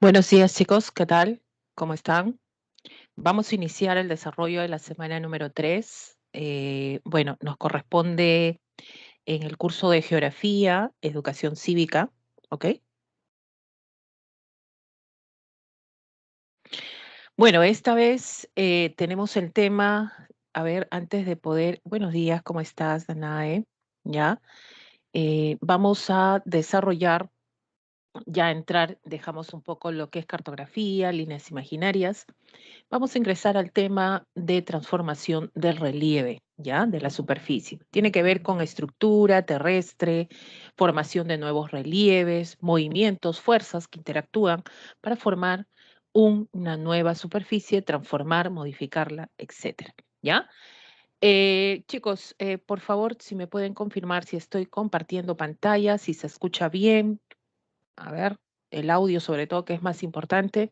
Buenos días, chicos, ¿qué tal? ¿Cómo están? Vamos a iniciar el desarrollo de la semana número 3. Bueno, nos corresponde en el curso de Geografía, Educación Cívica, ¿ok? Bueno, esta vez tenemos el tema, a ver, antes de poder, buenos días, ¿cómo estás, Danae? ¿Ya? Vamos a desarrollar, ya entrar, dejamos un poco lo que es cartografía, líneas imaginarias. Vamos a ingresar al tema de transformación del relieve, ¿ya? De la superficie. Tiene que ver con estructura terrestre, formación de nuevos relieves, movimientos, fuerzas que interactúan para formar una nueva superficie, transformar, modificarla, etcétera, ¿ya? Chicos, por favor, si me pueden confirmar si estoy compartiendo pantalla, si se escucha bien. A ver, el audio sobre todo, que es más importante.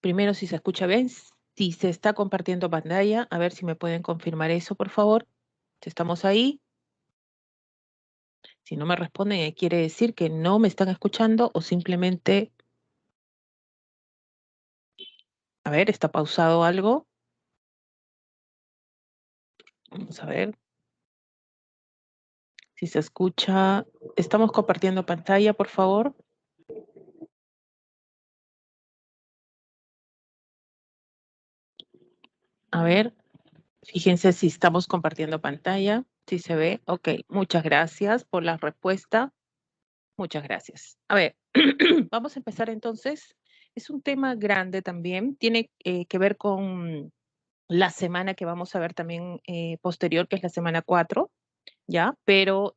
Primero, si se escucha bien, si se está compartiendo pantalla, a ver si me pueden confirmar eso, por favor. Si estamos ahí, si no me responden, quiere decir que no me están escuchando o simplemente, a ver, está pausado algo. Vamos a ver si se escucha. Estamos compartiendo pantalla, por favor. A ver, fíjense si estamos compartiendo pantalla, si se ve. Ok, muchas gracias por la respuesta. Muchas gracias. A ver, vamos a empezar entonces. Es un tema grande también, tiene que ver con la semana que vamos a ver también posterior, que es la semana 4, ¿ya? Pero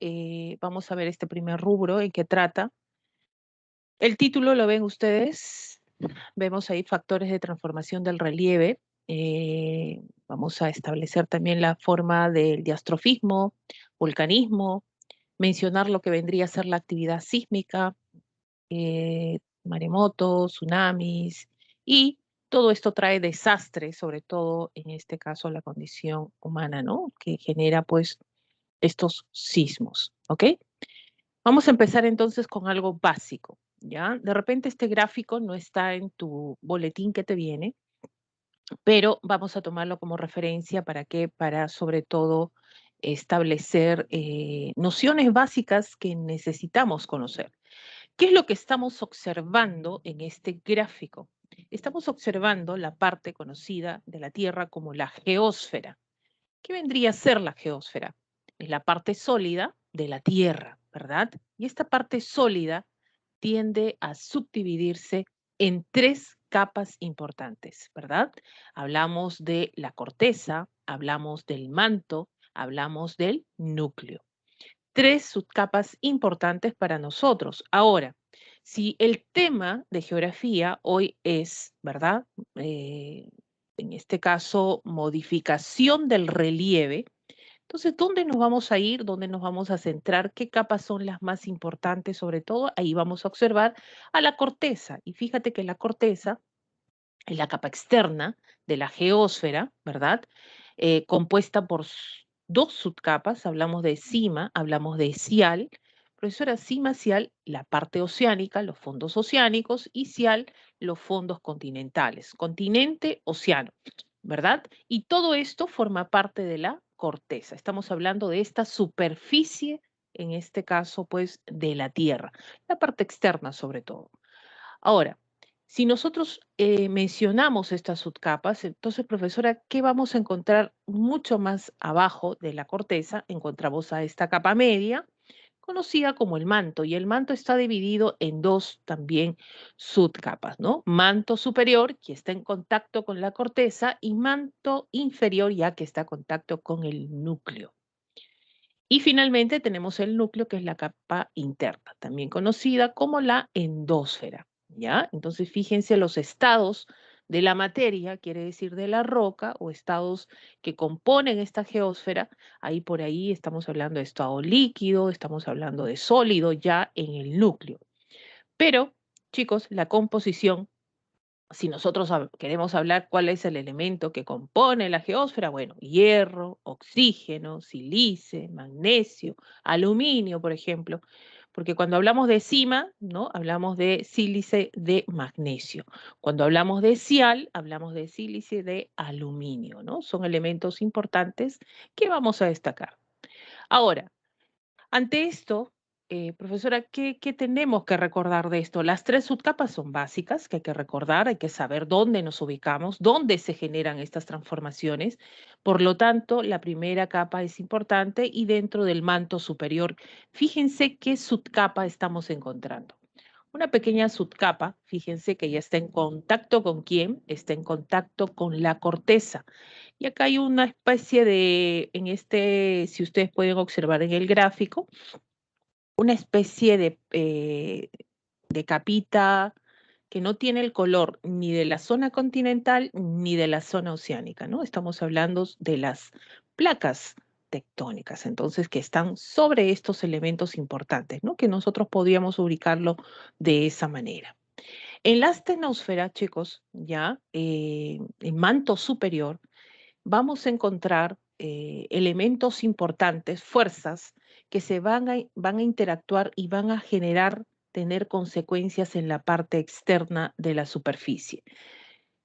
vamos a ver este primer rubro en que trata. El título lo ven ustedes, vemos ahí factores de transformación del relieve. Vamos a establecer también la forma del diastrofismo, vulcanismo, mencionar lo que vendría a ser la actividad sísmica, maremotos, tsunamis, y todo esto trae desastres, sobre todo en este caso la condición humana, ¿no? Que genera pues estos sismos, ¿ok? Vamos a empezar entonces con algo básico, ¿ya? De repente este gráfico no está en tu boletín que te viene, pero vamos a tomarlo como referencia para qué, para sobre todo establecer nociones básicas que necesitamos conocer. ¿Qué es lo que estamos observando en este gráfico? Estamos observando la parte conocida de la Tierra como la geósfera. ¿Qué vendría a ser la geósfera? Es la parte sólida de la Tierra, ¿verdad? Y esta parte sólida tiende a subdividirse en tres capas importantes, ¿verdad? Hablamos de la corteza, hablamos del manto, hablamos del núcleo. Tres subcapas importantes para nosotros. Ahora, si el tema de geografía hoy es, ¿verdad? En este caso, modificación del relieve. Entonces, ¿dónde nos vamos a ir? ¿Dónde nos vamos a centrar? ¿Qué capas son las más importantes? Sobre todo, ahí vamos a observar a la corteza. Y fíjate que la corteza es la capa externa de la geósfera, ¿verdad? Compuesta por dos subcapas, hablamos de cima, hablamos de cial. Profesora, cima, cial, la parte oceánica, los fondos oceánicos, y cial, los fondos continentales, continente, océano, ¿verdad? Y todo esto forma parte de la corteza. Estamos hablando de esta superficie, en este caso, pues, de la Tierra, la parte externa sobre todo. Ahora, si nosotros mencionamos estas subcapas, entonces, profesora, ¿qué vamos a encontrar mucho más abajo de la corteza? Encontramos a esta capa media, conocida como el manto, y el manto está dividido en dos también subcapas, ¿no? Manto superior, que está en contacto con la corteza, y manto inferior, ya que está en contacto con el núcleo. Y finalmente tenemos el núcleo, que es la capa interna, también conocida como la endósfera, ¿ya? Entonces, fíjense los estados de la materia, quiere decir de la roca, o estados que componen esta geósfera. Ahí por ahí estamos hablando de estado líquido, estamos hablando de sólido ya en el núcleo. Pero, chicos, la composición, si nosotros queremos hablar cuál es el elemento que compone la geósfera, bueno, hierro, oxígeno, sílice, magnesio, aluminio, por ejemplo. Porque cuando hablamos de cima, ¿no? Hablamos de sílice de magnesio. Cuando hablamos de sial, hablamos de sílice de aluminio, ¿no? Son elementos importantes que vamos a destacar. Ahora, ante esto, profesora, ¿qué tenemos que recordar de esto? Las tres subcapas son básicas que hay que recordar, hay que saber dónde nos ubicamos, dónde se generan estas transformaciones. Por lo tanto, la primera capa es importante y dentro del manto superior, fíjense qué subcapa estamos encontrando. Una pequeña subcapa, fíjense que ya está en contacto con quién, está en contacto con la corteza. Y acá hay una especie de, si ustedes pueden observar en el gráfico, una especie de capita que no tiene el color ni de la zona continental ni de la zona oceánica, ¿no? Estamos hablando de las placas tectónicas, entonces, que están sobre estos elementos importantes, ¿no? Que nosotros podríamos ubicarlo de esa manera. En la astenosfera, chicos, ya, en manto superior, vamos a encontrar elementos importantes, fuerzas que van a interactuar y van a generar, tener consecuencias en la parte externa de la superficie.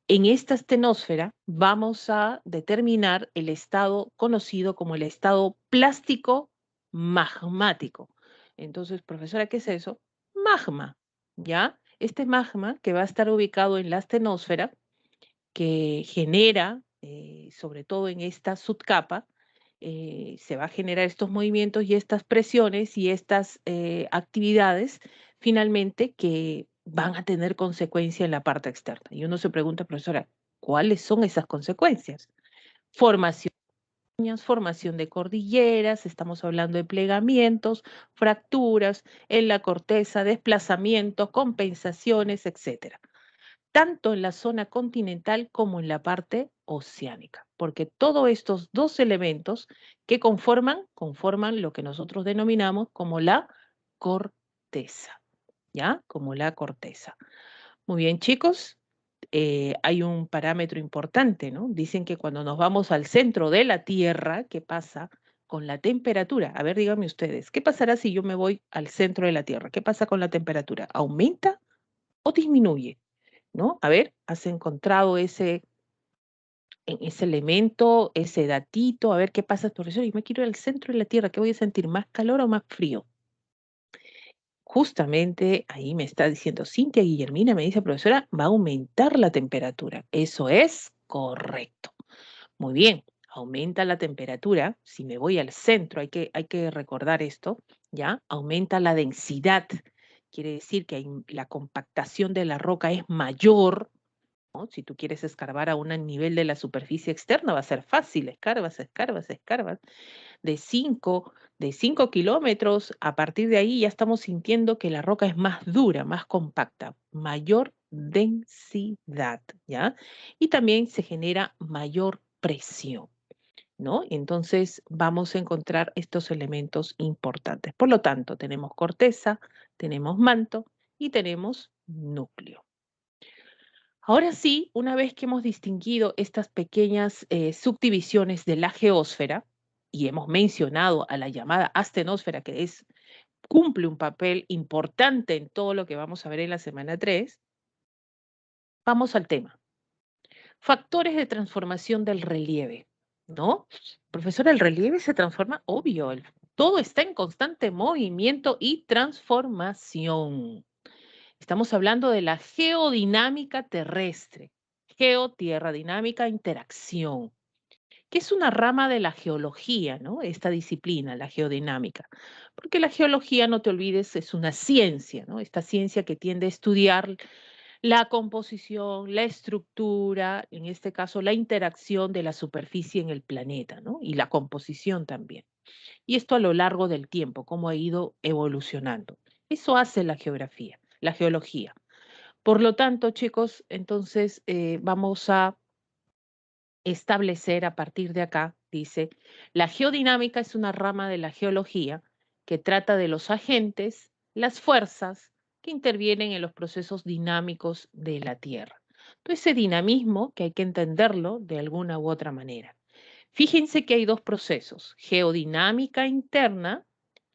En esta astenosfera vamos a determinar el estado conocido como el estado plástico magmático. Entonces, profesora, ¿qué es eso? Magma, ¿ya? Este magma que va a estar ubicado en la astenosfera, que genera, sobre todo en esta subcapa, se va a generar estos movimientos y estas presiones y estas actividades finalmente que van a tener consecuencia en la parte externa. Y uno se pregunta, profesora, ¿cuáles son esas consecuencias? Formación de montañas, formación de cordilleras, estamos hablando de plegamientos, fracturas en la corteza, desplazamientos, compensaciones, etcétera, tanto en la zona continental como en la parte oceánica, porque todos estos dos elementos que conforman lo que nosotros denominamos como la corteza, ¿ya? Como la corteza. Muy bien, chicos, hay un parámetro importante, ¿no? Dicen que cuando nos vamos al centro de la Tierra, ¿qué pasa con la temperatura? A ver, díganme ustedes, ¿qué pasará si yo me voy al centro de la Tierra? ¿Qué pasa con la temperatura? ¿Aumenta o disminuye? ¿No? A ver, ¿has encontrado ese elemento, ese datito? A ver qué pasa, profesor. Yo me quiero ir al centro de la Tierra. ¿Qué voy a sentir? ¿Más calor o más frío? Justamente ahí me está diciendo Cintia Guillermina, me dice, profesora, va a aumentar la temperatura. Eso es correcto. Muy bien, aumenta la temperatura. Si me voy al centro, hay que recordar esto, ¿ya? Aumenta la densidad. Quiere decir que la compactación de la roca es mayor, ¿no? Si tú quieres escarbar a un nivel de la superficie externa, va a ser fácil, escarbas, escarbas, escarbas. De 5 kilómetros, a partir de ahí ya estamos sintiendo que la roca es más dura, más compacta, mayor densidad, ¿ya? Y también se genera mayor presión, ¿no? Entonces vamos a encontrar estos elementos importantes. Por lo tanto, tenemos corteza, tenemos manto y tenemos núcleo. Ahora sí, una vez que hemos distinguido estas pequeñas subdivisiones de la geósfera y hemos mencionado a la llamada astenosfera, que cumple un papel importante en todo lo que vamos a ver en la semana 3, vamos al tema. Factores de transformación del relieve, ¿no? Profesora, el relieve se transforma, obvio, todo está en constante movimiento y transformación. Estamos hablando de la geodinámica terrestre, geotierra, dinámica, interacción, que es una rama de la geología, ¿no? Esta disciplina, la geodinámica. Porque la geología, no te olvides, es una ciencia, ¿no? Esta ciencia que tiende a estudiar la composición, la estructura, en este caso la interacción de la superficie en el planeta, ¿no? Y la composición también. Y esto a lo largo del tiempo, cómo ha ido evolucionando. Eso hace la geografía, la geología. Por lo tanto, chicos, entonces vamos a establecer a partir de acá, dice, la geodinámica es una rama de la geología que trata de los agentes, las fuerzas que intervienen en los procesos dinámicos de la Tierra. Entonces, ese dinamismo que hay que entenderlo de alguna u otra manera. Fíjense que hay dos procesos, geodinámica interna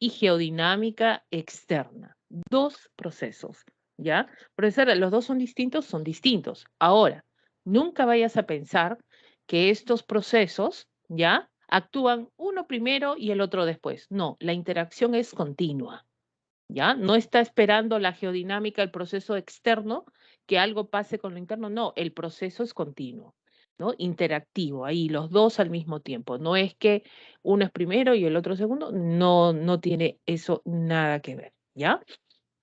y geodinámica externa. Dos procesos, ¿ya? Profesora, ¿los dos son distintos? Son distintos. Ahora, nunca vayas a pensar que estos procesos, ¿ya? Actúan uno primero y el otro después. No, la interacción es continua. ¿Ya? No está esperando la geodinámica, el proceso externo, que algo pase con lo interno. No, el proceso es continuo, ¿no? Interactivo, ahí los dos al mismo tiempo. No es que uno es primero y el otro segundo. No, no tiene eso nada que ver, ¿ya?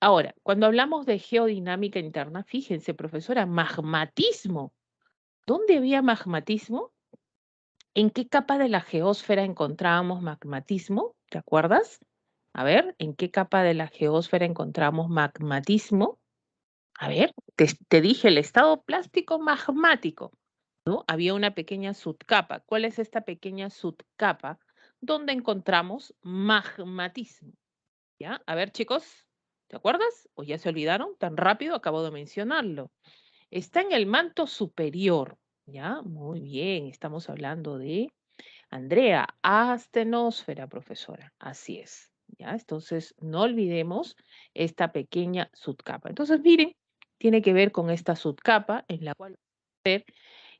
Ahora, cuando hablamos de geodinámica interna, fíjense, profesora, magmatismo. ¿Dónde había magmatismo? ¿En qué capa de la geósfera encontrábamos magmatismo? ¿Te acuerdas? A ver, ¿en qué capa de la geósfera encontramos magmatismo? A ver, te dije el estado plástico magmático, ¿no? Había una pequeña subcapa. ¿Cuál es esta pequeña subcapa donde encontramos magmatismo? ¿Ya? A ver, chicos, ¿te acuerdas? ¿O ya se olvidaron? Tan rápido acabo de mencionarlo. Está en el manto superior, ¿ya? Muy bien, estamos hablando de Andrea, astenosfera, profesora. Así es. ¿Ya? Entonces, no olvidemos esta pequeña subcapa. Entonces, miren, tiene que ver con esta subcapa en la cual ver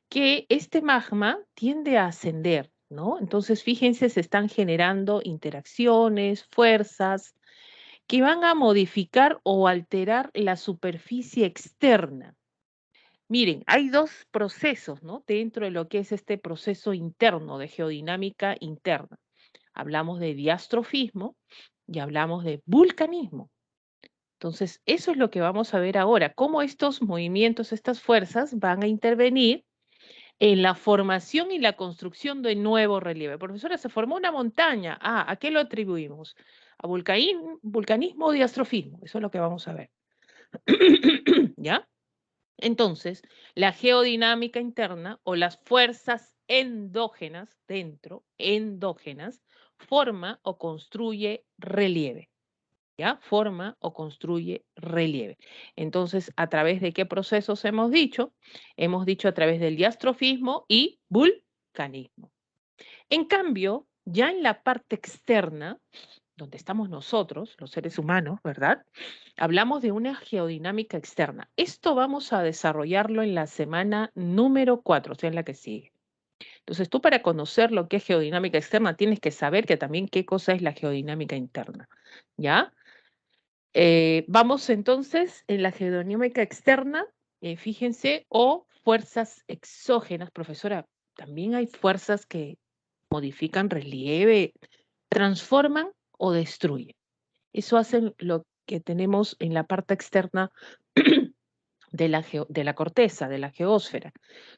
que este magma tiende a ascender, ¿no? Entonces, fíjense, se están generando interacciones, fuerzas que van a modificar o alterar la superficie externa. Miren, hay dos procesos, ¿no? Dentro de lo que es este proceso interno de geodinámica interna. Hablamos de diastrofismo y hablamos de vulcanismo. Entonces, eso es lo que vamos a ver ahora, cómo estos movimientos, estas fuerzas van a intervenir en la formación y la construcción de nuevo relieve. Profesora, se formó una montaña. Ah, ¿a qué lo atribuimos? ¿A vulcanismo o diastrofismo? Eso es lo que vamos a ver. ¿Ya? Entonces, la geodinámica interna o las fuerzas endógenas endógenas, forma o construye relieve. ¿Ya? Forma o construye relieve. Entonces, ¿a través de qué procesos hemos dicho? Hemos dicho a través del diastrofismo y vulcanismo. En cambio, ya en la parte externa, donde estamos nosotros, los seres humanos, ¿verdad? Hablamos de una geodinámica externa. Esto vamos a desarrollarlo en la semana número 4, o sea, en la que sigue. Entonces, tú para conocer lo que es geodinámica externa, tienes que saber que también qué cosa es la geodinámica interna, ¿ya? Vamos entonces en la geodinámica externa, fíjense, o fuerzas exógenas, profesora, también hay fuerzas que modifican relieve, transforman o destruyen. Eso hacen lo que tenemos en la parte externa de la corteza, de la geósfera,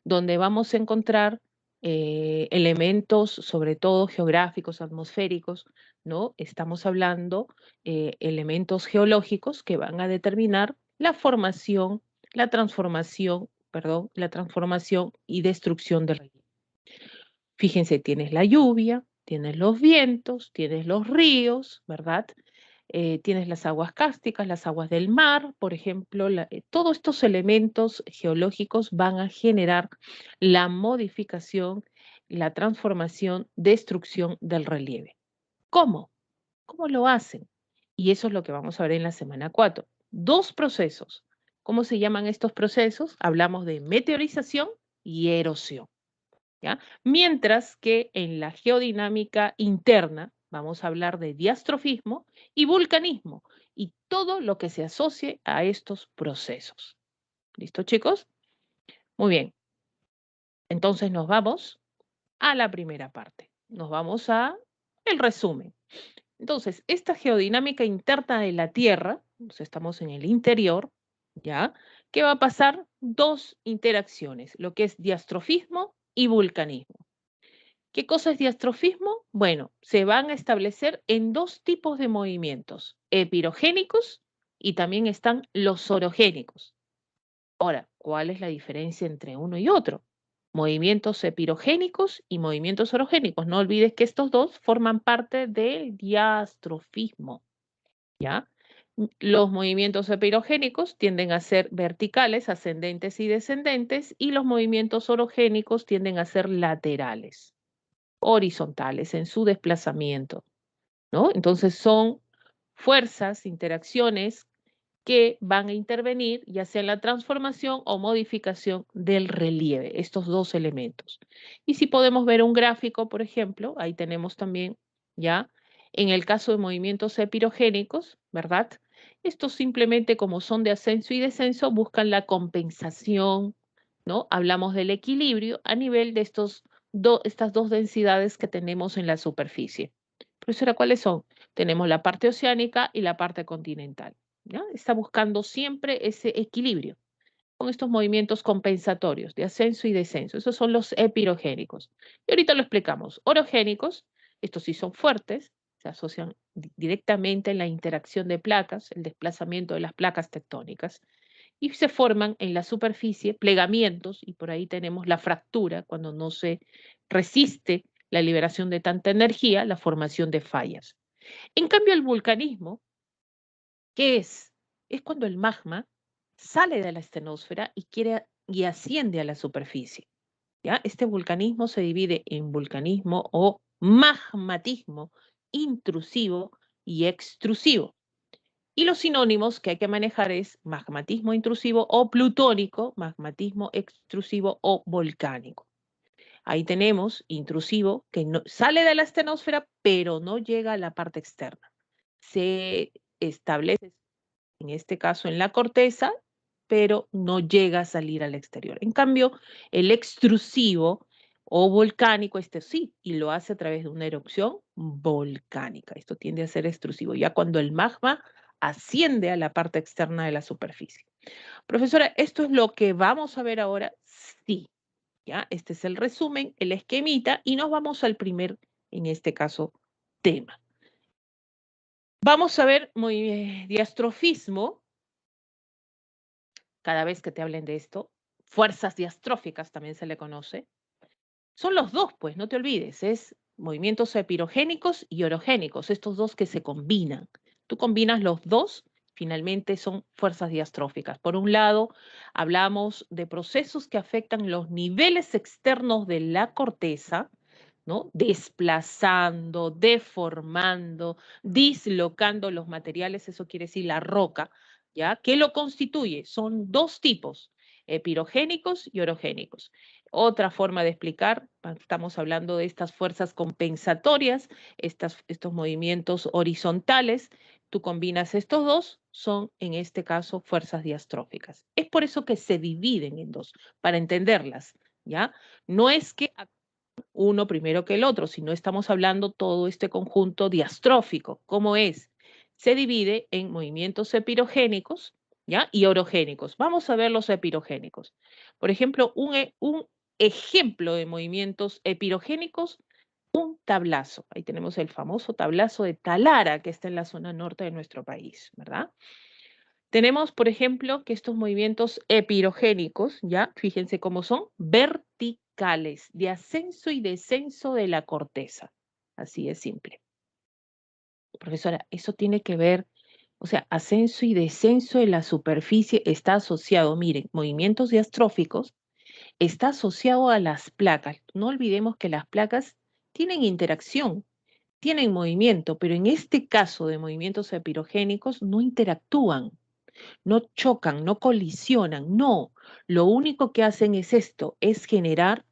donde vamos a encontrar elementos, sobre todo geográficos, atmosféricos, ¿no? Estamos hablando elementos geológicos que van a determinar la formación, la transformación, perdón, la transformación y destrucción del relieve. Fíjense, tienes la lluvia, tienes los vientos, tienes los ríos, ¿verdad? Tienes las aguas cársticas, las aguas del mar, por ejemplo, todos estos elementos geológicos van a generar la modificación, la transformación, destrucción del relieve. ¿Cómo? ¿Cómo lo hacen? Y eso es lo que vamos a ver en la semana 4. Dos procesos. ¿Cómo se llaman estos procesos? Hablamos de meteorización y erosión. ¿Ya? Mientras que en la geodinámica interna vamos a hablar de diastrofismo y vulcanismo y todo lo que se asocie a estos procesos. ¿Listo, chicos? Muy bien. Entonces nos vamos a la primera parte. Nos vamos a el resumen. Entonces, esta geodinámica interna de la Tierra, pues estamos en el interior, ¿ya? ¿Qué va a pasar? Dos interacciones, lo que es diastrofismo y vulcanismo. ¿Qué cosa es diastrofismo? Bueno, se van a establecer en dos tipos de movimientos, epirogénicos y también están los orogénicos. Ahora, ¿cuál es la diferencia entre uno y otro? Movimientos epirogénicos y movimientos orogénicos. No olvides que estos dos forman parte del diastrofismo, ¿ya? Los movimientos epirogénicos tienden a ser verticales, ascendentes y descendentes, y los movimientos orogénicos tienden a ser laterales, horizontales en su desplazamiento. ¿no? Entonces son fuerzas, interacciones que van a intervenir ya sea en la transformación o modificación del relieve, estos dos elementos. Y si podemos ver un gráfico, por ejemplo, ahí tenemos también ya, en el caso de movimientos epirogénicos, ¿verdad? Estos simplemente como son de ascenso y descenso, buscan la compensación, ¿no? Hablamos del equilibrio a nivel de estas dos densidades que tenemos en la superficie. Profesora, ¿cuáles son? Tenemos la parte oceánica y la parte continental. ¿Ya? Está buscando siempre ese equilibrio con estos movimientos compensatorios de ascenso y descenso. Esos son los epirogénicos. Y ahorita lo explicamos. Orogénicos, estos sí son fuertes, se asocian directamente en la interacción de placas, el desplazamiento de las placas tectónicas, y se forman en la superficie plegamientos, y por ahí tenemos la fractura, cuando no se resiste la liberación de tanta energía, la formación de fallas. En cambio, el vulcanismo, ¿qué es? Es cuando el magma sale de la estenosfera y asciende a la superficie. ¿Ya? Este vulcanismo se divide en vulcanismo o magmatismo intrusivo y extrusivo. Y los sinónimos que hay que manejar es magmatismo intrusivo o plutónico, magmatismo extrusivo o volcánico. Ahí tenemos intrusivo, que no, sale de la estenosfera, pero no llega a la parte externa. Se establece en este caso en la corteza, pero no llega a salir al exterior. En cambio, el extrusivo o volcánico, este sí, y lo hace a través de una erupción volcánica. Esto tiende a ser extrusivo, ya cuando el magma asciende a la parte externa de la superficie. Profesora, ¿esto es lo que vamos a ver ahora? Sí, ya, este es el resumen, el esquemita, y nos vamos al primer, en este caso, tema. Vamos a ver diastrofismo. Cada vez que te hablen de esto, fuerzas diastróficas también se le conoce. Son los dos, pues, no te olvides, es movimientos epirogénicos y orogénicos, estos dos que se combinan. Tú combinas los dos, finalmente son fuerzas diastróficas. Por un lado, hablamos de procesos que afectan los niveles externos de la corteza, ¿no? Desplazando, deformando, dislocando los materiales, eso quiere decir la roca, ¿ya? ¿Qué lo constituye? Son dos tipos, epirogénicos y orogénicos. Otra forma de explicar, estamos hablando de estas fuerzas compensatorias, estos movimientos horizontales, tú combinas estos dos, son en este caso fuerzas diastróficas. Es por eso que se dividen en dos, para entenderlas, ¿ya? No es que uno primero que el otro, sino estamos hablando todo este conjunto diastrófico. ¿Cómo es? Se divide en movimientos epirogénicos, ¿ya? Y orogénicos. Vamos a ver los epirogénicos. Por ejemplo, un ejemplo de movimientos epirogénicos, un tablazo. Ahí tenemos el famoso tablazo de Talara, que está en la zona norte de nuestro país, ¿verdad? Tenemos, por ejemplo, que estos movimientos epirogénicos, ya, fíjense cómo son, verticales, de ascenso y descenso de la corteza. Así de simple. Profesora, eso tiene que ver, o sea, ascenso y descenso de la superficie está asociado, miren, movimientos diastróficos, está asociado a las placas. No olvidemos que las placas tienen interacción, tienen movimiento, pero en este caso de movimientos epirogénicos no interactúan, no chocan, no colisionan, no. Lo único que hacen es esto, es generar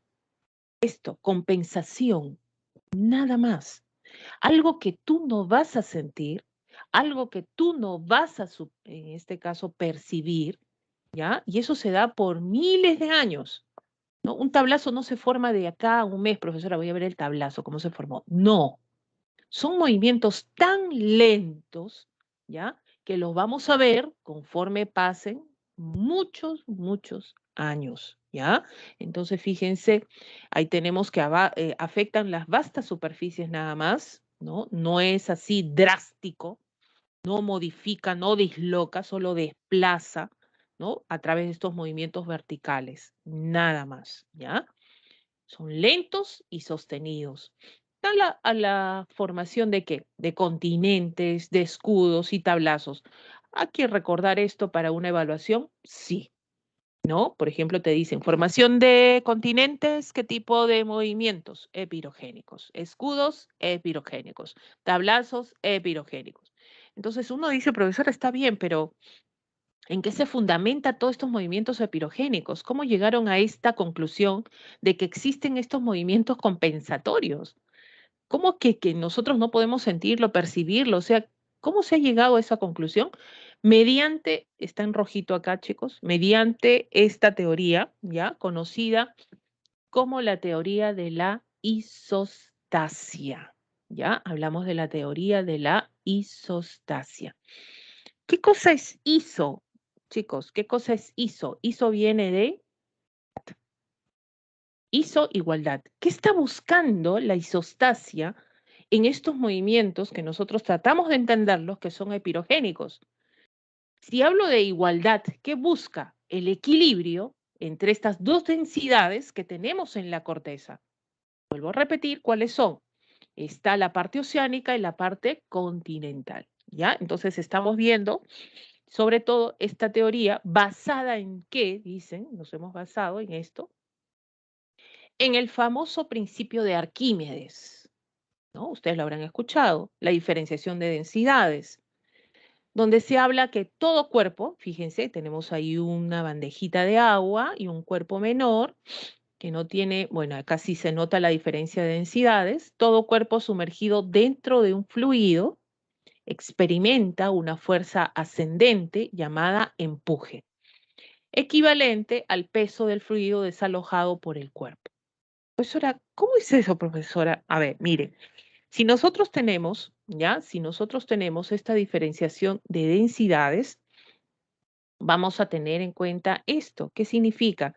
esto, compensación, nada más. Algo que tú no vas a sentir, algo que tú no vas a, en este caso, percibir, ¿ya? Y eso se da por miles de años, ¿no? Un tablazo no se forma de acá a un mes, profesora, voy a ver el tablazo, cómo se formó. No, son movimientos tan lentos, ¿ya? Que los vamos a ver conforme pasen muchos, muchos años, ¿ya? Entonces, fíjense, ahí tenemos que afectan las vastas superficies nada más, ¿no? No es así drástico, no modifica, no disloca, solo desplaza, ¿no? A través de estos movimientos verticales, nada más, ¿ya? Son lentos y sostenidos. A la formación de qué? De continentes, de escudos y tablazos. ¿Hay que recordar esto para una evaluación? Sí. ¿no? Por ejemplo, te dicen formación de continentes, ¿qué tipo de movimientos? Epirogénicos. Escudos, epirogénicos. Tablazos, epirogénicos. Entonces uno dice, profesora, está bien, pero ¿en qué se fundamenta todos estos movimientos epirogénicos? ¿Cómo llegaron a esta conclusión de que existen estos movimientos compensatorios? ¿Cómo que nosotros no podemos sentirlo, percibirlo? O sea, ¿cómo se ha llegado a esa conclusión? Mediante, está en rojito acá, chicos, mediante esta teoría, ya conocida como la teoría de la isostasia. Ya hablamos de la teoría de la isostasia. ¿Qué cosa es iso, chicos? ¿Qué cosa es iso? Iso viene de iso igualdad. ¿Qué está buscando la isostasia en estos movimientos que nosotros tratamos de entenderlos, que son epirogénicos? Si hablo de igualdad, ¿qué busca? El equilibrio entre estas dos densidades que tenemos en la corteza. Vuelvo a repetir cuáles son. Está la parte oceánica y la parte continental. ¿Ya? Entonces estamos viendo sobre todo esta teoría basada en qué, dicen, nos hemos basado en esto, en el famoso principio de Arquímedes, ¿no? Ustedes lo habrán escuchado, la diferenciación de densidades, donde se habla que todo cuerpo, fíjense, tenemos ahí una bandejita de agua y un cuerpo menor que no tiene, bueno, acá sí se nota la diferencia de densidades, todo cuerpo sumergido dentro de un fluido experimenta una fuerza ascendente llamada empuje, equivalente al peso del fluido desalojado por el cuerpo. Profesora, ¿cómo es eso, profesora? A ver, mire, si nosotros tenemos, ¿ya? Si nosotros tenemos esta diferenciación de densidades, vamos a tener en cuenta esto. ¿Qué significa?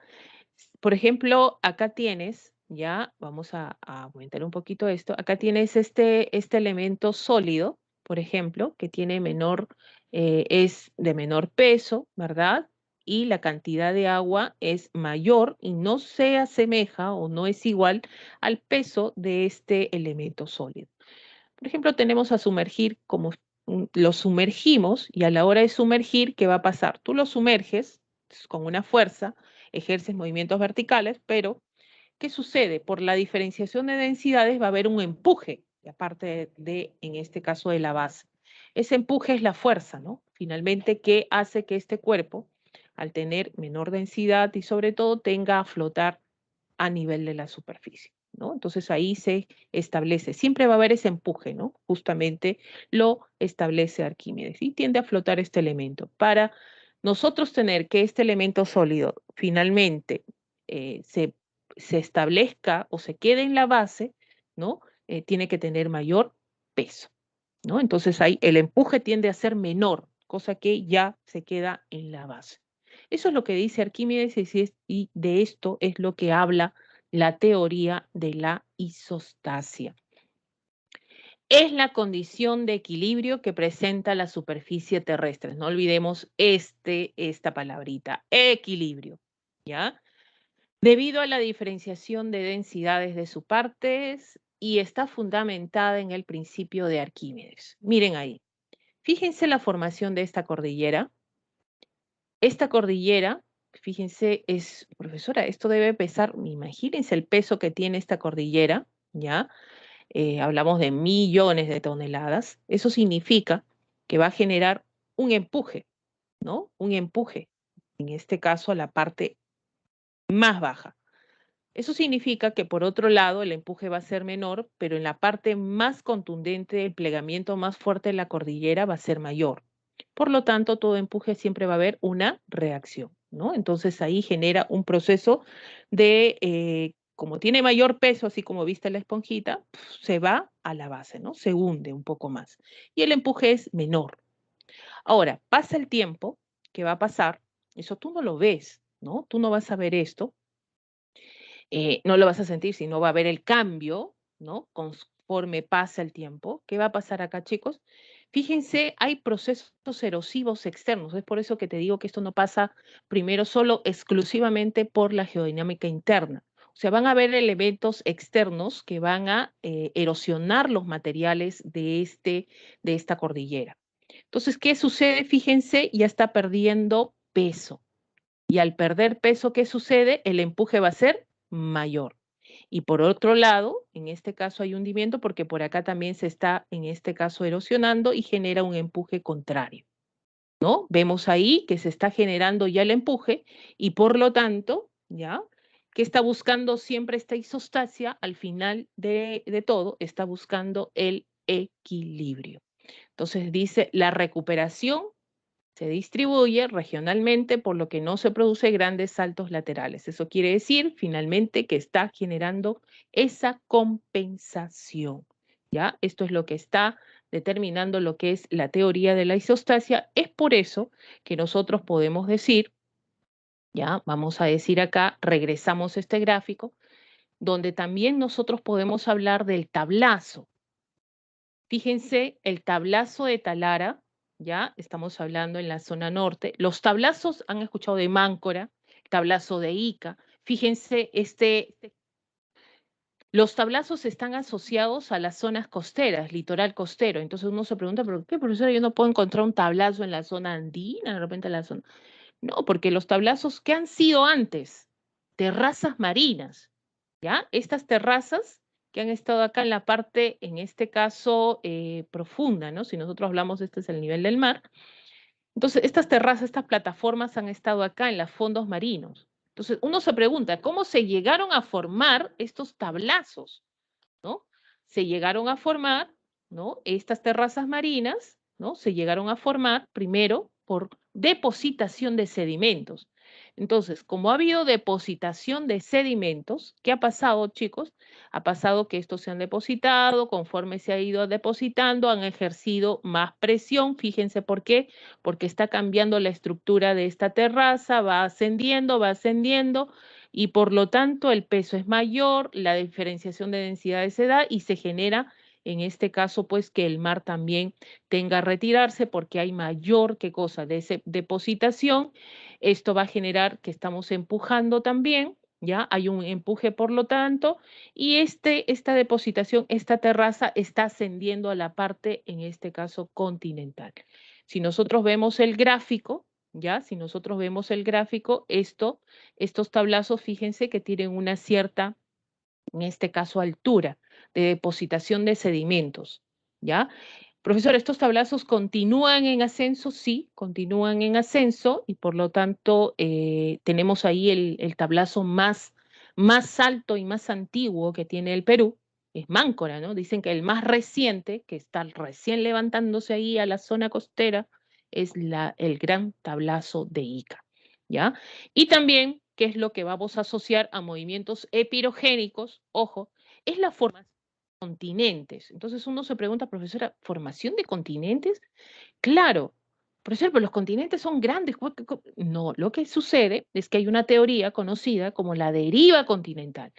Por ejemplo, acá tienes, ya, vamos a aumentar un poquito esto, acá tienes este elemento sólido, por ejemplo, que tiene menor, es de menor peso, ¿verdad? Y la cantidad de agua es mayor y no se asemeja o no es igual al peso de este elemento sólido. Por ejemplo, tenemos a sumergir como lo sumergimos y a la hora de sumergir, ¿qué va a pasar? Tú lo sumerges con una fuerza, ejerces movimientos verticales, pero ¿qué sucede? Por la diferenciación de densidades va a haber un empuje, aparte de, en este caso, de la base. Ese empuje es la fuerza, ¿no? Finalmente, ¿qué hace que este cuerpo, al tener menor densidad y sobre todo, tenga a flotar a nivel de la superficie, ¿no? Entonces ahí se establece, siempre va a haber ese empuje, ¿no? Justamente lo establece Arquímedes y tiende a flotar este elemento. Para nosotros tener que este elemento sólido finalmente se establezca o se quede en la base, ¿no? Tiene que tener mayor peso, ¿no? Entonces ahí el empuje tiende a ser menor, cosa que ya se queda en la base. Eso es lo que dice Arquímedes y de esto es lo que habla la teoría de la isostasia. Es la condición de equilibrio que presenta la superficie terrestre. No olvidemos esta palabrita, equilibrio, ¿ya? Debido a la diferenciación de densidades de sus partes y está fundamentada en el principio de Arquímedes. Miren ahí, fíjense la formación de esta cordillera. Esta cordillera, fíjense, es, profesora, esto debe pesar, imagínense el peso que tiene esta cordillera, ¿ya? Hablamos de millones de toneladas. Eso significa que va a generar un empuje, ¿no? Un empuje, en este caso a la parte más baja. Eso significa que por otro lado el empuje va a ser menor, pero en la parte más contundente, el plegamiento más fuerte de la cordillera va a ser mayor. Por lo tanto, todo empuje siempre va a haber una reacción, ¿no? Entonces ahí genera un proceso de, como tiene mayor peso, así como viste la esponjita, se va a la base, ¿no? Se hunde un poco más. Y el empuje es menor. Ahora, pasa el tiempo, ¿qué va a pasar? Eso tú no lo ves, ¿no? Tú no vas a ver esto, no lo vas a sentir, sino va a haber el cambio, ¿no? Conforme pasa el tiempo. ¿Qué va a pasar acá, chicos? Fíjense, hay procesos erosivos externos. Es por eso que te digo que esto no pasa primero solo exclusivamente por la geodinámica interna. O sea, van a haber elementos externos que van a erosionar los materiales de esta cordillera. Entonces, ¿qué sucede? Fíjense, ya está perdiendo peso. Y al perder peso, ¿qué sucede? El empuje va a ser mayor. Y por otro lado, en este caso hay hundimiento porque por acá también se está, en este caso, erosionando y genera un empuje contrario, ¿no? Vemos ahí que se está generando ya el empuje y por lo tanto, ¿ya? Que está buscando siempre esta isostasia, al final de todo, está buscando el equilibrio. Entonces dice, la recuperación se distribuye regionalmente, por lo que no se produce grandes saltos laterales. Eso quiere decir, finalmente, que está generando esa compensación. ¿Ya? Esto es lo que está determinando lo que es la teoría de la isostasia. Es por eso que nosotros podemos decir, ya, vamos a decir acá, regresamos a este gráfico, donde también nosotros podemos hablar del tablazo. Fíjense, el tablazo de Talara, ya estamos hablando en la zona norte. Los tablazos, han escuchado de Máncora, tablazo de Ica. Fíjense, los tablazos están asociados a las zonas costeras, litoral costero. Entonces uno se pregunta, ¿pero qué, profesora? Yo no puedo encontrar un tablazo en la zona andina, de repente en la zona. No, porque los tablazos, ¿qué han sido antes? Terrazas marinas, ¿ya? Estas terrazas que han estado acá en la parte, en este caso, profunda, ¿no? Si nosotros hablamos, este es el nivel del mar. Entonces, estas terrazas, estas plataformas han estado acá en los fondos marinos. Entonces, uno se pregunta, ¿cómo se llegaron a formar estos tablazos? ¿No? Se llegaron a formar, ¿no? Estas terrazas marinas, ¿no? Se llegaron a formar primero por depositación de sedimentos. Entonces, como ha habido depositación de sedimentos, ¿qué ha pasado, chicos? Ha pasado que estos se han depositado, conforme se ha ido depositando, han ejercido más presión. Fíjense por qué, porque está cambiando la estructura de esta terraza, va ascendiendo, y por lo tanto el peso es mayor, la diferenciación de densidades se da y se genera, en este caso, pues que el mar también tenga que retirarse porque hay mayor, ¿qué cosa? Depositación. Esto va a generar que estamos empujando también, ¿ya? Hay un empuje por lo tanto, y esta depositación, esta terraza está ascendiendo a la parte, en este caso, continental. Si nosotros vemos el gráfico, ¿ya? Si nosotros vemos el gráfico, estos tablazos, fíjense que tienen una cierta, en este caso, altura de depositación de sedimentos, ¿ya? Profesor, ¿estos tablazos continúan en ascenso? Sí, continúan en ascenso y por lo tanto tenemos ahí el tablazo más alto y más antiguo que tiene el Perú, es Máncora, ¿no? Dicen que el más reciente, que está recién levantándose ahí a la zona costera, es el gran tablazo de Ica, ¿ya? Y también, ¿qué es lo que vamos a asociar a movimientos epirogénicos? Ojo, es la formación continentes. Entonces uno se pregunta, profesora, ¿formación de continentes? Claro, profesor, pero los continentes son grandes. No, lo que sucede es que hay una teoría conocida como la deriva continental.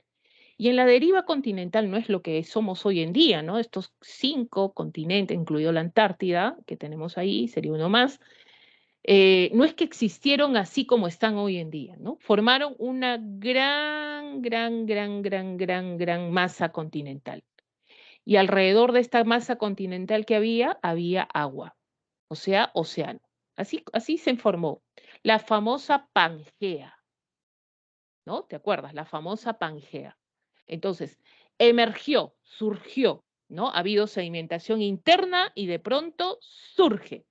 Y en la deriva continental no es lo que somos hoy en día, ¿no? Estos 5 continentes, incluido la Antártida, que tenemos ahí, sería uno más, no es que existieron así como están hoy en día, ¿no? Formaron una gran masa continental y alrededor de esta masa continental que había agua, o sea, océano. Así se formó la famosa Pangea, ¿no? ¿Te acuerdas? La famosa Pangea. Entonces, emergió, surgió, ¿no? Ha habido sedimentación interna y de pronto surge,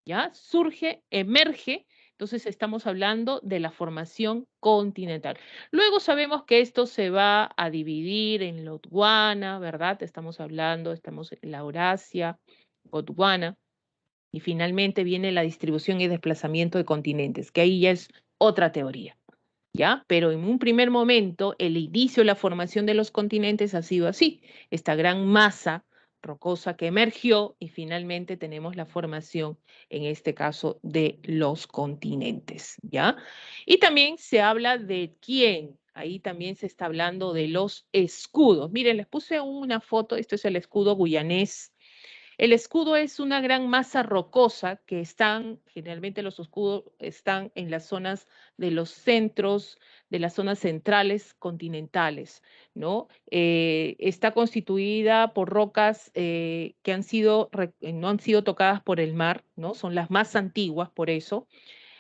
¿ya? Surge, emerge. Entonces estamos hablando de la formación continental. Luego sabemos que esto se va a dividir en Gondwana, ¿verdad? Estamos en la Eurasia, Gondwana, y finalmente viene la distribución y desplazamiento de continentes, que ahí ya es otra teoría. ¿Ya? Pero en un primer momento, el inicio de la formación de los continentes ha sido así, esta gran masa rocosa que emergió y finalmente tenemos la formación, en este caso, de los continentes, ¿ya? Y también se habla de quién, ahí también se está hablando de los escudos. Miren, les puse una foto, esto es el escudo guyanés. El escudo es una gran masa rocosa que generalmente los escudos están en las zonas de los centros, de las zonas centrales continentales, ¿no? Está constituida por rocas que no han sido tocadas por el mar, ¿no? Son las más antiguas por eso.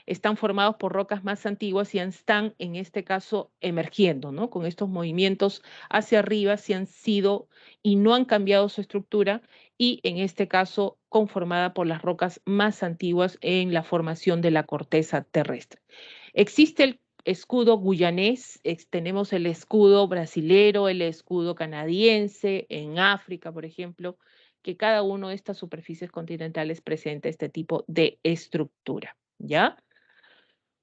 están formados por rocas más antiguas y están, en este caso, emergiendo, ¿no? Con estos movimientos hacia arriba, si han sido y no han cambiado su estructura, y en este caso, conformada por las rocas más antiguas en la formación de la corteza terrestre. Existe el escudo guyanés, tenemos el escudo brasilero, el escudo canadiense, en África, por ejemplo, que cada una de estas superficies continentales presenta este tipo de estructura, ¿ya?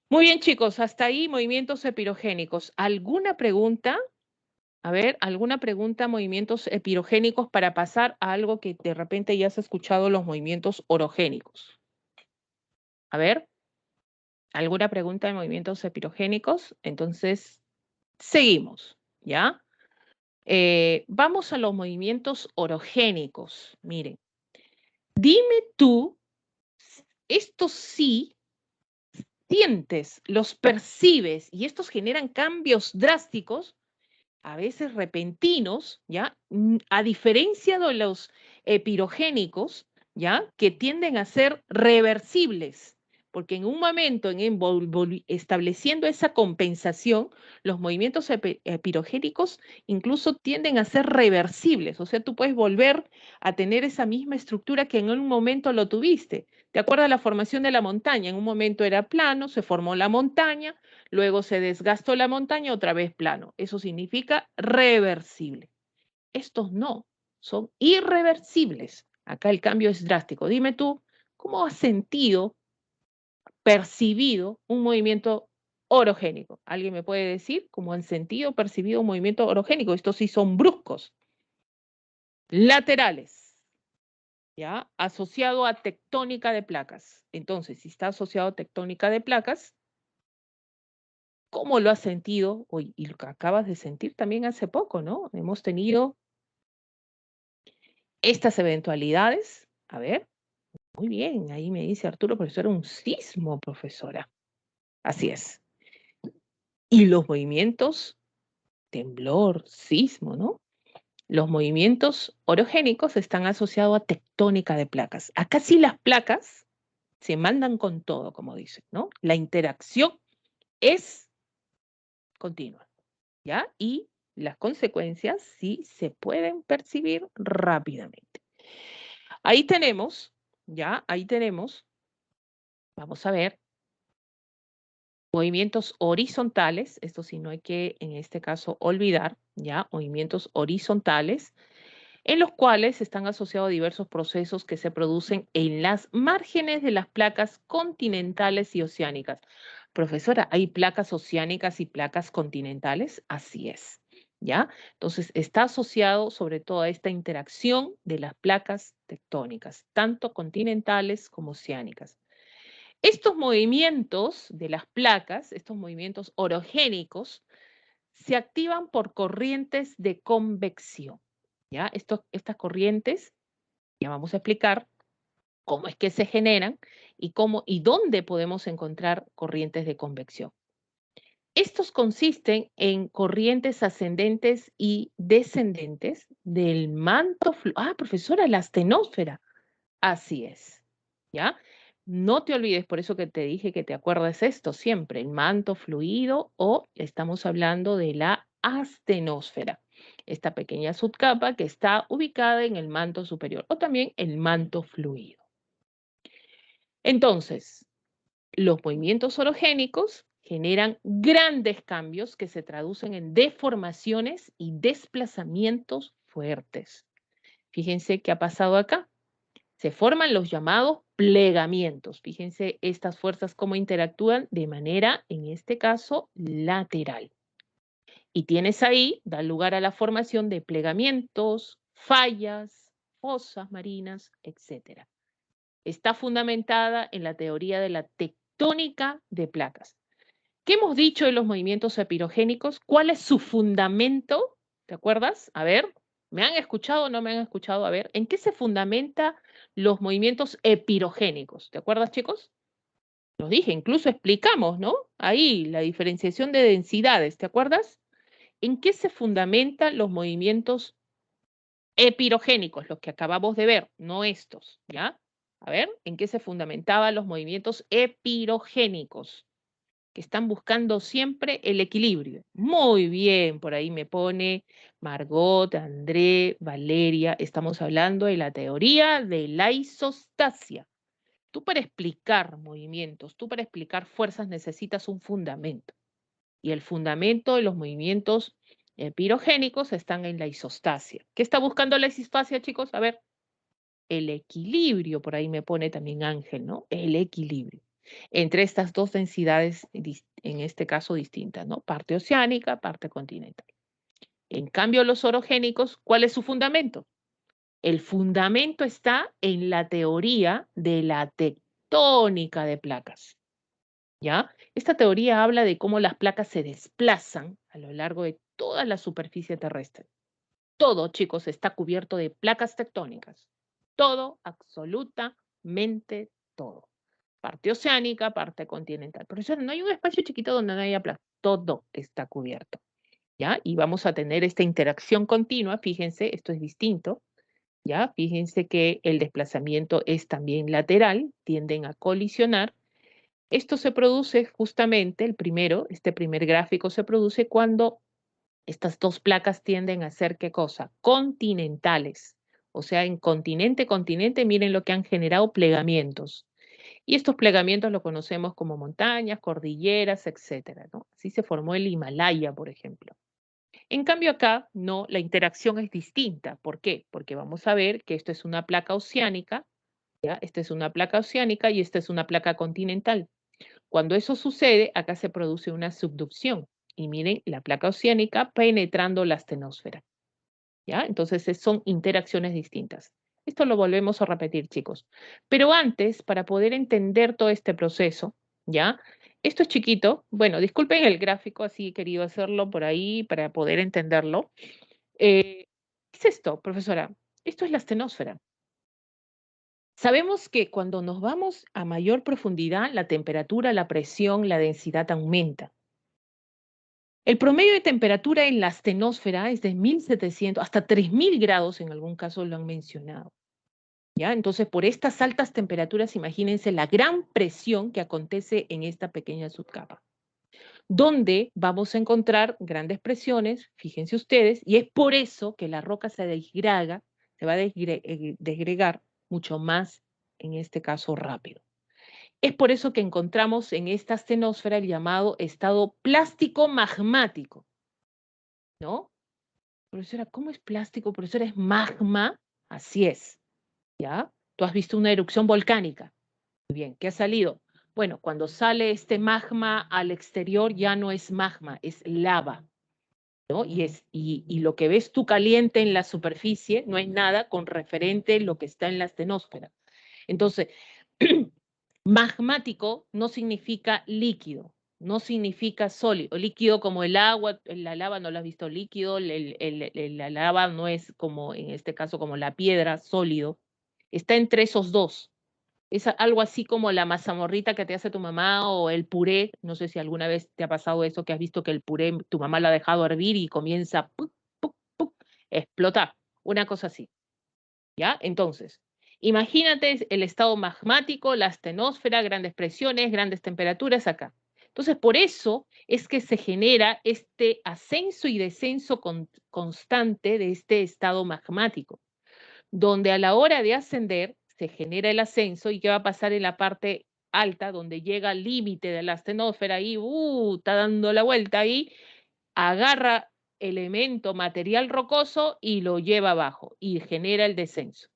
Muy bien, chicos, hasta ahí movimientos epirogénicos. ¿Alguna pregunta? A ver, ¿alguna pregunta, movimientos epirogénicos, para pasar a algo que de repente ya has escuchado, los movimientos orogénicos? A ver, ¿alguna pregunta de movimientos epirogénicos? Entonces, seguimos, ¿ya? Vamos a los movimientos orogénicos. Miren, dime tú, estos sí sientes, los percibes, y estos generan cambios drásticos, a veces repentinos, ¿ya? A diferencia de los epirogénicos, ¿ya? Que tienden a ser reversibles, porque en un momento, estableciendo esa compensación, los movimientos epirogénicos incluso tienden a ser reversibles, o sea, tú puedes volver a tener esa misma estructura que en un momento lo tuviste. ¿Te acuerdas la formación de la montaña? En un momento era plano, se formó la montaña, luego se desgastó la montaña, otra vez plano. Eso significa reversible. Estos no, son irreversibles. Acá el cambio es drástico. Dime tú, ¿cómo has sentido, percibido un movimiento orogénico? ¿Alguien me puede decir cómo han sentido, percibido un movimiento orogénico? Estos sí son bruscos. Laterales, ¿ya? Asociado a tectónica de placas. Entonces, si está asociado a tectónica de placas, ¿cómo lo has sentido hoy? Y lo que acabas de sentir también hace poco, ¿no? Hemos tenido estas eventualidades. A ver, muy bien, ahí me dice Arturo, pero eso era un sismo, profesora. Así es. Y los movimientos, temblor, sismo, ¿no? Los movimientos orogénicos están asociados a tectónica de placas. Acá sí las placas se mandan con todo, como dicen, ¿no? La interacción es continua, ¿ya? Y las consecuencias sí se pueden percibir rápidamente. Ahí tenemos, ¿ya? Ahí tenemos, vamos a ver, movimientos horizontales, esto sí no hay que en este caso olvidar, ¿ya? Movimientos horizontales, en los cuales están asociados diversos procesos que se producen en las márgenes de las placas continentales y oceánicas. Profesora, ¿hay placas oceánicas y placas continentales? Así es, ¿ya? Entonces, está asociado sobre todo a esta interacción de las placas tectónicas, tanto continentales como oceánicas. Estos movimientos de las placas, estos movimientos orogénicos, se activan por corrientes de convección, ¿ya? Estas corrientes, ya vamos a explicar cómo es que se generan y cómo y dónde podemos encontrar corrientes de convección. Estos consisten en corrientes ascendentes y descendentes del manto profesora, la astenósfera. Así es, ¿ya? No te olvides, por eso que te dije que te acuerdes esto siempre, el manto fluido, o estamos hablando de la astenósfera, esta pequeña subcapa que está ubicada en el manto superior, o también el manto fluido. Entonces, los movimientos orogénicos generan grandes cambios que se traducen en deformaciones y desplazamientos fuertes. Fíjense qué ha pasado acá. Se forman los llamados plegamientos. Fíjense estas fuerzas cómo interactúan de manera, en este caso, lateral. Y tienes ahí, da lugar a la formación de plegamientos, fallas, fosas marinas, etc. Está fundamentada en la teoría de la tectónica de placas. ¿Qué hemos dicho de los movimientos epirogénicos? ¿Cuál es su fundamento? ¿Te acuerdas? A ver, ¿me han escuchado o no me han escuchado? A ver, ¿en qué se fundamenta los movimientos epirogénicos? ¿Te acuerdas, chicos? Los dije, incluso explicamos, ¿no? Ahí, la diferenciación de densidades, ¿te acuerdas? ¿En qué se fundamentan los movimientos epirogénicos? Los que acabamos de ver, no estos, ¿ya? A ver, ¿en qué se fundamentaban los movimientos epirogénicos? Que están buscando siempre el equilibrio. Muy bien, por ahí me pone Margot, André, Valeria. Estamos hablando de la teoría de la isostasia. Tú para explicar movimientos, tú para explicar fuerzas necesitas un fundamento. Y el fundamento de los movimientos pirogénicos están en la isostasia. ¿Qué está buscando la isostasia, chicos? A ver, el equilibrio, por ahí me pone también Ángel, ¿no? El equilibrio entre estas dos densidades, en este caso distintas, ¿no? Parte oceánica, parte continental. En cambio, los orogénicos, ¿cuál es su fundamento? El fundamento está en la teoría de la tectónica de placas. ¿Ya? Esta teoría habla de cómo las placas se desplazan a lo largo de toda la superficie terrestre. Todo, chicos, está cubierto de placas tectónicas. Todo, absolutamente todo. Parte oceánica, parte continental. Profesor, no hay un espacio chiquito donde no haya placas. Todo está cubierto. ¿Ya? Y vamos a tener esta interacción continua. Fíjense, esto es distinto. ¿Ya? Fíjense que el desplazamiento es también lateral, tienden a colisionar. Esto se produce justamente, este primer gráfico se produce cuando estas dos placas tienden a ser, ¿qué cosa? Continentales. O sea, en continente, continente, miren lo que han generado plegamientos. Y estos plegamientos lo conocemos como montañas, cordilleras, etcétera, ¿no? Así se formó el Himalaya, por ejemplo. En cambio acá, no, la interacción es distinta. ¿Por qué? Porque vamos a ver que esto es una placa oceánica, ¿ya? Esta es una placa oceánica y esta es una placa continental. Cuando eso sucede, acá se produce una subducción. Y miren, la placa oceánica penetrando la astenosfera. ¿Ya? Entonces son interacciones distintas. Esto lo volvemos a repetir, chicos. Pero antes, para poder entender todo este proceso, ¿ya? Esto es chiquito. Bueno, disculpen el gráfico, así he querido hacerlo por ahí para poder entenderlo. ¿Qué es esto, profesora? Esto es la astenosfera. Sabemos que cuando nos vamos a mayor profundidad, la temperatura, la presión, la densidad aumenta. El promedio de temperatura en la astenosfera es de 1700 hasta 3000 grados, en algún caso lo han mencionado. ¿Ya? Entonces, por estas altas temperaturas, imagínense la gran presión que acontece en esta pequeña subcapa, donde vamos a encontrar grandes presiones, fíjense ustedes, y es por eso que la roca se desgrega, se va a desgregar mucho más, en este caso, rápido. Es por eso que encontramos en esta astenosfera el llamado estado plástico magmático, ¿no? Profesora, ¿cómo es plástico? Profesora, ¿es magma? Así es, ¿ya? Tú has visto una erupción volcánica. Muy bien, ¿qué ha salido? Bueno, cuando sale este magma al exterior ya no es magma, es lava, ¿no? Y lo que ves tú caliente en la superficie no es nada con referente a lo que está en la astenosfera. Entonces, magmático no significa líquido, no significa sólido. Líquido como el agua, la lava no lo has visto líquido, la lava no es como, en este caso, como la piedra, sólido. Está entre esos dos. Es algo así como la mazamorrita que te hace tu mamá o el puré. No sé si alguna vez te ha pasado eso, que has visto que el puré tu mamá lo ha dejado hervir y comienza a explotar. Una cosa así. ¿Ya? Entonces, imagínate el estado magmático, la astenosfera, grandes presiones, grandes temperaturas acá. Entonces, por eso es que se genera este ascenso y descenso constante de este estado magmático, donde a la hora de ascender se genera el ascenso y qué va a pasar en la parte alta, donde llega al límite de la astenosfera y está dando la vuelta ahí, agarra elemento material rocoso y lo lleva abajo y genera el descenso.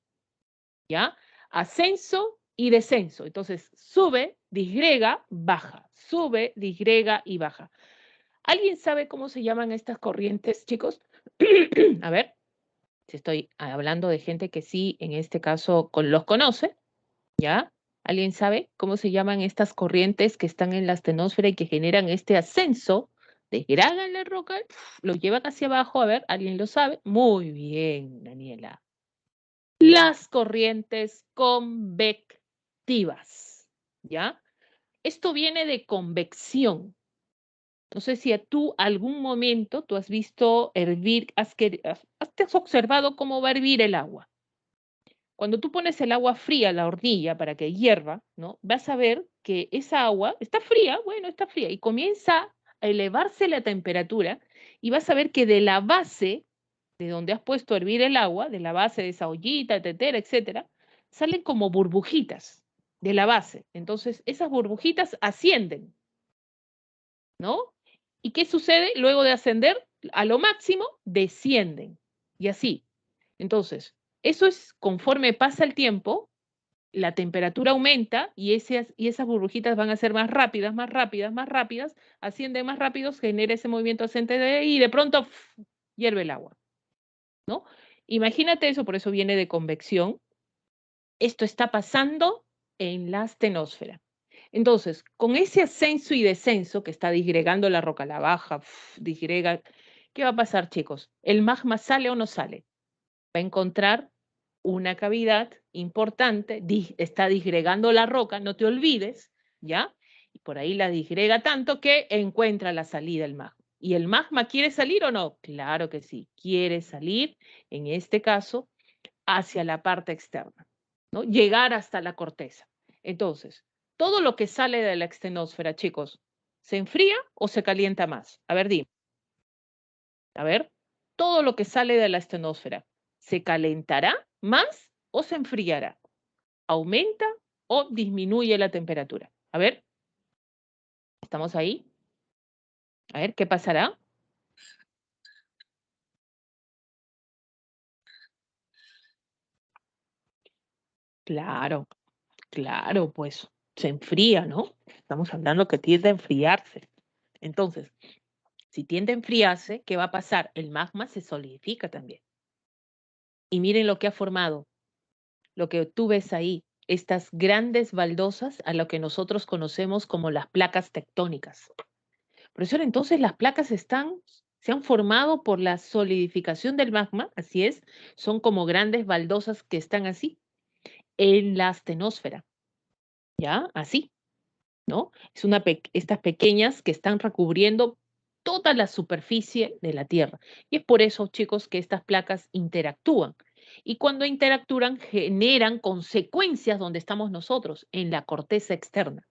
¿Ya? Ascenso y descenso. Entonces, sube, disgrega, baja. Sube, disgrega y baja. ¿Alguien sabe cómo se llaman estas corrientes, chicos? A ver, si estoy hablando de gente que sí, en este caso, los conoce, ¿ya? ¿Alguien sabe cómo se llaman estas corrientes que están en la astenosfera y que generan este ascenso? Desgragan la roca, lo llevan hacia abajo. A ver, ¿alguien lo sabe? Muy bien, Daniela. Las corrientes convectivas, ¿ya? Esto viene de convección. No sé si tú algún momento tú has visto hervir, te has observado cómo va a hervir el agua. Cuando tú pones el agua fría a la hornilla para que hierva, ¿no? Vas a ver que esa agua está fría, bueno, está fría, y comienza a elevarse la temperatura y vas a ver que de la base, de donde has puesto a hervir el agua, de la base de esa ollita, tetera, etcétera, salen como burbujitas de la base. Entonces, esas burbujitas ascienden, ¿no? ¿Y qué sucede? Luego de ascender a lo máximo, descienden. Y así. Entonces, eso es conforme pasa el tiempo, la temperatura aumenta y esas burbujitas van a ser más rápidas, más rápidas, más rápidas, ascienden más rápidos, genera ese movimiento ascendente y de pronto hierve el agua, ¿no? Imagínate eso, por eso viene de convección. Esto está pasando en la astenosfera. Entonces, con ese ascenso y descenso que está disgregando la roca, la baja, disgrega, ¿qué va a pasar, chicos? ¿El magma sale o no sale? Va a encontrar una cavidad importante, está disgregando la roca, no te olvides, ¿ya? Y por ahí la disgrega tanto que encuentra la salida el magma. ¿Y el magma quiere salir o no? Claro que sí, quiere salir, en este caso, hacia la parte externa, ¿no? Llegar hasta la corteza. Entonces, todo lo que sale de la extenosfera, chicos, ¿se enfría o se calienta más? A ver, dime. A ver, todo lo que sale de la estenosfera, ¿se calentará más o se enfriará? ¿Aumenta o disminuye la temperatura? A ver, ¿estamos ahí? A ver, ¿qué pasará? Claro, claro, pues se enfría, ¿no? Estamos hablando que tiende a enfriarse. Entonces, si tiende a enfriarse, ¿qué va a pasar? El magma se solidifica también. Y miren lo que ha formado, lo que tú ves ahí, estas grandes baldosas a lo que nosotros conocemos como las placas tectónicas. Profesor, entonces las placas se han formado por la solidificación del magma, así es, son como grandes baldosas que están así en la astenosfera, ¿ya? Así, ¿no? Estas pequeñas que están recubriendo toda la superficie de la Tierra. Y es por eso, chicos, que estas placas interactúan. Y cuando interactúan, generan consecuencias donde estamos nosotros, en la corteza externa.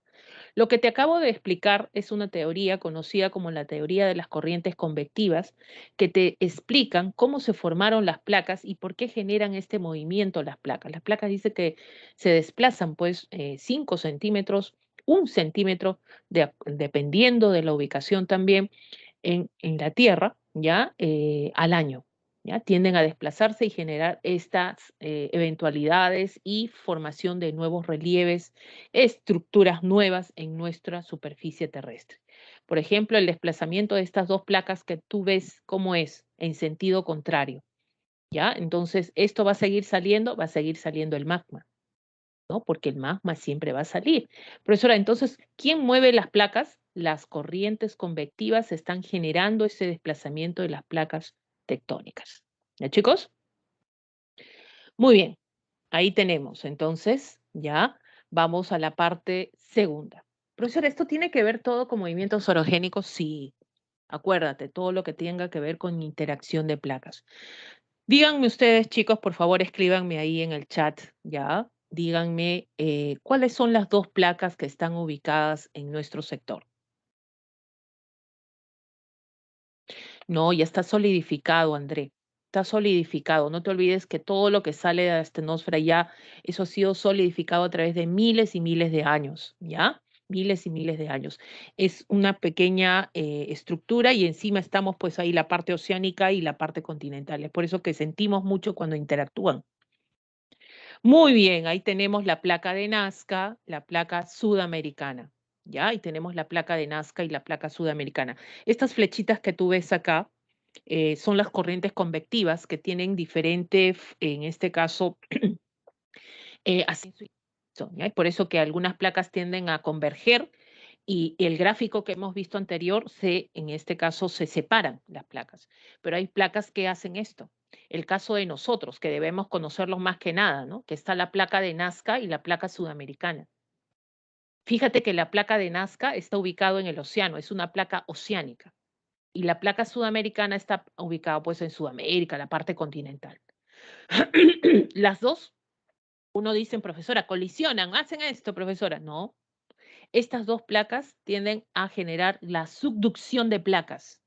Lo que te acabo de explicar es una teoría conocida como la teoría de las corrientes convectivas, que te explican cómo se formaron las placas y por qué generan este movimiento las placas. Las placas dice que se desplazan pues 5 centímetros, 1 centímetro, dependiendo de la ubicación también en la Tierra, ¿ya? Al año. ¿Ya? Tienden a desplazarse y generar estas eventualidades y formación de nuevos relieves, estructuras nuevas en nuestra superficie terrestre. Por ejemplo, el desplazamiento de estas dos placas que tú ves cómo es en sentido contrario. ¿Ya? Entonces, esto va a seguir saliendo el magma, ¿no? Porque el magma siempre va a salir. Profesora, entonces, ¿quién mueve las placas? Las corrientes convectivas están generando ese desplazamiento de las placas tectónicas. ¿Ya, chicos? Muy bien, ahí tenemos. Entonces, ya vamos a la parte segunda. Profesora, ¿esto tiene que ver todo con movimientos orogénicos? Sí, acuérdate, todo lo que tenga que ver con interacción de placas. Díganme ustedes, chicos, por favor, escríbanme ahí en el chat, ¿ya? Díganme cuáles son las dos placas que están ubicadas en nuestro sector. No, ya está solidificado, André. Está solidificado. No te olvides que todo lo que sale de la estenosfera ya, eso ha sido solidificado a través de miles y miles de años, ¿ya? Miles y miles de años. Es una pequeña estructura y encima estamos pues ahí la parte oceánica y la parte continental. Es por eso que sentimos mucho cuando interactúan. Muy bien, ahí tenemos la placa de Nazca, la placa sudamericana. ¿Ya? Ahí tenemos la placa de Nazca y la placa sudamericana. Estas flechitas que tú ves acá son las corrientes convectivas que tienen diferente, en este caso, ascenso y descenso, ¿ya? Y por eso que algunas placas tienden a converger y el gráfico que hemos visto anterior, en este caso, se separan las placas. Pero hay placas que hacen esto. El caso de nosotros, que debemos conocerlos más que nada, ¿no? Que está la placa de Nazca y la placa sudamericana. Fíjate que la placa de Nazca está ubicado en el océano, es una placa oceánica. Y la placa sudamericana está ubicada pues en Sudamérica, la parte continental. Las dos Uno dice, profesora, colisionan, hacen esto, profesora. No, estas dos placas tienden a generar la subducción de placas.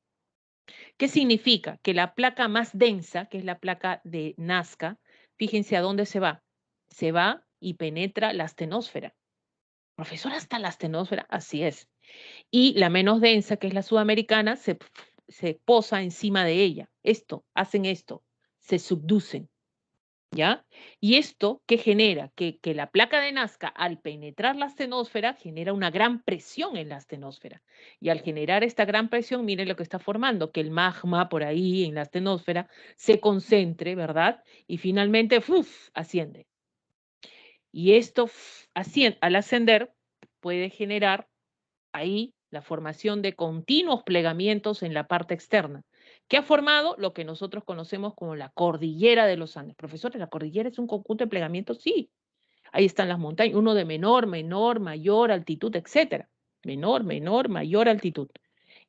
¿Qué significa? Que la placa más densa, que es la placa de Nazca, fíjense a dónde se va. Se va y penetra la astenosfera. Profesora, hasta la astenosfera, así es. Y la menos densa, que es la sudamericana, se posa encima de ella. Hacen esto, se subducen. ¿Ya? Y esto, ¿qué genera? Que la placa de Nazca, al penetrar la astenosfera, genera una gran presión en la astenosfera. Y al generar esta gran presión, miren lo que está formando, que el magma por ahí en la astenosfera se concentre, ¿verdad? Y finalmente, ¡fuf!, asciende. Y esto, al ascender, puede generar ahí la formación de continuos plegamientos en la parte externa, que ha formado lo que nosotros conocemos como la cordillera de los Andes. Profesores, ¿la cordillera es un conjunto de plegamientos? Sí. Ahí están las montañas, uno de menor, mayor altitud, etcétera. Menor, mayor altitud.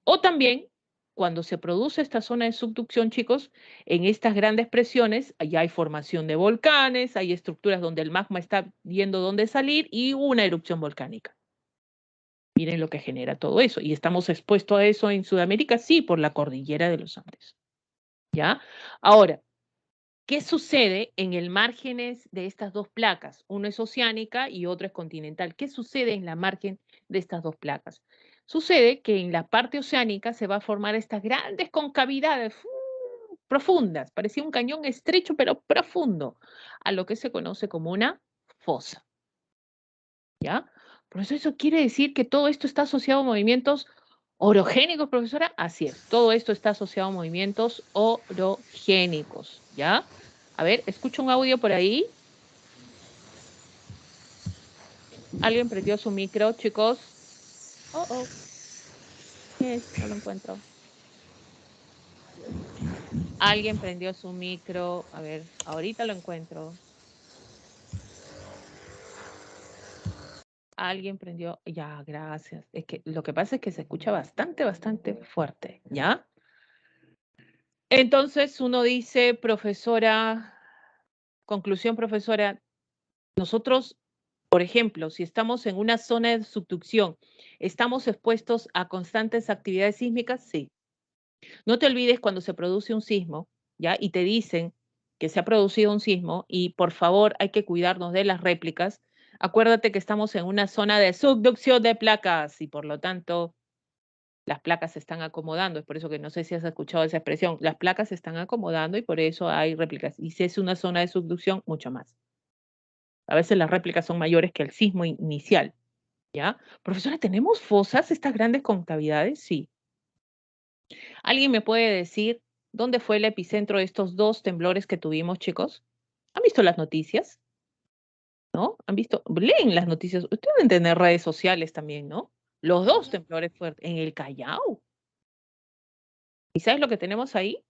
O también, cuando se produce esta zona de subducción, chicos, en estas grandes presiones, ya hay formación de volcanes, hay estructuras donde el magma está viendo dónde salir y una erupción volcánica. Miren lo que genera todo eso. ¿Y estamos expuestos a eso en Sudamérica? Sí, por la cordillera de los Andes. ¿Ya? Ahora, ¿qué sucede en el márgenes de estas dos placas? Uno es oceánica y otro es continental. ¿Qué sucede en la margen de estas dos placas? Sucede que en la parte oceánica se va a formar estas grandes concavidades profundas. Parecía un cañón estrecho, pero profundo, a lo que se conoce como una fosa. ¿Ya? Por eso quiere decir que todo esto está asociado a movimientos orogénicos, profesora. Así es, todo esto está asociado a movimientos orogénicos, ¿ya? A ver, escucho un audio por ahí. ¿Alguien prendió su micro, chicos? Oh. No lo encuentro. Alguien prendió su micro. A ver, ahorita lo encuentro. Alguien prendió. Ya, gracias. Es que lo que pasa es que se escucha bastante fuerte, ¿ya? Entonces uno dice, profesora, conclusión, profesora, nosotros, por ejemplo, si estamos en una zona de subducción, ¿estamos expuestos a constantes actividades sísmicas? Sí. No te olvides cuando se produce un sismo, ¿ya? Y te dicen que se ha producido un sismo y por favor hay que cuidarnos de las réplicas. Acuérdate que estamos en una zona de subducción de placas y por lo tanto las placas se están acomodando. Es por eso que no sé si has escuchado esa expresión. Las placas se están acomodando y por eso hay réplicas. Y si es una zona de subducción, mucho más. A veces las réplicas son mayores que el sismo inicial, ¿ya? Profesora, ¿tenemos fosas, estas grandes concavidades? Sí. ¿Alguien me puede decir dónde fue el epicentro de estos dos temblores que tuvimos, chicos? ¿Han visto las noticias? ¿No? ¿Han visto? Leen las noticias. Ustedes deben tener redes sociales también, ¿no? Los dos temblores fuertes en el Callao. ¿Y sabes lo que tenemos ahí?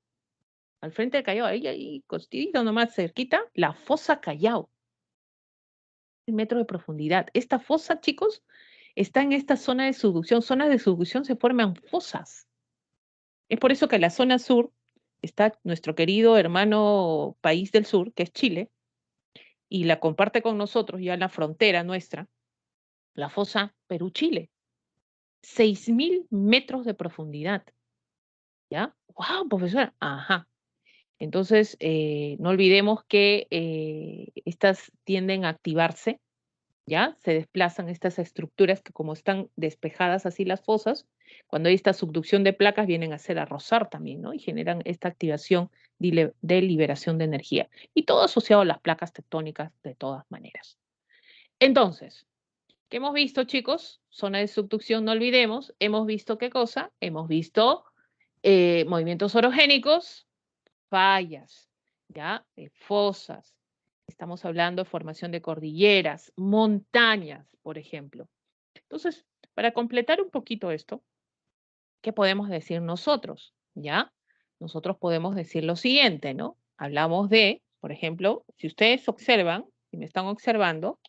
Al frente del Callao, ahí, costidito nomás cerquita, la fosa Callao. Metros de profundidad. Esta fosa, chicos, está en esta zona de subducción. Zonas de subducción se forman fosas. Es por eso que en la zona sur está nuestro querido hermano país del sur, que es Chile, y la comparte con nosotros ya en la frontera nuestra, la fosa Perú-Chile. 6.000 metros de profundidad. ¿Ya? ¡Wow, profesora! Ajá. Entonces, no olvidemos que estas tienden a activarse, ¿ya? Se desplazan estas estructuras que como están despejadas así las fosas, cuando hay esta subducción de placas vienen a hacer a rozar también, ¿no? Y generan esta activación de liberación de energía. Y todo asociado a las placas tectónicas de todas maneras. Entonces, ¿qué hemos visto, chicos? Zona de subducción, no olvidemos. Hemos visto ¿qué cosa? Hemos visto movimientos orogénicos, fallas, ¿ya? Fosas. Estamos hablando de formación de cordilleras, montañas, por ejemplo. Entonces, para completar un poquito esto, ¿qué podemos decir nosotros? ¿Ya? Nosotros podemos decir lo siguiente, ¿no? Hablamos de, por ejemplo, si ustedes observan, si me están observando,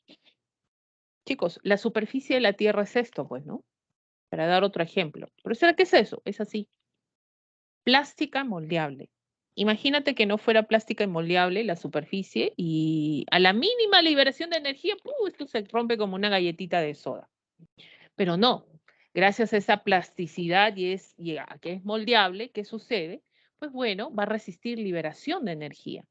chicos, la superficie de la Tierra es esto, pues, ¿no? Para dar otro ejemplo. ¿Pero será qué es eso? Es así. Plástica moldeable. Imagínate que no fuera plástica moldeable la superficie y a la mínima liberación de energía, esto se rompe como una galletita de soda. Pero no, gracias a esa plasticidad y a que es moldeable, ¿qué sucede? Pues bueno, va a resistir liberación de energía.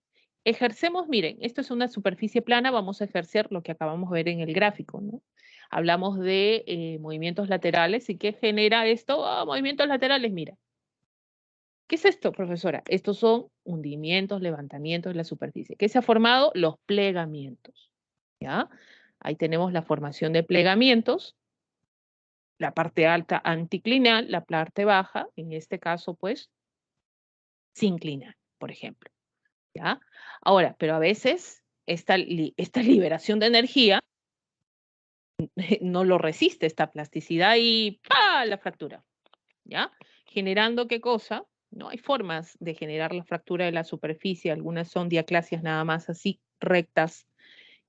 Ejercemos, miren, esto es una superficie plana, vamos a ejercer lo que acabamos de ver en el gráfico, ¿no? Hablamos de movimientos laterales y ¿qué genera esto? Movimientos laterales, mira. ¿Qué es esto, profesora? Estos son hundimientos, levantamientos de la superficie. ¿Qué se ha formado? Los plegamientos, ¿ya? Ahí tenemos la formación de plegamientos, la parte alta anticlinal, la parte baja, en este caso, pues, sinclinal, por ejemplo, ¿ya? Ahora, pero a veces esta liberación de energía no lo resiste, esta plasticidad y ¡pa! La fractura, ¿ya? Generando qué cosa, ¿no? Hay formas de generar la fractura de la superficie, algunas son diaclasias nada más así rectas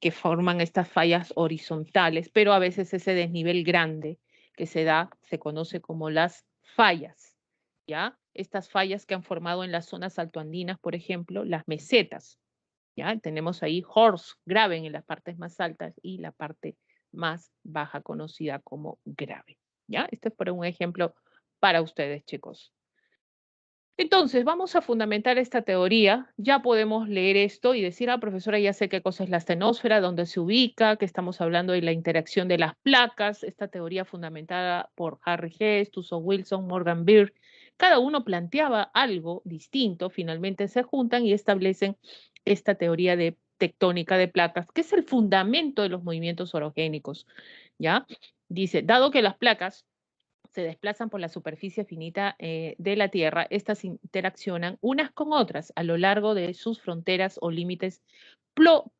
que forman estas fallas horizontales, pero a veces ese desnivel grande que se da se conoce como las fallas, ¿ya? Estas fallas que han formado en las zonas altoandinas, por ejemplo, las mesetas, ¿ya? Tenemos ahí horst, graben en las partes más altas y la parte más baja conocida como grave, ¿ya? Este es por un ejemplo para ustedes, chicos. Entonces, vamos a fundamentar esta teoría. Ya podemos leer esto y decir, profesora, ya sé qué cosa es la astenosfera, dónde se ubica, que estamos hablando de la interacción de las placas, esta teoría fundamentada por Harry Hess, Tuso Wilson, Morgan Beer. Cada uno planteaba algo distinto, finalmente se juntan y establecen esta teoría de tectónica de placas, que es el fundamento de los movimientos orogénicos, ¿ya? Dice, dado que las placas se desplazan por la superficie finita de la Tierra, estas interaccionan unas con otras a lo largo de sus fronteras o límites,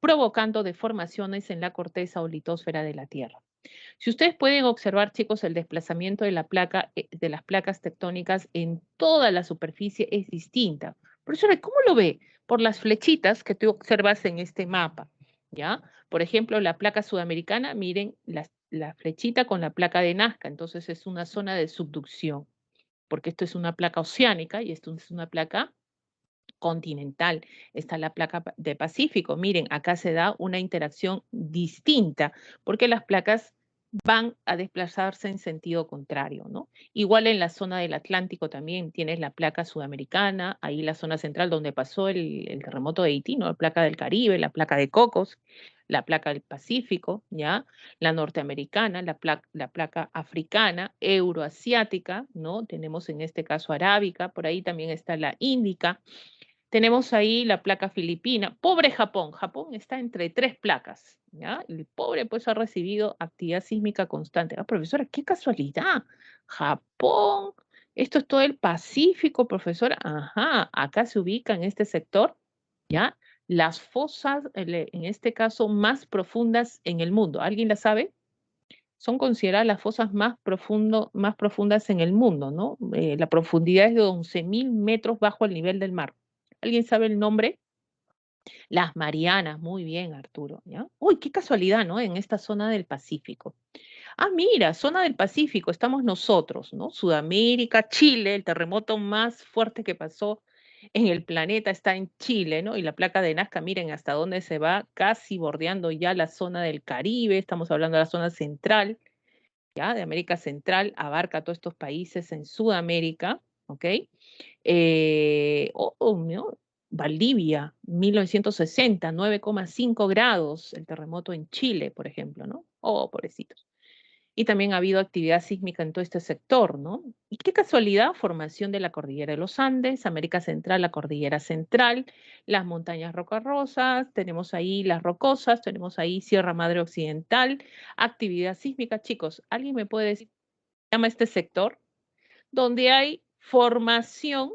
provocando deformaciones en la corteza o litosfera de la Tierra. Si ustedes pueden observar, chicos, el desplazamiento de de las placas tectónicas en toda la superficie es distinta. Profesora, ¿cómo lo ve? Por las flechitas que tú observas en este mapa, ¿ya? Por ejemplo, la placa sudamericana, miren la flechita con la placa de Nazca, entonces es una zona de subducción, porque esto es una placa oceánica y esto es una placa continental. Está la placa de Pacífico. Miren, acá se da una interacción distinta, porque las placas van a desplazarse en sentido contrario, ¿no? Igual en la zona del Atlántico también tienes la placa sudamericana, ahí la zona central donde pasó el terremoto de Haití, ¿no? La placa del Caribe, la placa de Cocos, la placa del Pacífico, ¿ya? La norteamericana, la placa africana, euroasiática, ¿no? Tenemos en este caso arábica, por ahí también está la índica. Tenemos ahí la placa filipina. Pobre Japón. Japón está entre tres placas, ¿ya? El pobre pues ha recibido actividad sísmica constante. Profesora, qué casualidad. Japón. Esto es todo el Pacífico, profesora. Ajá, acá se ubica en este sector, ¿ya? Las fosas, en este caso, más profundas en el mundo. ¿Alguien la sabe? Son consideradas las fosas más profundas en el mundo, ¿no? La profundidad es de 11.000 metros bajo el nivel del mar. ¿Alguien sabe el nombre? Las Marianas, muy bien, Arturo, ¿ya? Uy, qué casualidad, ¿no? En esta zona del Pacífico. Mira, zona del Pacífico, estamos nosotros, ¿no? Sudamérica, Chile, el terremoto más fuerte que pasó en el planeta está en Chile, ¿no? Y la placa de Nazca, miren hasta dónde se va, casi bordeando ya la zona del Caribe, estamos hablando de la zona central, ¿ya? De América Central, abarca todos estos países en Sudamérica, ¿ok? ¿No? Valdivia, 1960, 9,5 grados, el terremoto en Chile, por ejemplo, ¿no? Oh, pobrecitos. Y también ha habido actividad sísmica en todo este sector, ¿no? Y qué casualidad, formación de la cordillera de los Andes, América Central, la cordillera central, las montañas rocosas, tenemos ahí las rocosas, tenemos ahí Sierra Madre Occidental, actividad sísmica. Chicos, ¿alguien me puede decir cómo se llama este sector? Donde hay formación,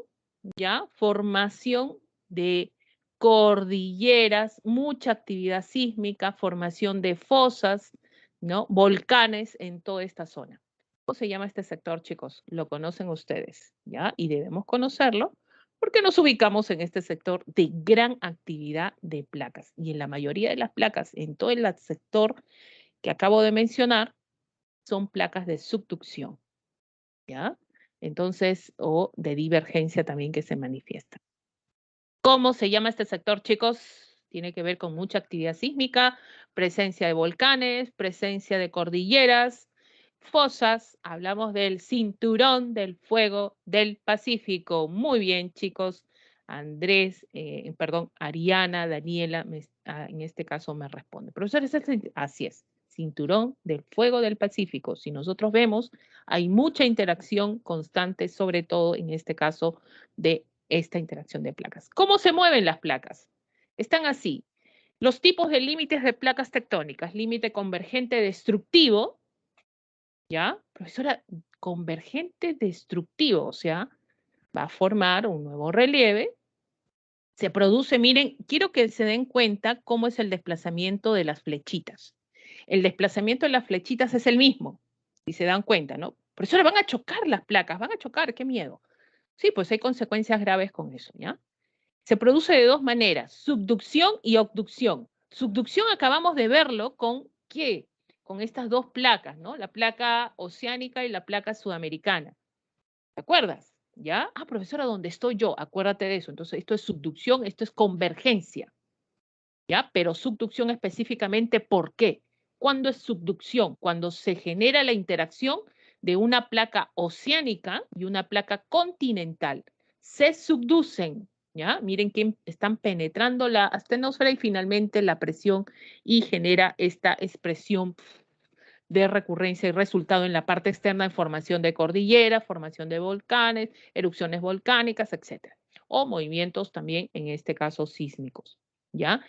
¿ya? Formación de cordilleras, mucha actividad sísmica, formación de fosas, ¿no? Volcanes en toda esta zona. ¿Cómo se llama este sector, chicos? Lo conocen ustedes, ¿ya? Y debemos conocerlo porque nos ubicamos en este sector de gran actividad de placas. Y en la mayoría de las placas, en todo el sector que acabo de mencionar, son placas de subducción, ¿ya? Entonces, o de divergencia también que se manifiesta. ¿Cómo se llama este sector, chicos? Tiene que ver con mucha actividad sísmica, presencia de volcanes, presencia de cordilleras, fosas. Hablamos del cinturón del fuego del Pacífico. Muy bien, chicos. Andrés, perdón, Ariana, Daniela, en este caso me responde. Profesor, así es, cinturón del fuego del Pacífico. Si nosotros vemos, hay mucha interacción constante, sobre todo en este caso de esta interacción de placas. ¿Cómo se mueven las placas? Están así. Los tipos de límites de placas tectónicas. Límite convergente destructivo, ¿ya? Profesora, convergente destructivo, o sea, va a formar un nuevo relieve. Se produce, miren, quiero que se den cuenta cómo es el desplazamiento de las flechitas. El desplazamiento de las flechitas es el mismo, si se dan cuenta, ¿no? Profesora, van a chocar las placas, van a chocar, qué miedo. Sí, pues hay consecuencias graves con eso, ¿ya? Se produce de dos maneras, subducción y abducción. Subducción acabamos de verlo con ¿qué? Con estas dos placas, ¿no? La placa oceánica y la placa sudamericana. ¿Te acuerdas? ¿Ya? Ah, profesora, ¿dónde estoy yo? Acuérdate de eso. Entonces, esto es subducción, esto es convergencia. ¿Ya? Pero subducción específicamente, ¿por qué? ¿Cuándo es subducción? Cuando se genera la interacción de una placa oceánica y una placa continental. Se subducen, ¿ya? Miren que están penetrando la astenosfera y finalmente la presión y genera esta expresión de recurrencia y resultado en la parte externa en formación de cordilleras, formación de volcanes, erupciones volcánicas, etc. O movimientos también, en este caso, sísmicos, ¿ya?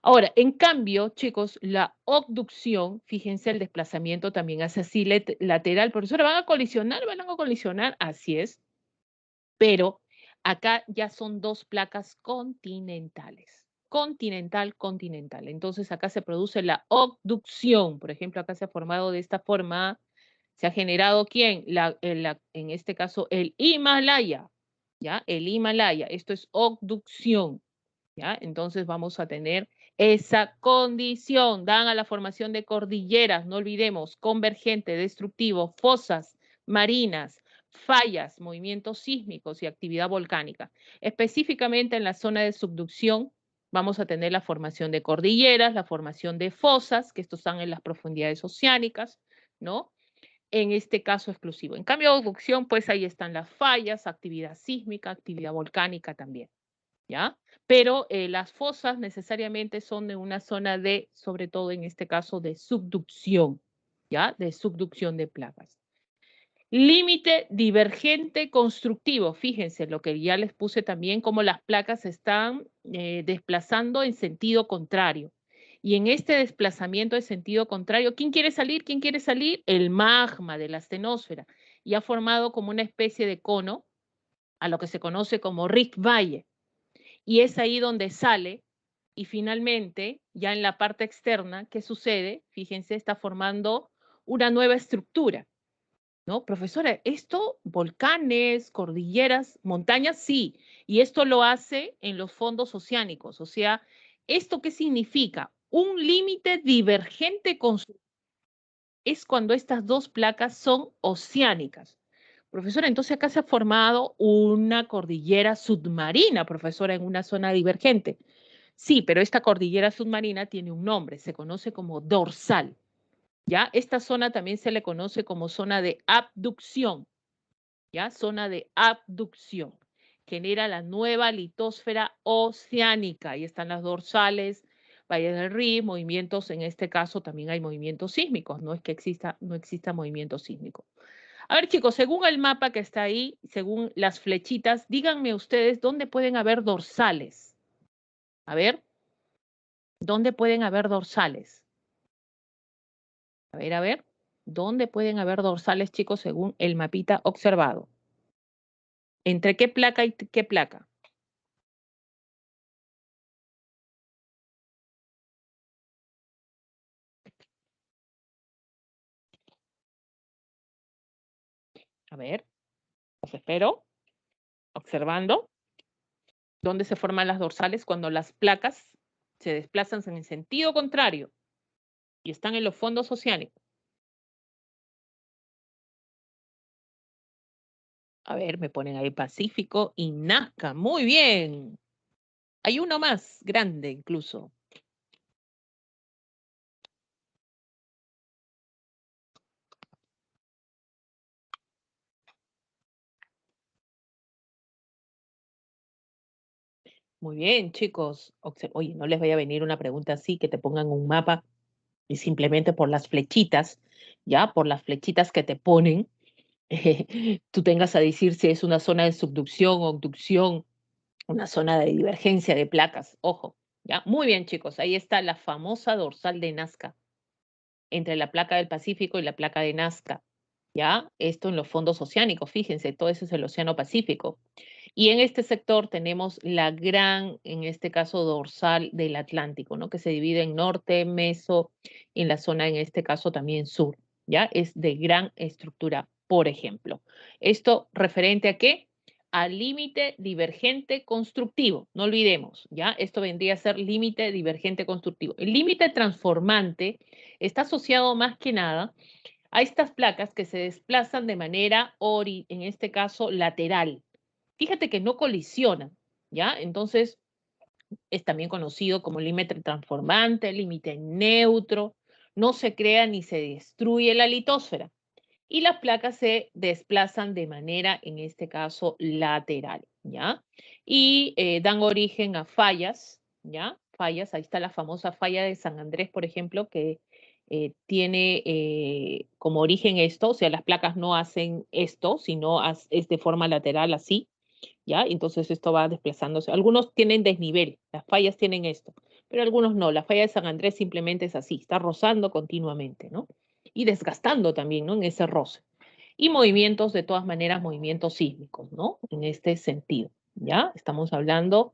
Ahora, en cambio, chicos, la abducción, fíjense, el desplazamiento también hace así lateral. Profesora, ¿van a colisionar? Así es, pero acá ya son dos placas continentales. Continental, continental. Entonces acá se produce la abducción. Por ejemplo, acá se ha formado de esta forma, se ha generado ¿quién? En este caso, el Himalaya. ¿Ya? El Himalaya. Esto es abducción. ¿Ya? Entonces vamos a tener esa condición. Dan a la formación de cordilleras, no olvidemos, convergente, destructivo, fosas marinas, fallas, movimientos sísmicos y actividad volcánica. Específicamente en la zona de subducción vamos a tener la formación de cordilleras, la formación de fosas, que estos están en las profundidades oceánicas, ¿no? En este caso exclusivo. En cambio, abducción, pues ahí están las fallas, actividad sísmica, actividad volcánica también. ¿Ya? Pero las fosas necesariamente son de una zona de, sobre todo en este caso, de subducción, ¿ya? De subducción de placas. Límite divergente constructivo. Fíjense lo que ya les puse también, cómo las placas se están desplazando en sentido contrario. Y en este desplazamiento de sentido contrario, ¿quién quiere salir? ¿Quién quiere salir? El magma de la astenosfera. Y ha formado como una especie de cono a lo que se conoce como Rift Valley. Y es ahí donde sale y finalmente, ya en la parte externa, ¿qué sucede? Fíjense, está formando una nueva estructura, ¿no? Profesora, esto, volcanes, cordilleras, montañas, sí, y esto lo hace en los fondos oceánicos, o sea, ¿esto qué significa? Un límite divergente con es cuando estas dos placas son oceánicas. Profesora, entonces acá se ha formado una cordillera submarina, profesora, en una zona divergente. Sí, pero esta cordillera submarina tiene un nombre, se conoce como dorsal. ¿Ya? Esta zona también se le conoce como zona de abducción. ¿Ya? Zona de abducción. Genera la nueva litosfera oceánica. Ahí están las dorsales, Valle del Río, movimientos, en este caso también hay movimientos sísmicos, no es que no exista movimiento sísmico. A ver, chicos, según el mapa que está ahí, según las flechitas, díganme ustedes dónde pueden haber dorsales. A ver, ¿dónde pueden haber dorsales? A ver, ¿dónde pueden haber dorsales, chicos, según el mapita observado? ¿Entre qué placa y qué placa? A ver, los espero, observando. ¿Dónde se forman las dorsales? Cuando las placas se desplazan en el sentido contrario y están en los fondos oceánicos. A ver, me ponen ahí Pacífico y Nazca. Muy bien. Hay uno más, grande incluso. Muy bien, chicos. Oye, no les vaya a venir una pregunta así, que te pongan un mapa y simplemente por las flechitas, ¿ya? Por las flechitas que te ponen, tú tengas a decir si es una zona de subducción o abducción, una zona de divergencia de placas. Ojo, ¿ya? Muy bien, chicos. Ahí está la famosa dorsal de Nazca, entre la placa del Pacífico y la placa de Nazca, ¿ya? Esto en los fondos oceánicos, fíjense, todo eso es el Océano Pacífico. Y en este sector tenemos la gran, en este caso, dorsal del Atlántico, ¿no? Que se divide en norte, meso, y en la zona, en este caso, también sur, ¿ya? Es de gran estructura, por ejemplo. ¿Esto referente a qué? Al límite divergente constructivo, no olvidemos, ¿ya? Esto vendría a ser límite divergente constructivo. El límite transformante está asociado más que nada a estas placas que se desplazan de manera, en este caso, lateral. Fíjate que no colisionan, ¿ya? Entonces, es también conocido como límite transformante, límite neutro, no se crea ni se destruye la litosfera. Y las placas se desplazan de manera, en este caso, lateral, ¿ya? Y dan origen a fallas, ¿ya? Fallas, ahí está la famosa falla de San Andrés, por ejemplo, que tiene como origen esto, o sea, las placas no hacen esto, sino es de forma lateral así, ¿ya? Entonces esto va desplazándose. Algunos tienen desnivel, las fallas tienen esto, pero algunos no. La falla de San Andrés simplemente es así, está rozando continuamente, ¿no? Y desgastando también, ¿no? En ese roce. Y movimientos, de todas maneras, movimientos sísmicos, ¿no? En este sentido, ¿ya? Estamos hablando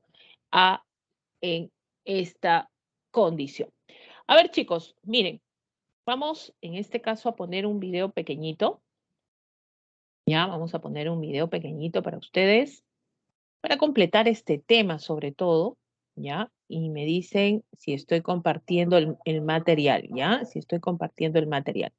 en esta condición. A ver, chicos, miren, vamos en este caso a poner un video pequeñito, ¿ya? Vamos a poner un video pequeñito para ustedes, para completar este tema sobre todo, ¿ya? Y me dicen si estoy compartiendo el material, ¿ya? Si estoy compartiendo el material.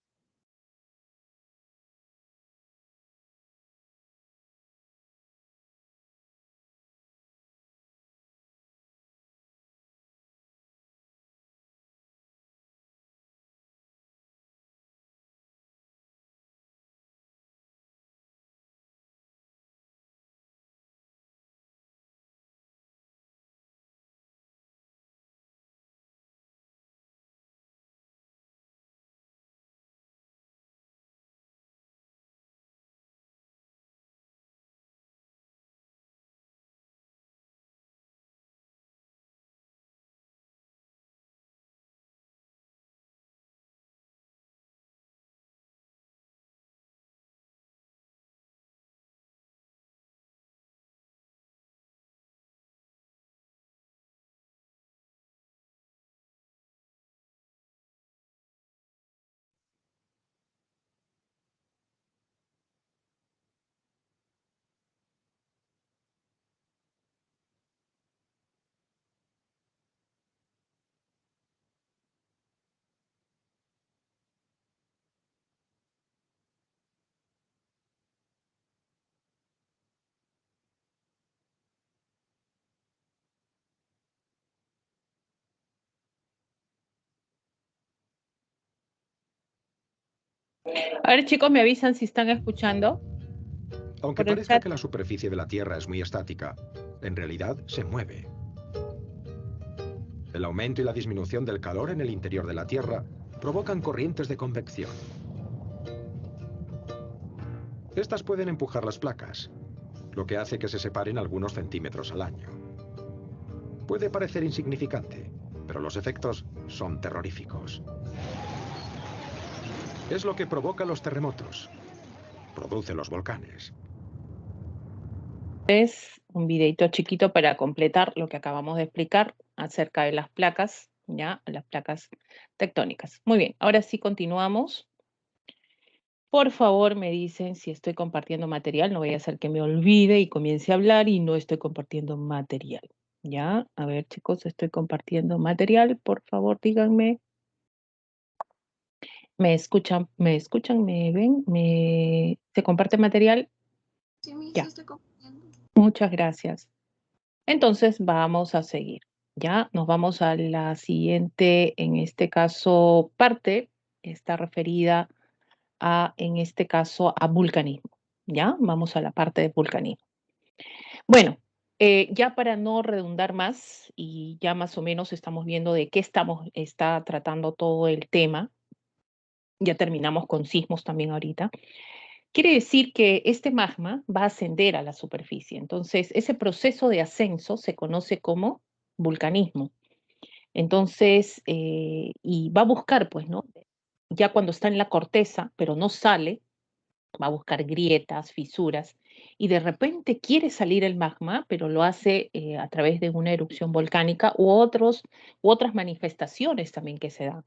A ver, chicos, me avisan si están escuchando Aunque por el parezca chat. que la superficie de la Tierra es muy estática, en realidad se mueve. El aumento y la disminución del calor en el interior de la Tierra provocan corrientes de convección. Estas pueden empujar las placas, lo que hace que se separen algunos centímetros al año. Puede parecer insignificante, pero los efectos son terroríficos. Es lo que provoca los terremotos. Produce los volcanes. Es un videito chiquito para completar lo que acabamos de explicar acerca de las placas, ¿ya? Las placas tectónicas. Muy bien, ahora sí continuamos. Por favor, me dicen si estoy compartiendo material. No voy a hacer que me olvide y comience a hablar y no estoy compartiendo material. ¿Ya? A ver, chicos, estoy compartiendo material. Por favor, díganme. ¿Me escuchan? ¿Me escuchan? ¿Me ven? ¿Se comparte material? Sí, sí Ya. estoy compartiendo. Muchas gracias. Entonces vamos a seguir. Ya nos vamos a la siguiente, en este caso, parte. Está referida a, en este caso, a vulcanismo. ¿Ya? Vamos a la parte de vulcanismo. Bueno, ya para no redundar más y ya más o menos estamos viendo de qué está tratando todo el tema. Ya terminamos con sismos también ahorita. Quiere decir que este magma va a ascender a la superficie. Entonces, ese proceso de ascenso se conoce como vulcanismo. Entonces, y va a buscar, pues, ¿no? Ya cuando está en la corteza, pero no sale, va a buscar grietas, fisuras, y de repente quiere salir el magma, pero lo hace a través de una erupción volcánica u otras manifestaciones también que se dan.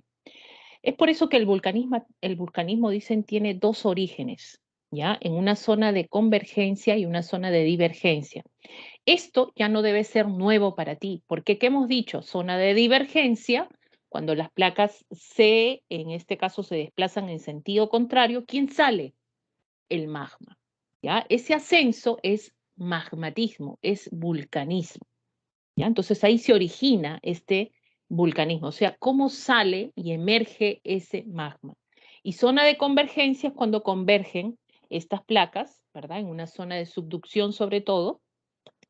Es por eso que el vulcanismo, dicen, tiene dos orígenes, ¿ya? En una zona de convergencia y una zona de divergencia. Esto ya no debe ser nuevo para ti, porque ¿qué hemos dicho? Zona de divergencia, cuando las placas en este caso, se desplazan en sentido contrario, ¿quién sale? El magma, ¿ya? Ese ascenso es magmatismo, es vulcanismo, ¿ya? Entonces ahí se origina este vulcanismo, o sea, cómo sale y emerge ese magma. Y zona de convergencia es cuando convergen estas placas, ¿verdad? En una zona de subducción sobre todo.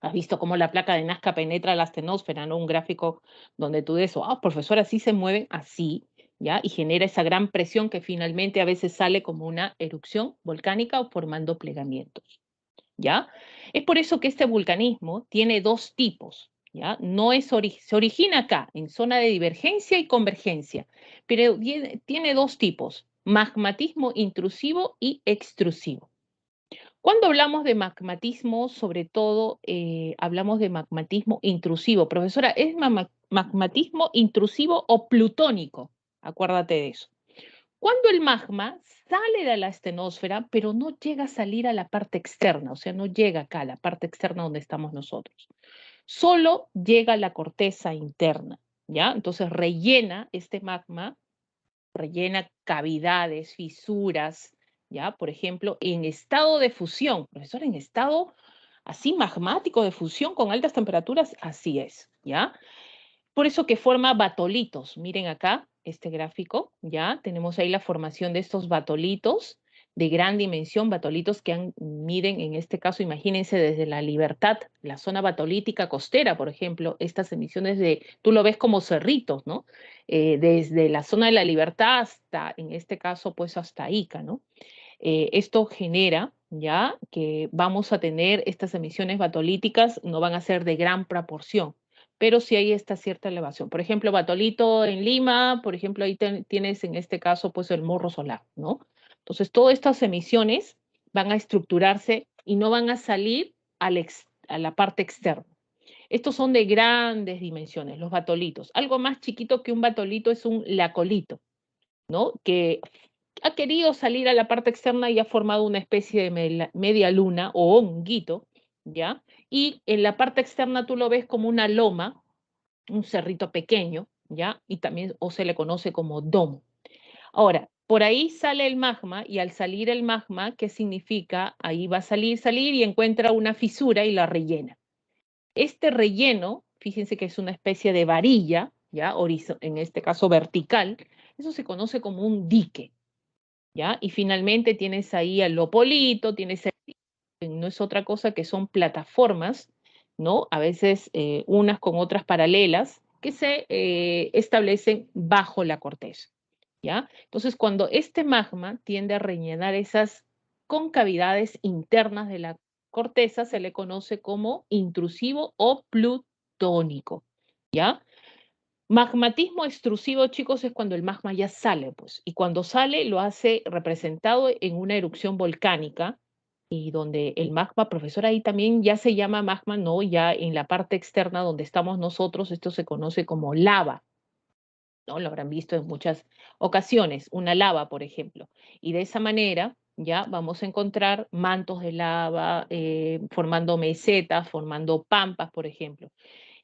Has visto cómo la placa de Nazca penetra la astenosfera, ¿no? Un gráfico donde tú dices, ah, profesor, así se mueven, así, ¿ya? Y genera esa gran presión que finalmente a veces sale como una erupción volcánica o formando plegamientos, ¿ya? Es por eso que este vulcanismo tiene dos tipos, ¿ya? No es se origina acá, en zona de divergencia y convergencia, pero tiene dos tipos, magmatismo intrusivo y extrusivo. Cuando hablamos de magmatismo, sobre todo hablamos de magmatismo intrusivo. Profesora, ¿es magmatismo intrusivo o plutónico? Acuérdate de eso. Cuando el magma sale de la astenosfera, pero no llega a salir a la parte externa, o sea, no llega acá a la parte externa donde estamos nosotros. Solo llega a la corteza interna, ¿ya? Entonces rellena este magma, rellena cavidades, fisuras, ¿ya? Por ejemplo, en estado de fusión, profesor, en estado así magmático de fusión con altas temperaturas, así es, ¿ya? Por eso que forma batolitos. Miren acá este gráfico, ¿ya? Tenemos ahí la formación de estos batolitos de gran dimensión, batolitos que miden, en este caso, imagínense desde la Libertad, la zona batolítica costera, por ejemplo, estas emisiones tú lo ves como cerritos, ¿no? Desde la zona de la Libertad hasta, en este caso, pues hasta Ica, ¿no? Esto genera ya que vamos a tener estas emisiones batolíticas, no van a ser de gran proporción, pero sí hay esta cierta elevación. Por ejemplo, batolito en Lima, por ejemplo, ahí tienes en este caso pues el morro solar, ¿no? Entonces, todas estas emisiones van a estructurarse y no van a salir a la parte externa. Estos son de grandes dimensiones, los batolitos. Algo más chiquito que un batolito es un lacolito, ¿no? Que ha querido salir a la parte externa y ha formado una especie de media luna o honguito, ¿ya? Y en la parte externa tú lo ves como una loma, un cerrito pequeño, ¿ya? Y también o se le conoce como domo. Ahora, por ahí sale el magma y al salir el magma, ¿qué significa? Ahí va a salir y encuentra una fisura y la rellena. Este relleno, fíjense que es una especie de varilla, ¿ya? En este caso vertical, eso se conoce como un dique, ¿ya? Y finalmente tienes ahí el lopolito, no es otra cosa que son plataformas, ¿no? A veces unas con otras paralelas que se establecen bajo la corteza, ¿ya? Entonces, cuando este magma tiende a rellenar esas concavidades internas de la corteza, se le conoce como intrusivo o plutónico, ¿ya? Magmatismo extrusivo, chicos, es cuando el magma ya sale, pues, y cuando sale lo hace representado en una erupción volcánica y donde el magma, profesor, ahí también ya se llama magma, no, ya en la parte externa donde estamos nosotros, esto se conoce como lava, ¿no? Lo habrán visto en muchas ocasiones, una lava, por ejemplo, y de esa manera ya vamos a encontrar mantos de lava formando mesetas, formando pampas, por ejemplo.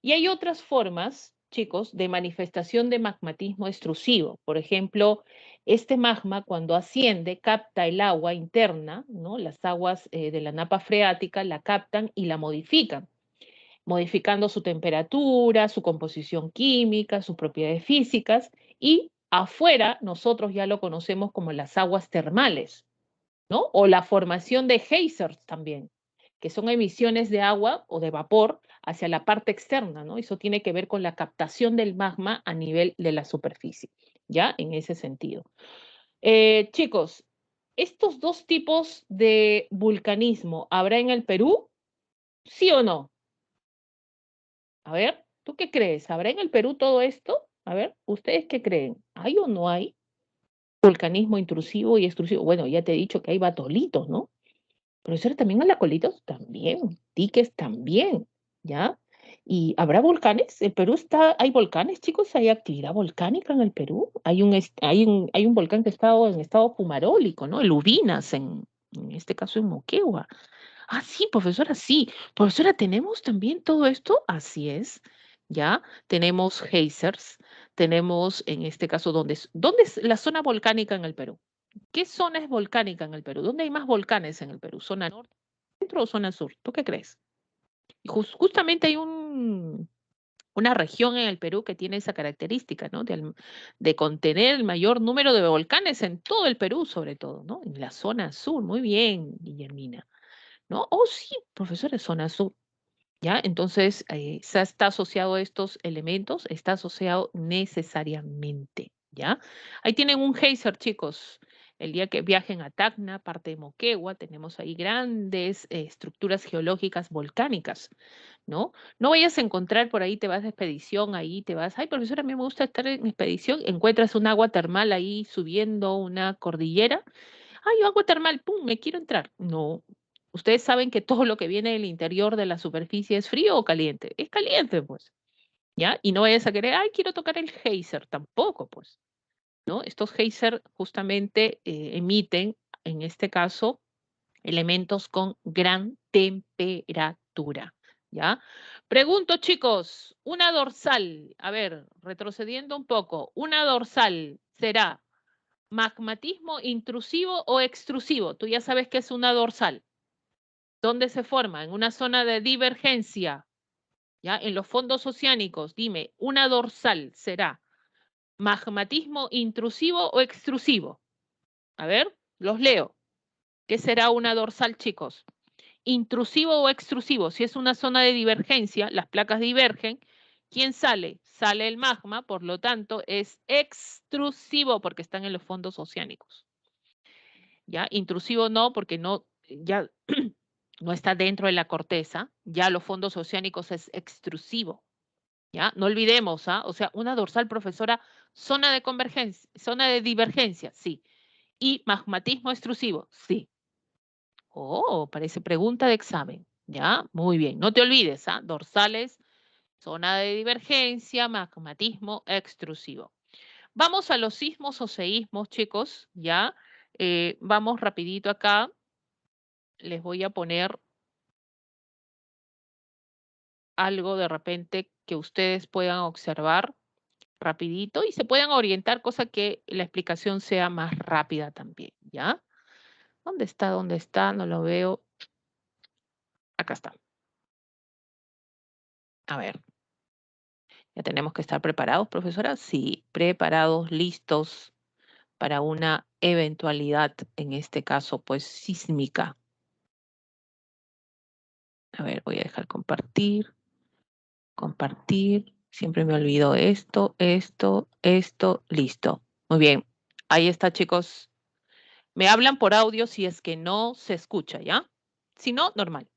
Y hay otras formas, chicos, de manifestación de magmatismo extrusivo. Por ejemplo, este magma cuando asciende capta el agua interna, ¿no? Las aguas de la napa freática la captan y la modifican. modificando su temperatura, su composición química, sus propiedades físicas, y afuera nosotros ya lo conocemos como las aguas termales, ¿no? O la formación de geysers también, que son emisiones de agua o de vapor hacia la parte externa, ¿no? Eso tiene que ver con la captación del magma a nivel de la superficie, ¿ya? En ese sentido. Chicos, ¿estos dos tipos de vulcanismo habrá en el Perú? ¿Sí o no? A ver, ¿tú qué crees? ¿Habrá en el Perú todo esto? A ver, ¿ustedes qué creen? ¿Hay o no hay volcanismo intrusivo y extrusivo? Bueno, ya te he dicho que hay batolitos, ¿no? Profesora, también alacolitos, también, diques también, ¿ya? ¿Y habrá volcanes? ¿El Perú está, hay volcanes, chicos? ¿Hay actividad volcánica en el Perú? Hay un volcán que está en estado fumarólico, ¿no? El Ubinas, en este caso en Moquegua. Ah, sí, profesora, sí. Profesora, ¿tenemos también todo esto? Así es, ¿ya? Tenemos geysers, tenemos en este caso, ¿dónde es la zona volcánica en el Perú? ¿Qué zona es volcánica en el Perú? ¿Dónde hay más volcanes en el Perú? ¿Zona norte, centro o zona sur? ¿Tú qué crees? Y justamente hay una región en el Perú que tiene esa característica, ¿no? De contener el mayor número de volcanes en todo el Perú, sobre todo, ¿no? En la zona sur. Muy bien, Guillermina. ¿No? Oh, sí, profesor, es zona sur. ¿Ya? Entonces, está asociado a estos elementos, está asociado necesariamente, ¿ya? Ahí tienen un geyser, chicos. El día que viajen a Tacna, parte de Moquegua, tenemos ahí grandes estructuras geológicas volcánicas, ¿no? No vayas a encontrar por ahí, te vas de expedición, ahí te vas, ay, profesora, a mí me gusta estar en expedición, encuentras un agua termal ahí subiendo una cordillera, ay, agua termal, pum, me quiero entrar. No, ustedes saben que todo lo que viene del interior de la superficie es frío o caliente. Es caliente, pues, ¿ya? Y no vayas a querer, ay, quiero tocar el geyser, tampoco, pues, ¿no? Estos geyser justamente emiten, en este caso, elementos con gran temperatura, ¿ya? Pregunto, chicos, una dorsal, a ver, retrocediendo un poco, ¿una dorsal será magmatismo intrusivo o extrusivo? Tú ya sabes que es una dorsal. ¿Dónde se forma? En una zona de divergencia, ¿ya? En los fondos oceánicos. Dime, ¿una dorsal será magmatismo intrusivo o extrusivo? A ver, los leo. ¿Qué será una dorsal, chicos? Intrusivo o extrusivo. Si es una zona de divergencia, las placas divergen. ¿Quién sale? Sale el magma, por lo tanto, es extrusivo porque están en los fondos oceánicos. ¿Ya? Intrusivo no, porque no, ya no está dentro de la corteza, ya los fondos oceánicos es extrusivo, ¿ya? No olvidemos, ¿ah? O sea, una dorsal, profesora, zona de convergencia, zona de divergencia, sí. Y magmatismo extrusivo, sí. Oh, parece pregunta de examen, ¿ya? Muy bien, no te olvides, ¿ah? Dorsales, zona de divergencia, magmatismo extrusivo. Vamos a los sismos o seísmos, chicos, ¿ya? Vamos rapidito acá. Les voy a poner algo de repente que ustedes puedan observar rapidito y se puedan orientar, cosa que la explicación sea más rápida también, ¿ya? ¿Dónde está? ¿Dónde está? No lo veo. Acá está. A ver, ya tenemos que estar preparados, profesora. Sí, preparados, listos para una eventualidad, en este caso, pues sísmica. A ver, voy a dejar compartir, compartir. Siempre me olvido esto, listo. Muy bien. Ahí está, chicos. Me hablan por audio si es que no se escucha, ¿ya? Si no, normal.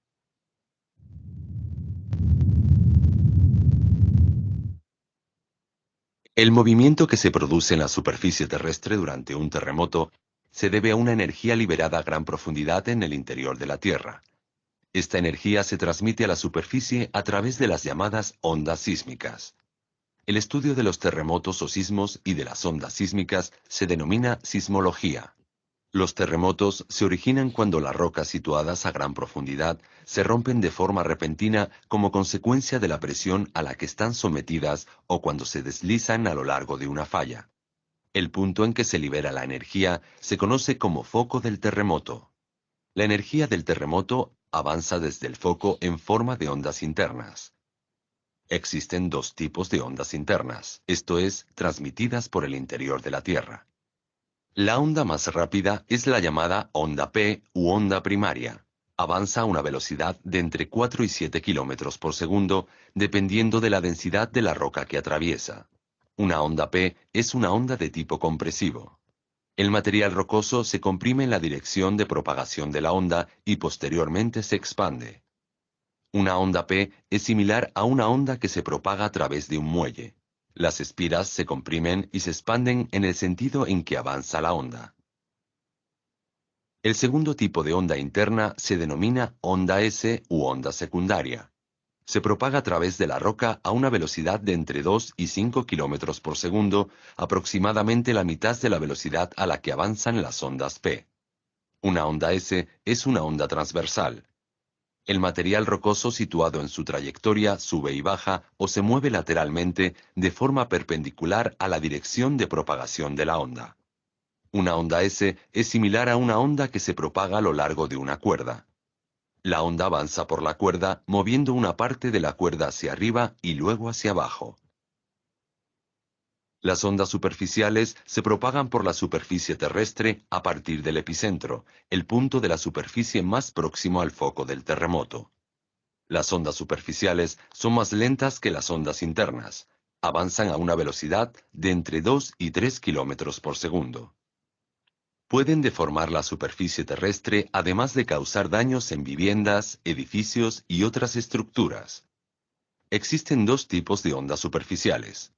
El movimiento que se produce en la superficie terrestre durante un terremoto se debe a una energía liberada a gran profundidad en el interior de la Tierra. Esta energía se transmite a la superficie a través de las llamadas ondas sísmicas. El estudio de los terremotos o sismos y de las ondas sísmicas se denomina sismología. Los terremotos se originan cuando las rocas situadas a gran profundidad se rompen de forma repentina como consecuencia de la presión a la que están sometidas o cuando se deslizan a lo largo de una falla. El punto en que se libera la energía se conoce como foco del terremoto. La energía del terremoto avanza desde el foco en forma de ondas internas. Existen dos tipos de ondas internas, esto es, transmitidas por el interior de la Tierra. La onda más rápida es la llamada onda P u onda primaria. Avanza a una velocidad de entre 4 y 7 kilómetros por segundo, dependiendo de la densidad de la roca que atraviesa. Una onda P es una onda de tipo compresivo. El material rocoso se comprime en la dirección de propagación de la onda y posteriormente se expande. Una onda P es similar a una onda que se propaga a través de un muelle. Las espiras se comprimen y se expanden en el sentido en que avanza la onda. El segundo tipo de onda interna se denomina onda S u onda secundaria. Se propaga a través de la roca a una velocidad de entre 2 y 5 kilómetros por segundo, aproximadamente la mitad de la velocidad a la que avanzan las ondas P. Una onda S es una onda transversal. El material rocoso situado en su trayectoria sube y baja o se mueve lateralmente de forma perpendicular a la dirección de propagación de la onda. Una onda S es similar a una onda que se propaga a lo largo de una cuerda. La onda avanza por la cuerda moviendo una parte de la cuerda hacia arriba y luego hacia abajo. Las ondas superficiales se propagan por la superficie terrestre a partir del epicentro, el punto de la superficie más próximo al foco del terremoto. Las ondas superficiales son más lentas que las ondas internas. Avanzan a una velocidad de entre 2 y 3 kilómetros por segundo. Pueden deformar la superficie terrestre además de causar daños en viviendas, edificios y otras estructuras. Existen dos tipos de ondas superficiales.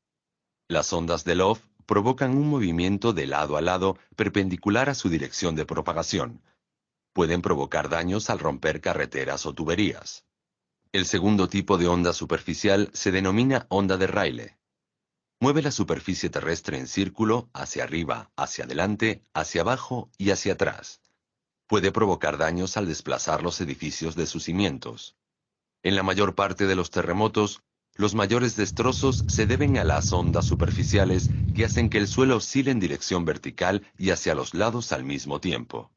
Las ondas de Love provocan un movimiento de lado a lado perpendicular a su dirección de propagación. Pueden provocar daños al romper carreteras o tuberías. El segundo tipo de onda superficial se denomina onda de Rayleigh. Mueve la superficie terrestre en círculo, hacia arriba, hacia adelante, hacia abajo y hacia atrás. Puede provocar daños al desplazar los edificios de sus cimientos. En la mayor parte de los terremotos, los mayores destrozos se deben a las ondas superficiales que hacen que el suelo oscile en dirección vertical y hacia los lados al mismo tiempo.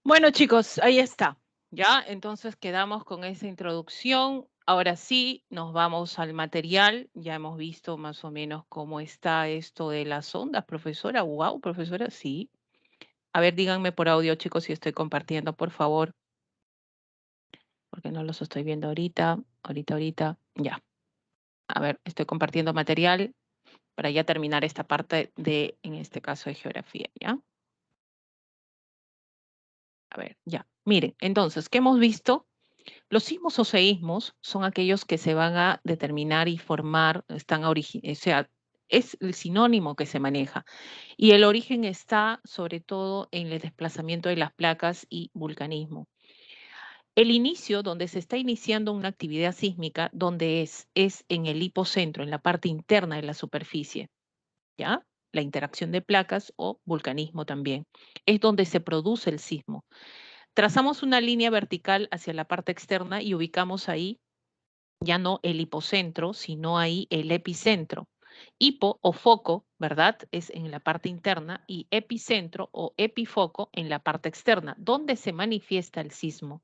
Bueno, chicos, ahí está. Ya, entonces quedamos con esa introducción. Ahora sí, nos vamos al material. Ya hemos visto más o menos cómo está esto de las ondas, profesora. Wow, profesora, sí. A ver, díganme por audio, chicos, si estoy compartiendo, por favor, porque no los estoy viendo ahorita. Ahorita. Ya. A ver, estoy compartiendo material para ya terminar esta parte de, en este caso, de geografía, ¿ya? A ver, ya. Miren, entonces, ¿qué hemos visto? Los sismos o seísmos son aquellos que se van a determinar y formar, o sea, es el sinónimo que se maneja. Y el origen está sobre todo en el desplazamiento de las placas y vulcanismo. El inicio, donde se está iniciando una actividad sísmica, donde es en el hipocentro, en la parte interna de la superficie, ¿ya? La interacción de placas o vulcanismo también. Es donde se produce el sismo. Trazamos una línea vertical hacia la parte externa y ubicamos ahí ya no el hipocentro, sino ahí el epicentro. Hipo o foco, ¿verdad? Es en la parte interna y epicentro o epifoco en la parte externa, donde se manifiesta el sismo.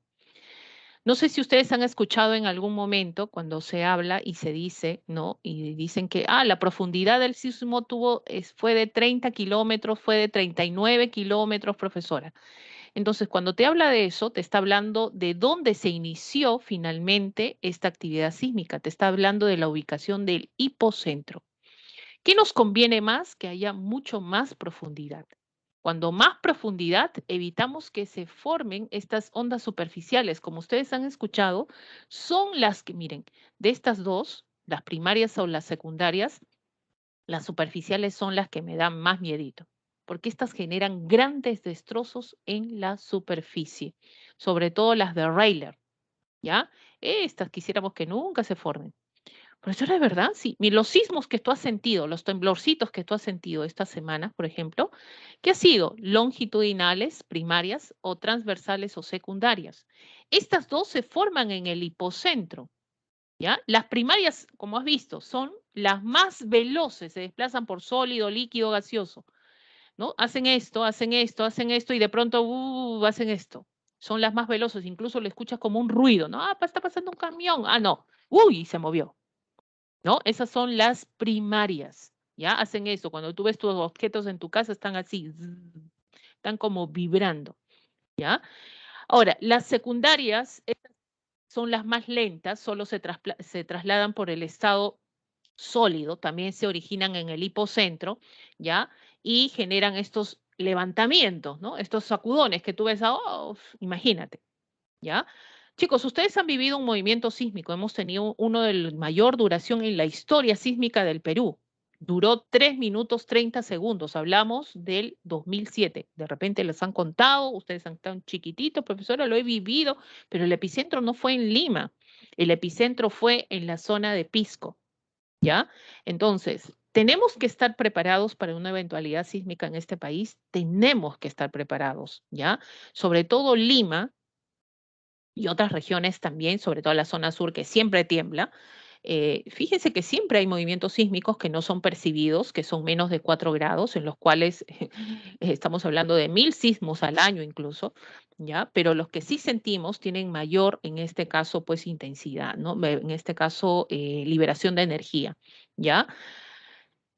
No sé si ustedes han escuchado en algún momento cuando se habla y se dice, ¿no? Y dicen que, la profundidad del sismo fue de 30 kilómetros, fue de 39 kilómetros, profesora. Entonces, cuando te habla de eso, te está hablando de dónde se inició finalmente esta actividad sísmica, te está hablando de la ubicación del hipocentro. ¿Qué nos conviene más? Que haya mucho más profundidad. Cuando más profundidad, evitamos que se formen estas ondas superficiales. Como ustedes han escuchado, son las que, miren, de estas dos, las primarias o las secundarias, las superficiales son las que me dan más miedito, porque estas generan grandes destrozos en la superficie, sobre todo las de Rayleigh, ¿ya? Estas quisiéramos que nunca se formen. Profesora, ¿de verdad? Sí. Los sismos que tú has sentido, los temblorcitos que tú has sentido estas semanas, por ejemplo, ¿qué ha sido? Longitudinales, primarias o transversales o secundarias. Estas dos se forman en el hipocentro, ¿Ya? Las primarias, como has visto, son las más veloces, se desplazan por sólido, líquido, gaseoso, ¿no? Hacen esto, hacen esto, hacen esto y de pronto hacen esto. Son las más veloces, incluso lo escuchas como un ruido, ¿no? Ah, está pasando un camión. Ah, no. Uy, se movió, ¿no? Esas son las primarias, ¿ya? Hacen eso. Cuando tú ves tus objetos en tu casa, están así, están como vibrando, ¿ya? Ahora, las secundarias son las más lentas, solo se trasladan por el estado sólido, también se originan en el hipocentro, ¿ya? Y generan estos levantamientos, ¿no? Estos sacudones que tú ves, imagínate, ¿ya? Chicos, ustedes han vivido un movimiento sísmico, hemos tenido uno de mayor duración en la historia sísmica del Perú. Duró 3 minutos 30 segundos, hablamos del 2007. De repente les han contado, ustedes han estado chiquititos, profesora, lo he vivido, pero el epicentro no fue en Lima, el epicentro fue en la zona de Pisco, ¿ya? Entonces, tenemos que estar preparados para una eventualidad sísmica en este país, tenemos que estar preparados, ¿ya? Sobre todo Lima y otras regiones también, sobre todo la zona sur que siempre tiembla. Fíjense que siempre hay movimientos sísmicos que no son percibidos, que son menos de 4 grados, en los cuales estamos hablando de 1000 sismos al año incluso, ¿ya? Pero los que sí sentimos tienen mayor, en este caso, pues intensidad, ¿no? En este caso, liberación de energía, ¿ya?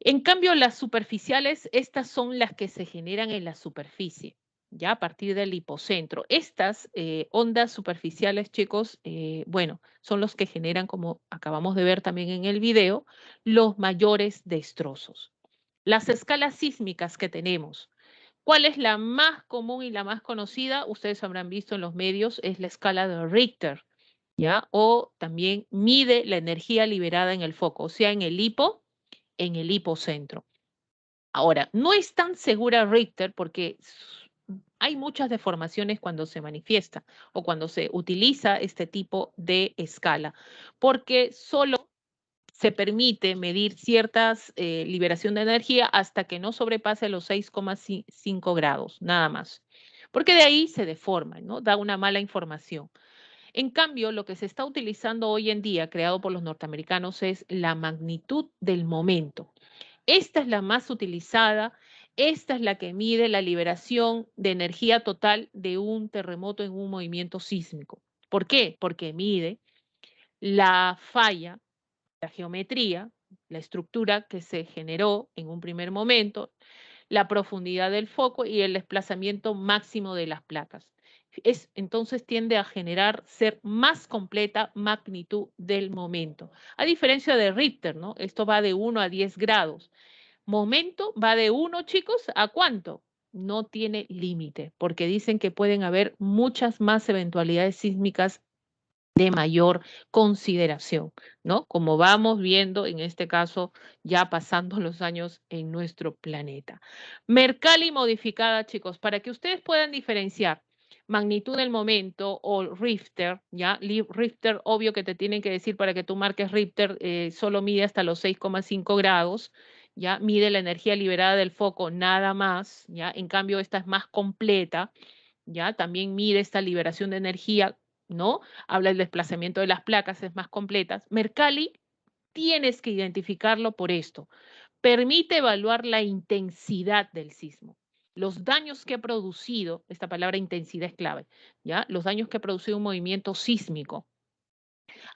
En cambio, las superficiales, estas son las que se generan en la superficie, ya a partir del hipocentro. Estas ondas superficiales, chicos, bueno, son los que generan, como acabamos de ver también en el video, los mayores destrozos. Las escalas sísmicas que tenemos, ¿cuál es la más común y la más conocida? Ustedes habrán visto en los medios, es la escala de Richter, ¿ya? O también mide la energía liberada en el foco, o sea, en el hipocentro. Ahora, no es tan segura Richter porque hay muchas deformaciones cuando se manifiesta o cuando se utiliza este tipo de escala, porque solo se permite medir ciertas liberación de energía hasta que no sobrepase los 6,5 grados, nada más. Porque de ahí se deforma, ¿no? Da una mala información. En cambio, lo que se está utilizando hoy en día, creado por los norteamericanos, es la magnitud del momento. Esta es la más utilizada, esta es la que mide la liberación de energía total de un terremoto en un movimiento sísmico. ¿Por qué? Porque mide la falla, la geometría, la estructura que se generó en un primer momento, la profundidad del foco y el desplazamiento máximo de las placas. Entonces tiende a ser más completa magnitud del momento. A diferencia de Richter, ¿no? Esto va de 1 a 10 grados. Momento va de 1, chicos, ¿a cuánto? No tiene límite, porque dicen que pueden haber muchas más eventualidades sísmicas de mayor consideración, ¿no? Como vamos viendo en este caso, ya pasando los años en nuestro planeta. Mercalli modificada, chicos, para que ustedes puedan diferenciar magnitud del momento o Richter, ¿ya? Richter, obvio que te tienen que decir para que tú marques Richter, solo mide hasta los 6,5 grados, ¿ya? Mide la energía liberada del foco, nada más, ¿ya? En cambio, esta es más completa, ¿ya? También mide esta liberación de energía, ¿no? Habla del desplazamiento de las placas, es más completa. Mercalli, tienes que identificarlo por esto. Permite evaluar la intensidad del sismo. Los daños que ha producido, esta palabra intensidad es clave, ¿ya? Los daños que ha producido un movimiento sísmico.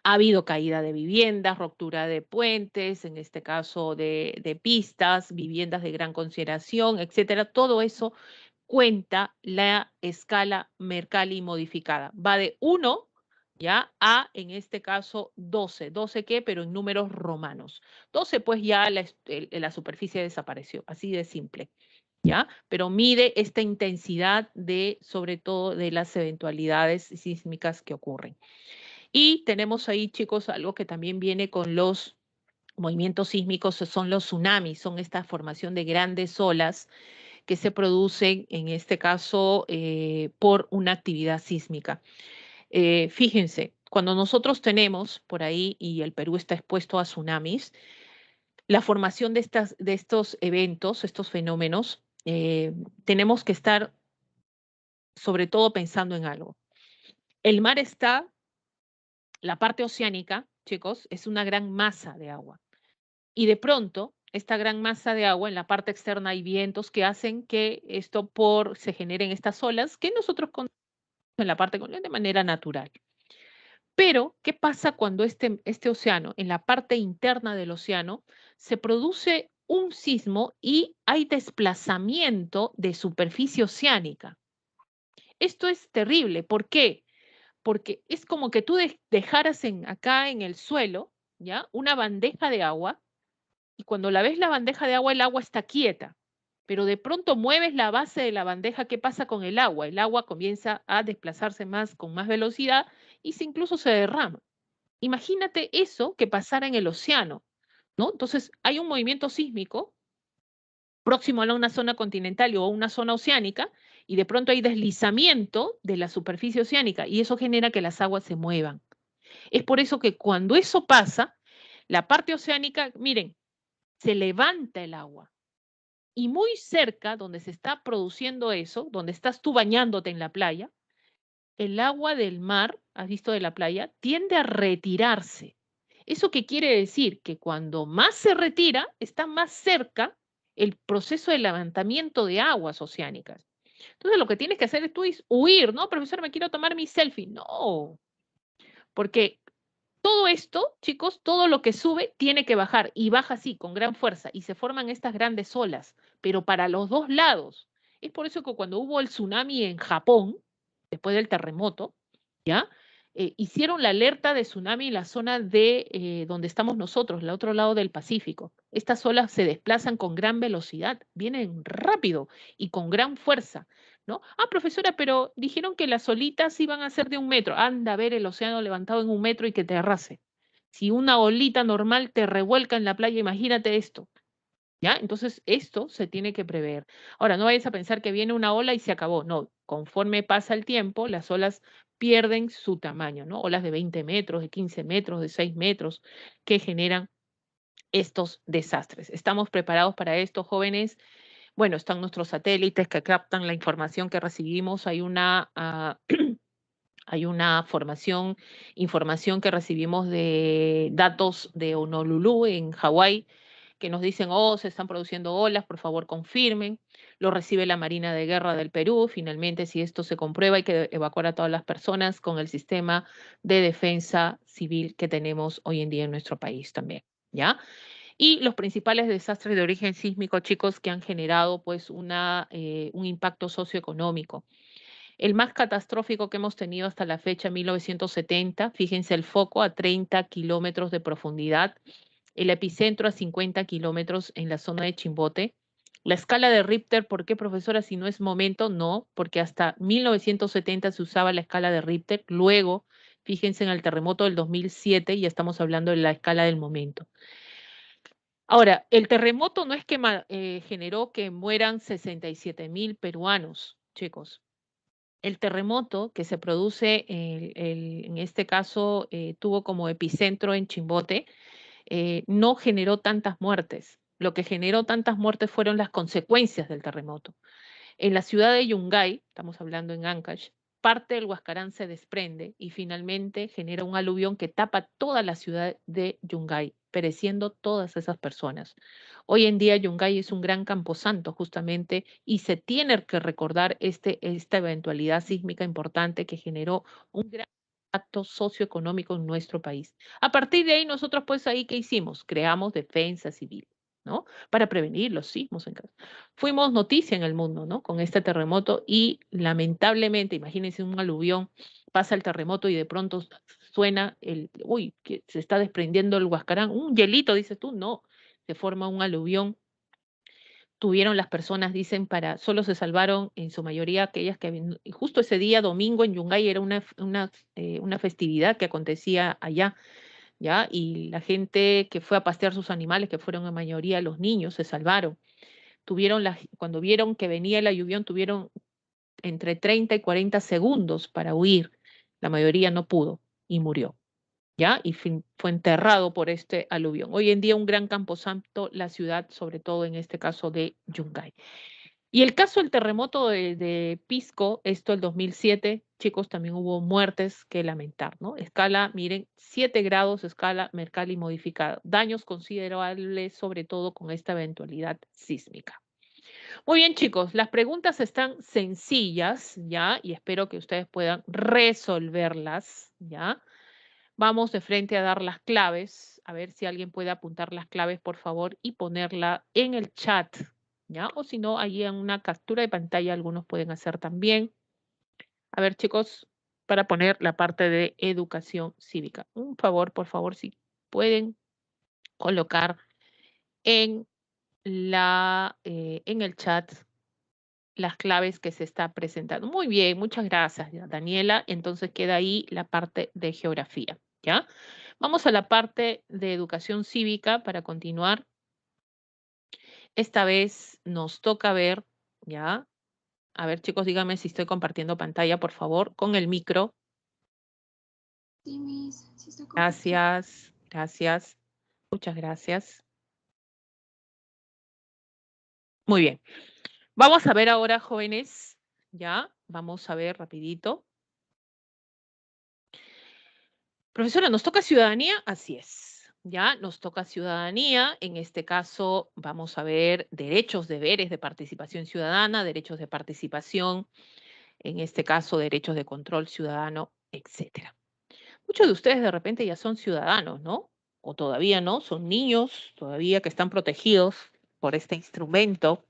Ha habido caída de viviendas, ruptura de puentes, en este caso de pistas, viviendas de gran consideración, etcétera. Todo eso cuenta la escala Mercalli modificada. Va de 1, ¿ya? A, en este caso, 12. ¿12 qué? Pero en números romanos. 12, pues ya la superficie desapareció. Así de simple, ¿ya? Pero mide esta intensidad de, sobre todo, de las eventualidades sísmicas que ocurren. Y tenemos ahí, chicos, algo que también viene con los movimientos sísmicos, son los tsunamis, son esta formación de grandes olas que se producen, en este caso, por una actividad sísmica. Fíjense, cuando nosotros tenemos por ahí, y el Perú está expuesto a tsunamis, la formación de estos eventos, estos fenómenos, tenemos que estar sobre todo pensando en algo. El mar está, la parte oceánica, chicos, es una gran masa de agua. Y de pronto, esta gran masa de agua, en la parte externa hay vientos que hacen que se generen estas olas que nosotros conocemos en la parte de manera natural. Pero, ¿qué pasa cuando este océano, en la parte interna del océano, se produce un sismo y hay desplazamiento de superficie oceánica? Esto es terrible. ¿Por qué? Porque es como que tú dejaras acá en el suelo, ¿ya? Una bandeja de agua, y cuando la ves la bandeja de agua, el agua está quieta, pero de pronto mueves la base de la bandeja. ¿Qué pasa con el agua? El agua comienza a desplazarse con más velocidad y incluso se derrama. Imagínate eso que pasara en el océano, ¿no? Entonces, hay un movimiento sísmico próximo a una zona continental o una zona oceánica, y de pronto hay deslizamiento de la superficie oceánica y eso genera que las aguas se muevan. Es por eso que cuando eso pasa, la parte oceánica, miren, se levanta el agua. Y muy cerca, donde se está produciendo eso, donde estás tú bañándote en la playa, el agua del mar, has visto, de la playa, tiende a retirarse. ¿Eso qué quiere decir? Que cuando más se retira, está más cerca el proceso de levantamiento de aguas oceánicas. Entonces, lo que tienes que hacer es tú huir, ¿no? Profesor, me quiero tomar mi selfie. No, porque todo esto, chicos, todo lo que sube tiene que bajar y baja así, con gran fuerza, y se forman estas grandes olas, pero para los dos lados. Es por eso que cuando hubo el tsunami en Japón, después del terremoto, ¿ya? Hicieron la alerta de tsunami en la zona de donde estamos nosotros, el otro lado del Pacífico. Estas olas se desplazan con gran velocidad, vienen rápido y con gran fuerza, ¿no? Ah, profesora, pero dijeron que las olitas iban a ser de 1 metro. Anda a ver el océano levantado en 1 metro y que te arrase. Si una olita normal te revuelca en la playa, imagínate esto. ¿Ya? Entonces, esto se tiene que prever. Ahora, no vayas a pensar que viene una ola y se acabó. No, conforme pasa el tiempo, las olas pierden su tamaño, ¿no? Olas de 20 metros, de 15 metros, de 6 metros, que generan estos desastres. ¿Estamos preparados para esto, jóvenes? Bueno, están nuestros satélites que captan la información que recibimos. Hay hay una información que recibimos de datos de Honolulu, en Hawái, que nos dicen, oh, se están produciendo olas, por favor confirmen. Lo recibe la Marina de Guerra del Perú. Finalmente, si esto se comprueba, hay que evacuar a todas las personas con el sistema de defensa civil que tenemos hoy en día en nuestro país también, ¿ya? Y los principales desastres de origen sísmico, chicos, que han generado pues un impacto socioeconómico. El más catastrófico que hemos tenido hasta la fecha, 1970, fíjense el foco a 30 kilómetros de profundidad, el epicentro a 50 kilómetros en la zona de Chimbote. La escala de Richter, ¿por qué, profesora? Si no es momento, no, porque hasta 1970 se usaba la escala de Richter. Luego, fíjense en el terremoto del 2007, y ya estamos hablando de la escala del momento. Ahora, el terremoto no es que generó que mueran 67.000 peruanos, chicos. El terremoto que se produce, en este caso, tuvo como epicentro en Chimbote, no generó tantas muertes. Lo que generó tantas muertes fueron las consecuencias del terremoto. En la ciudad de Yungay, estamos hablando en Ancash, parte del Huascarán se desprende y finalmente genera un aluvión que tapa toda la ciudad de Yungay, pereciendo todas esas personas. Hoy en día Yungay es un gran camposanto justamente, y se tiene que recordar esta eventualidad sísmica importante que generó un gran impacto socioeconómico en nuestro país. A partir de ahí nosotros pues ahí, ¿qué hicimos? Creamos defensa civil, ¿no? Para prevenir los sismos en casa. Fuimos noticia en el mundo, ¿no? Con este terremoto, y lamentablemente, imagínense un aluvión, pasa el terremoto y de pronto suena uy, que se está desprendiendo el Huascarán, un hielito, dices tú, no, se forma un aluvión. Tuvieron las personas, dicen, solo se salvaron en su mayoría aquellas que, y justo ese día, domingo, en Yungay era una festividad que acontecía allá, ¿ya? Y la gente que fue a pastear sus animales, que fueron en mayoría los niños, se salvaron. Cuando vieron que venía el aluvión, tuvieron entre 30 y 40 segundos para huir. La mayoría no pudo y murió, ¿ya? Y fue enterrado por este aluvión. Hoy en día un gran camposanto, la ciudad, sobre todo en este caso de Yungay. Y el caso del terremoto de Pisco, esto el 2007, chicos, también hubo muertes que lamentar, ¿no? Escala, miren, 7 grados, escala Mercalli modificada. Daños considerables, sobre todo con esta eventualidad sísmica. Muy bien, chicos, las preguntas están sencillas, ¿ya? Y espero que ustedes puedan resolverlas, ¿ya? Vamos de frente a dar las claves. A ver si alguien puede apuntar las claves, por favor, y ponerla en el chat, ¿ya? O si no, ahí en una captura de pantalla algunos pueden hacer también. A ver, chicos, para poner la parte de educación cívica. Un favor, por favor, si pueden colocar en en el chat las claves que se está presentando. Muy bien, muchas gracias, Daniela. Entonces queda ahí la parte de geografía, ¿ya? Vamos a la parte de educación cívica para continuar. Esta vez nos toca ver, ¿ya? A ver, chicos, díganme si estoy compartiendo pantalla, por favor, con el micro. Sí, Miss, sí está compartiendo. Gracias, gracias. Muchas gracias. Muy bien. Vamos a ver ahora, jóvenes, ¿ya? Vamos a ver rapidito. Profesora, ¿nos toca ciudadanía? Así es, ¿ya? Nos toca ciudadanía. En este caso vamos a ver derechos, deberes de participación ciudadana, derechos de participación, en este caso derechos de control ciudadano, etcétera. Muchos de ustedes de repente ya son ciudadanos, ¿no? O todavía no, son niños todavía que están protegidos por este instrumento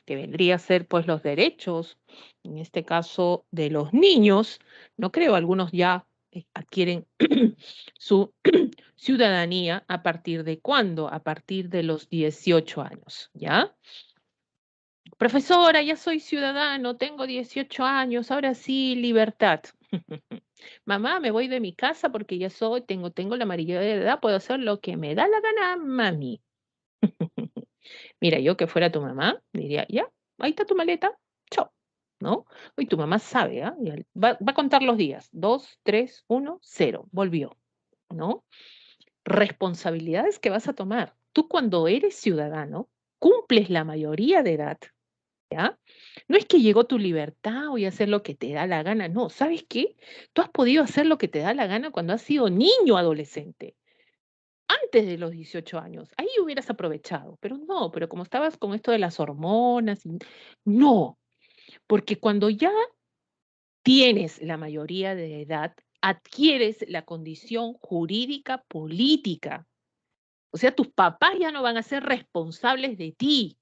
que vendría a ser pues los derechos, en este caso de los niños. No creo, algunos ya adquieren su ciudadanía a partir de cuándo, a partir de los 18 años, ¿ya? Profesora, ya soy ciudadano, tengo 18 años, ahora sí, libertad. Mamá, me voy de mi casa porque ya tengo la mayoría de edad, puedo hacer lo que me da la gana, mami. Mira, yo que fuera tu mamá, diría, ya, ahí está tu maleta, chao, ¿no? Hoy tu mamá sabe, ¿ah? Va a contar los días, 2, 3, 1, 0, volvió, ¿no? Responsabilidades que vas a tomar. Tú cuando eres ciudadano, cumples la mayoría de edad, ¿ya? No es que llegó tu libertad, voy a hacer lo que te da la gana, no, ¿sabes qué? Tú has podido hacer lo que te da la gana cuando has sido niño adolescente. Antes de los 18 años, ahí hubieras aprovechado, pero no, pero como estabas con esto de las hormonas, no, porque cuando ya tienes la mayoría de edad, adquieres la condición jurídica política. O sea, tus papás ya no van a ser responsables de ti.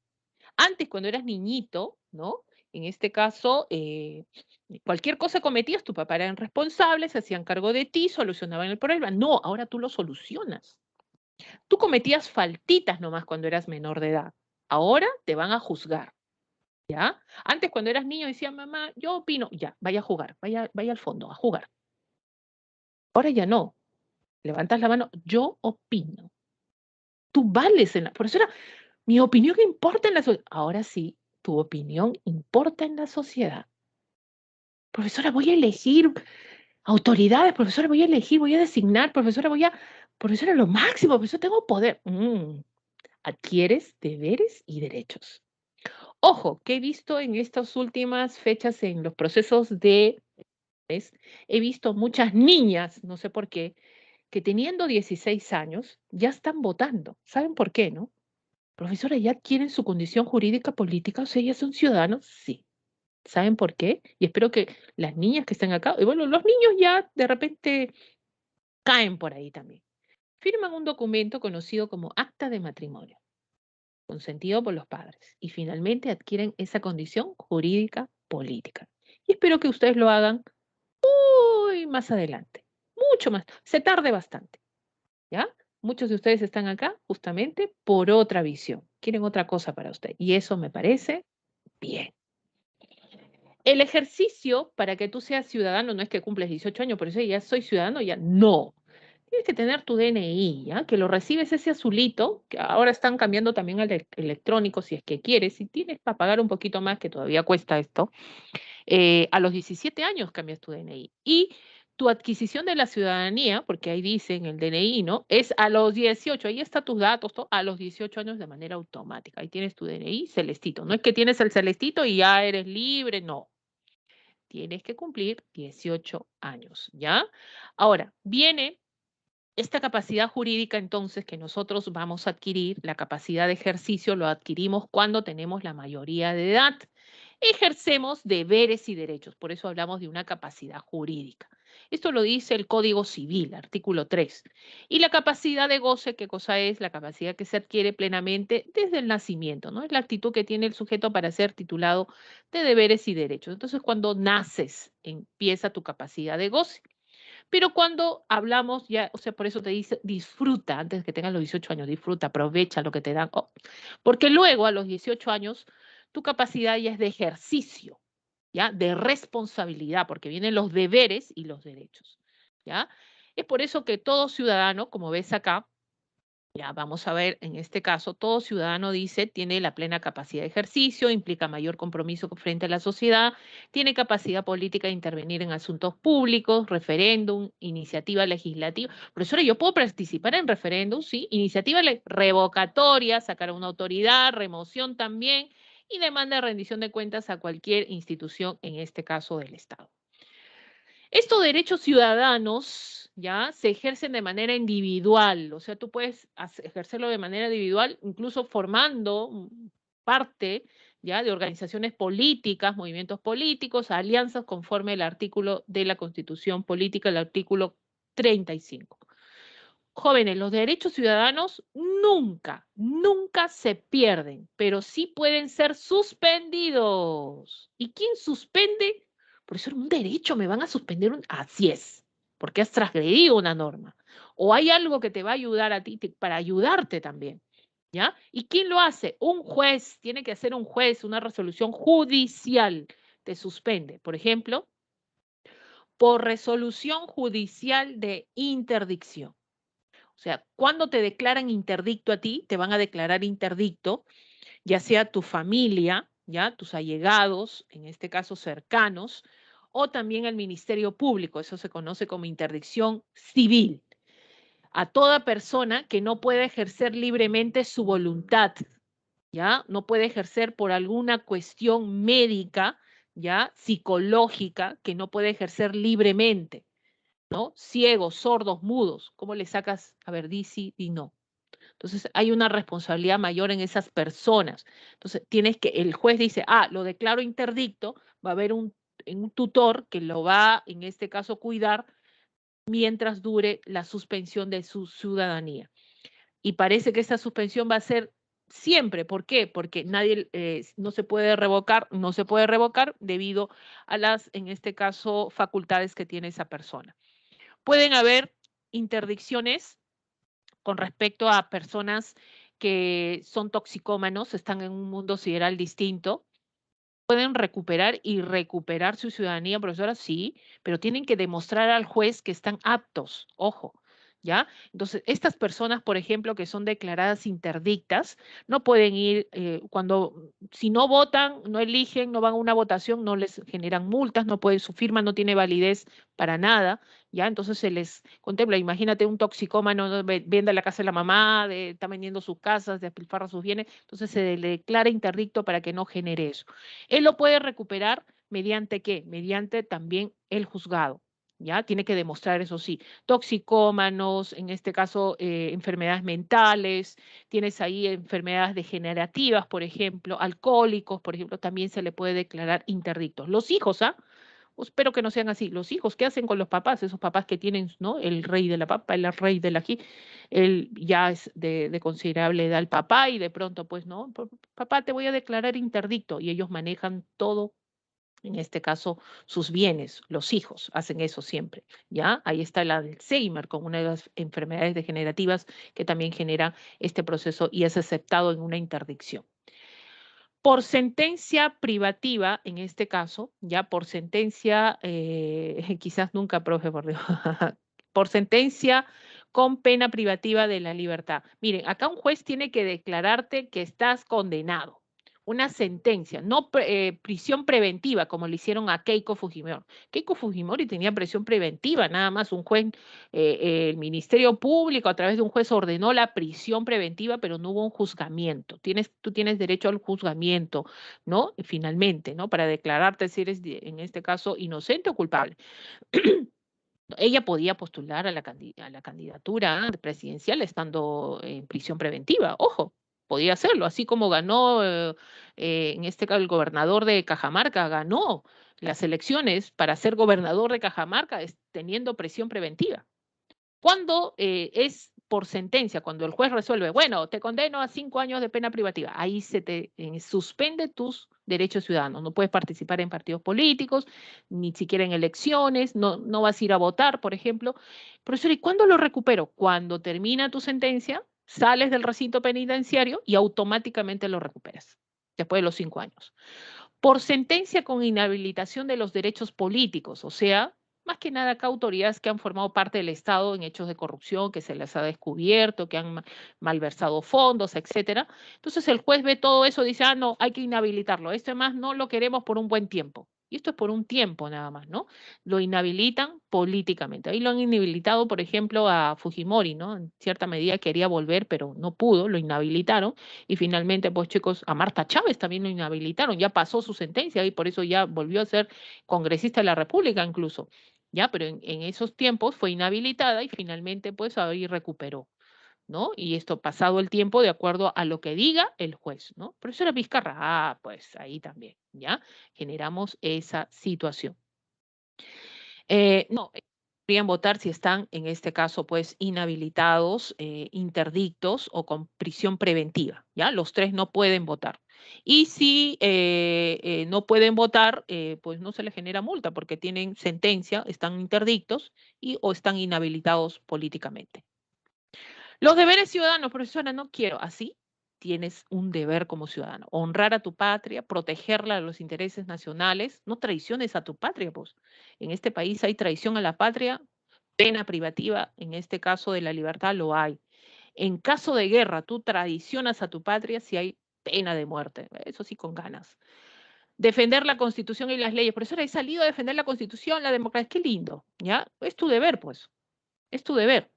Antes, cuando eras niñito, ¿no? En este caso, cualquier cosa cometías, tu papá eran responsables, se hacían cargo de ti, solucionaban el problema. No, ahora tú lo solucionas. Tú cometías faltitas nomás cuando eras menor de edad. Ahora te van a juzgar, ¿ya? Antes cuando eras niño decía, mamá, yo opino, ya, vaya a jugar, vaya al fondo a jugar. Ahora ya no. Levantas la mano, yo opino. Tú vales en la... Por eso era, mi opinión importa en la sociedad. Ahora sí, tu opinión importa en la sociedad. Profesora, voy a elegir autoridades, profesora, voy a elegir, voy a designar, profesora, profesora, lo máximo, profesora, tengo poder. Adquieres deberes y derechos. Ojo, que he visto en estas últimas fechas en los procesos he visto muchas niñas, no sé por qué, que teniendo 16 años ya están votando. ¿Saben por qué, no? Profesora, ¿ya adquieren su condición jurídica política? O sea, ¿ya son ciudadanos? Sí. ¿Saben por qué? Y espero que las niñas que están acá, y bueno, los niños ya de repente caen por ahí también. Firman un documento conocido como acta de matrimonio, consentido por los padres, y finalmente adquieren esa condición jurídica política. Y espero que ustedes lo hagan muy más adelante, mucho más, se tarde bastante, ¿ya? Muchos de ustedes están acá justamente por otra visión, quieren otra cosa para usted, y eso me parece bien. El ejercicio para que tú seas ciudadano no es que cumples 18 años, por eso ya soy ciudadano, ya no. Tienes que tener tu DNI, ¿ya? Que lo recibes ese azulito, que ahora están cambiando también al electrónico si es que quieres, si tienes para pagar un poquito más, que todavía cuesta esto, a los 17 años cambias tu DNI. Y tu adquisición de la ciudadanía, porque ahí dice en el DNI, ¿no? Es a los 18, ahí están tus datos, a los 18 años de manera automática. Ahí tienes tu DNI celestito. No es que tienes el celestito y ya eres libre, no. tienes que cumplir 18 años, ¿ya? Ahora, viene esta capacidad jurídica, entonces, que nosotros vamos a adquirir, la capacidad de ejercicio lo adquirimos cuando tenemos la mayoría de edad. Ejercemos deberes y derechos, por eso hablamos de una capacidad jurídica. Esto lo dice el Código Civil, artículo 3. Y la capacidad de goce, ¿qué cosa es? La capacidad que se adquiere plenamente desde el nacimiento, ¿no? Es la actitud que tiene el sujeto para ser titulado de deberes y derechos. Entonces, cuando naces, empieza tu capacidad de goce. Pero cuando hablamos ya, o sea, por eso te dice, disfruta, antes de que tengas los 18 años, disfruta, aprovecha lo que te dan. Porque luego, a los 18 años, tu capacidad ya es de ejercicio, ¿ya? De responsabilidad, porque vienen los deberes y los derechos, ¿ya? Es por eso que todo ciudadano, como ves acá, ya vamos a ver, en este caso, todo ciudadano dice, tiene la plena capacidad de ejercicio, implica mayor compromiso frente a la sociedad, tiene capacidad política de intervenir en asuntos públicos, referéndum, iniciativa legislativa. Profesora, yo puedo participar en referéndum, sí, iniciativa revocatoria, sacar a una autoridad, remoción también, y demanda de rendición de cuentas a cualquier institución, en este caso del Estado. Estos derechos ciudadanos ya se ejercen de manera individual, o sea, tú puedes ejercerlo de manera individual, incluso formando parte ya de organizaciones políticas, movimientos políticos, alianzas conforme el artículo de la Constitución Política, el artículo 35. Jóvenes, los derechos ciudadanos nunca, nunca se pierden, pero sí pueden ser suspendidos. ¿Y quién suspende? Por eso es un derecho, me van a suspender. Así es, porque has transgredido una norma. O hay algo que te va a ayudar a ti para ayudarte también. ¿Ya? ¿Y quién lo hace? Un juez, tiene que hacer un juez, una resolución judicial te suspende. Por ejemplo, por resolución judicial de interdicción. O sea, cuando te declaran interdicto a ti, te van a declarar interdicto, ya sea tu familia, ya tus allegados, en este caso cercanos, o también el Ministerio Público, eso se conoce como interdicción civil. A toda persona que no pueda ejercer libremente su voluntad, ¿ya? No puede ejercer por alguna cuestión médica, ¿ya? Psicológica, que no puede ejercer libremente. ¿No? Ciegos, sordos, mudos, ¿cómo le sacas? A ver, di sí y no. Entonces, hay una responsabilidad mayor en esas personas. Entonces, el juez dice, lo declaro interdicto, va a haber un tutor que lo va, en este caso, cuidar mientras dure la suspensión de su ciudadanía. Y parece que esa suspensión va a ser siempre. ¿Por qué? Porque nadie, no se puede revocar debido a las, en este caso, facultades que tiene esa persona. Pueden haber interdicciones con respecto a personas que son toxicómanos, están en un mundo sideral distinto. Pueden recuperar su ciudadanía, profesora, sí, pero tienen que demostrar al juez que están aptos, ojo, ¿ya? Entonces, estas personas, por ejemplo, que son declaradas interdictas, no pueden ir, si no votan, no eligen, no van a una votación, no les generan multas, su firma no tiene validez para nada, ¿ya? Entonces se les contempla, imagínate un toxicómano, ¿no? Vende la casa de la mamá, está vendiendo sus casas, despilfarra sus bienes, entonces se le declara interdicto para que no genere eso. Él lo puede recuperar mediante ¿qué? Mediante también el juzgado, ¿ya? Tiene que demostrar, eso sí, toxicómanos, en este caso enfermedades mentales, tienes ahí enfermedades degenerativas, por ejemplo, alcohólicos, por ejemplo, también se le puede declarar interdictos. Los hijos, espero que no sean así. Los hijos, ¿qué hacen con los papás? Esos papás que tienen, ¿no? El rey de la papa, el rey del ají, él ya es de considerable edad el papá y de pronto, pues, ¿no? Papá, te voy a declarar interdicto y ellos manejan todo, en este caso, sus bienes. Los hijos hacen eso siempre, ¿ya? Ahí está el Alzheimer como una de las enfermedades degenerativas que también genera este proceso y es aceptado en una interdicción. Por sentencia privativa, en este caso, ya por sentencia, quizás nunca, profe, por Dios, por sentencia con pena privativa de la libertad. Miren, acá un juez tiene que declararte que estás condenado. una sentencia, no prisión preventiva, como le hicieron a Keiko Fujimori. Keiko Fujimori tenía prisión preventiva, nada más un juez, el Ministerio Público a través de un juez ordenó la prisión preventiva, pero no hubo un juzgamiento. Tú tienes derecho al juzgamiento, ¿no? Finalmente, ¿no? Para declararte si eres, en este caso, inocente o culpable. Ella podía postular a la candidatura presidencial estando en prisión preventiva, ojo, podía hacerlo, así como ganó, en este caso, el gobernador de Cajamarca, ganó las elecciones para ser gobernador de Cajamarca teniendo prisión preventiva. Cuando es por sentencia, cuando el juez resuelve, bueno, te condeno a 5 años de pena privativa, ahí se te suspende tus derechos ciudadanos. No puedes participar en partidos políticos, ni siquiera en elecciones, no vas a ir a votar, por ejemplo. Profesor, ¿y cuándo lo recupero? Cuando termina tu sentencia, sales del recinto penitenciario y automáticamente lo recuperas, después de los 5 años. Por sentencia con inhabilitación de los derechos políticos, o sea, más que nada acá autoridades que han formado parte del Estado en hechos de corrupción, que se les ha descubierto, que han malversado fondos, etcétera. Entonces el juez ve todo eso y dice, ah, no, hay que inhabilitarlo. Esto más no lo queremos por un buen tiempo. Y esto es por un tiempo nada más, ¿no? Lo inhabilitan políticamente. Ahí lo han inhabilitado, por ejemplo, a Fujimori, ¿no? En cierta medida quería volver, pero no pudo, lo inhabilitaron. Y finalmente, pues chicos, a Marta Chávez también lo inhabilitaron, ya pasó su sentencia y por eso ya volvió a ser congresista de la República incluso. Ya, pero en esos tiempos fue inhabilitada y finalmente pues ahí recuperó, ¿no? Y esto pasado el tiempo de acuerdo a lo que diga el juez, ¿no? Profesora Vizcarra, pues ahí también, ¿ya? Generamos esa situación. No, podrían votar si están, en este caso, pues inhabilitados, interdictos o con prisión preventiva, ¿ya? Los 3 no pueden votar. Y si no pueden votar, pues no se les genera multa porque tienen sentencia, están interdictos o están inhabilitados políticamente. Los deberes ciudadanos, profesora, no quiero. Así tienes un deber como ciudadano. Honrar a tu patria, protegerla de los intereses nacionales. No traiciones a tu patria, pues. En este país hay traición a la patria, pena privativa, en este caso de la libertad lo hay. En caso de guerra, tú traicionas a tu patria si hay pena de muerte. Eso sí, con ganas. Defender la Constitución y las leyes. Profesora, he salido a defender la Constitución, la democracia. Qué lindo, ¿ya? Es tu deber, pues. Es tu deber.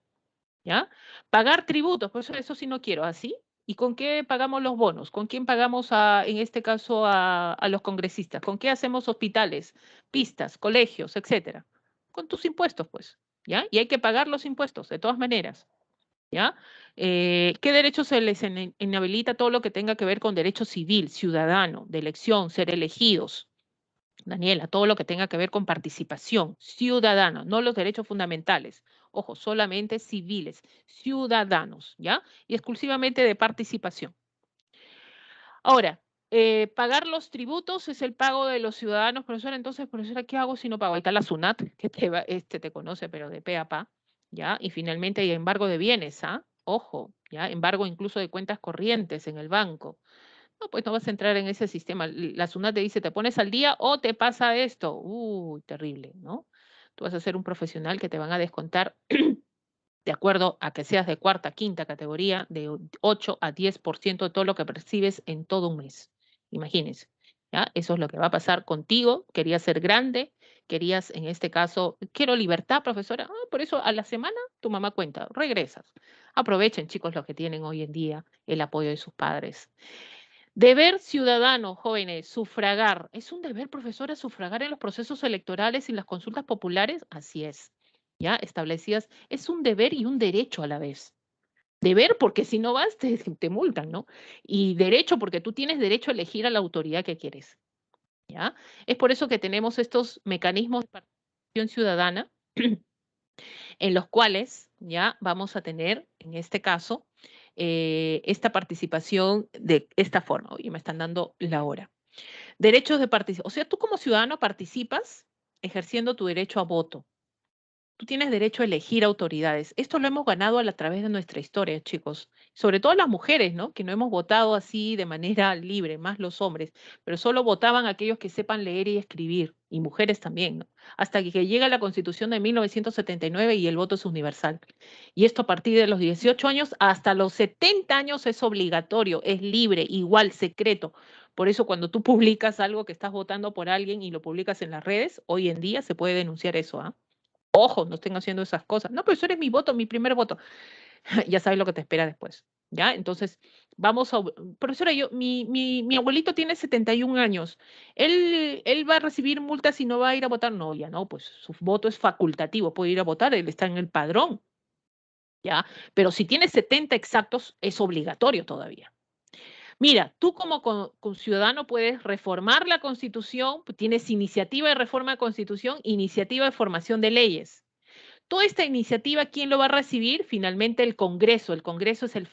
¿Ya? Pagar tributos, por eso sí no quiero, ¿así? ¿Y con qué pagamos los bonos? ¿Con quién pagamos, en este caso, a los congresistas? ¿Con qué hacemos hospitales, pistas, colegios, etcétera? Con tus impuestos, pues, ¿ya? Y hay que pagar los impuestos, de todas maneras, ¿ya? ¿Qué derechos se les inhabilita? Todo lo que tenga que ver con derecho civil, ciudadano, de elección, ser elegidos, Daniela, todo lo que tenga que ver con participación ciudadana, no los derechos fundamentales. Ojo, solamente civiles, ciudadanos, ¿ya? Y exclusivamente de participación. Ahora, pagar los tributos es el pago de los ciudadanos, profesora. Entonces, profesora, ¿qué hago si no pago? Ahí está la SUNAT, que te conoce, pero de pe a pa, ¿ya? Y finalmente hay embargo de bienes, ¿ah? Ojo, ¿ya? Embargo incluso de cuentas corrientes en el banco. No, pues no vas a entrar en ese sistema. La SUNAT te dice, te pones al día o te pasa esto. Uy, terrible, ¿no? Tú vas a ser un profesional que te van a descontar de acuerdo a que seas de cuarta, quinta categoría, de 8 a 10% de todo lo que percibes en todo un mes. Imagínense, ¿ya? Eso es lo que va a pasar contigo. Querías ser grande, querías, en este caso, quiero libertad, profesora. Por eso a la semana tu mamá cuenta, regresas. Aprovechen, chicos, los que tienen hoy en día el apoyo de sus padres. Deber ciudadano, jóvenes, sufragar. ¿Es un deber, profesora, sufragar en los procesos electorales y las consultas populares? Así es, ya establecidas. Es un deber y un derecho a la vez. Deber porque si no vas te multan, ¿no? Y derecho porque tú tienes derecho a elegir a la autoridad que quieres, ¿ya? Es por eso que tenemos estos mecanismos de participación ciudadana en los cuales ya vamos a tener, en este caso, esta participación de esta forma. Oye, me están dando la hora. Derechos de participación. O sea, tú como ciudadano participas ejerciendo tu derecho a voto. Tú tienes derecho a elegir autoridades. Esto lo hemos ganado a través de nuestra historia, chicos. Sobre todo las mujeres, ¿no? Que no hemos votado así de manera libre, más los hombres, pero solo votaban aquellos que sepan leer y escribir, y mujeres también, ¿no? Hasta que llega la Constitución de 1979 y el voto es universal. Y esto a partir de los 18 años hasta los 70 años es obligatorio, es libre, igual, secreto. Por eso cuando tú publicas algo que estás votando por alguien y lo publicas en las redes, hoy en día se puede denunciar eso, ¿ah? Ojo, no estén haciendo esas cosas. No, pero eso eres mi voto, mi primer voto. Ya sabes lo que te espera después. ¿Ya? Entonces, vamos a... Profesora, mi abuelito tiene 71 años. ¿Él va a recibir multas y no va a ir a votar? No, ya no, pues su voto es facultativo, puede ir a votar, él está en el padrón. ¿Ya? Pero si tiene 70 exactos, es obligatorio todavía. Mira, tú como ciudadano puedes reformar la Constitución, tienes iniciativa de reforma de Constitución, iniciativa de formación de leyes. Toda esta iniciativa, ¿quién lo va a recibir? Finalmente el Congreso. El Congreso es el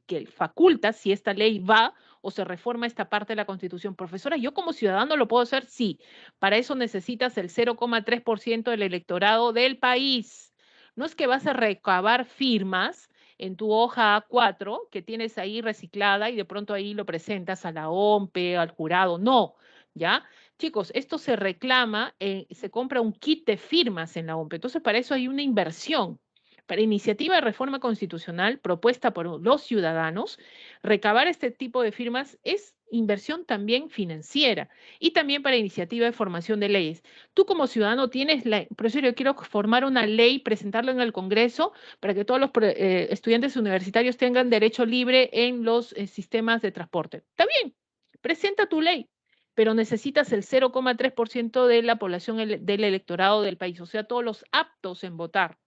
que faculta si esta ley va o se reforma esta parte de la Constitución. Profesora, ¿yo como ciudadano lo puedo hacer? Sí. Para eso necesitas el 0,3% del electorado del país. No es que vas a recabar firmas en tu hoja A4 que tienes ahí reciclada y de pronto ahí lo presentas a la OMPE, al jurado. No, ¿ya? Chicos, esto se reclama, se compra un kit de firmas en la OMPE. Entonces, para eso hay una inversión. Para iniciativa de reforma constitucional propuesta por los ciudadanos, recabar este tipo de firmas es inversión también financiera y también para iniciativa de formación de leyes. Tú como ciudadano tienes profesor, yo quiero formar una ley, presentarlo en el Congreso para que todos los estudiantes universitarios tengan derecho libre en los sistemas de transporte. Está bien, presenta tu ley, pero necesitas el 0,3% de la población del electorado del país, o sea, todos los aptos en votar,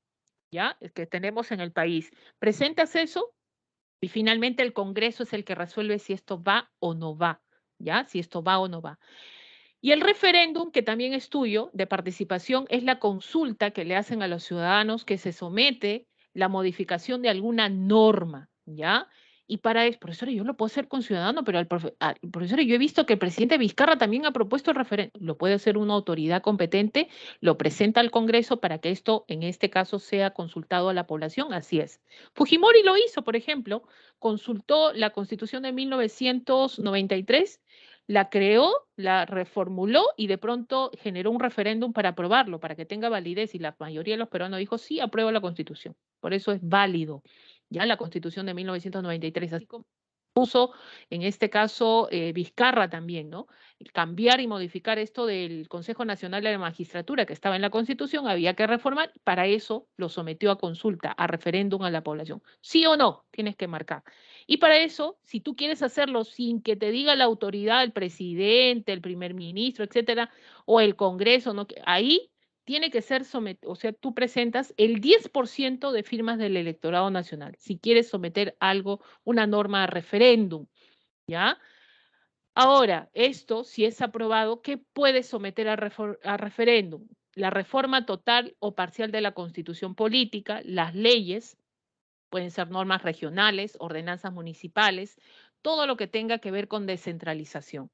¿ya? Que tenemos en el país. Presentas eso y finalmente el Congreso es el que resuelve si esto va o no va, ¿ya? Si esto va o no va. Y el referéndum, que también es tuyo, de participación, es la consulta que le hacen a los ciudadanos que se somete la modificación de alguna norma, ¿ya? Y para eso, profesora, yo lo puedo hacer con ciudadano, pero profesora, yo he visto que el presidente Vizcarra también ha propuesto el referéndum. Lo puede hacer una autoridad competente, lo presenta al Congreso para que esto, en este caso, sea consultado a la población. Así es. Fujimori lo hizo, por ejemplo, consultó la Constitución de 1993, la creó, la reformuló y de pronto generó un referéndum para aprobarlo, para que tenga validez. Y la mayoría de los peruanos dijo, sí, apruebo la Constitución. Por eso es válido, ya la Constitución de 1993. Así como puso, en este caso, Vizcarra también, ¿no? Cambiar y modificar esto del Consejo Nacional de la Magistratura, que estaba en la Constitución, había que reformar. Para eso lo sometió a consulta, a referéndum a la población. ¿Sí o no? Tienes que marcar. Y para eso, si tú quieres hacerlo sin que te diga la autoridad, el presidente, el primer ministro, etcétera, o el Congreso, ¿no? Ahí tiene que ser sometido, o sea, tú presentas el 10% de firmas del electorado nacional, si quieres someter algo, una norma a referéndum, ¿ya? Ahora, esto, si es aprobado, ¿qué puede someter a referéndum? La reforma total o parcial de la Constitución política, las leyes, pueden ser normas regionales, ordenanzas municipales, todo lo que tenga que ver con descentralización.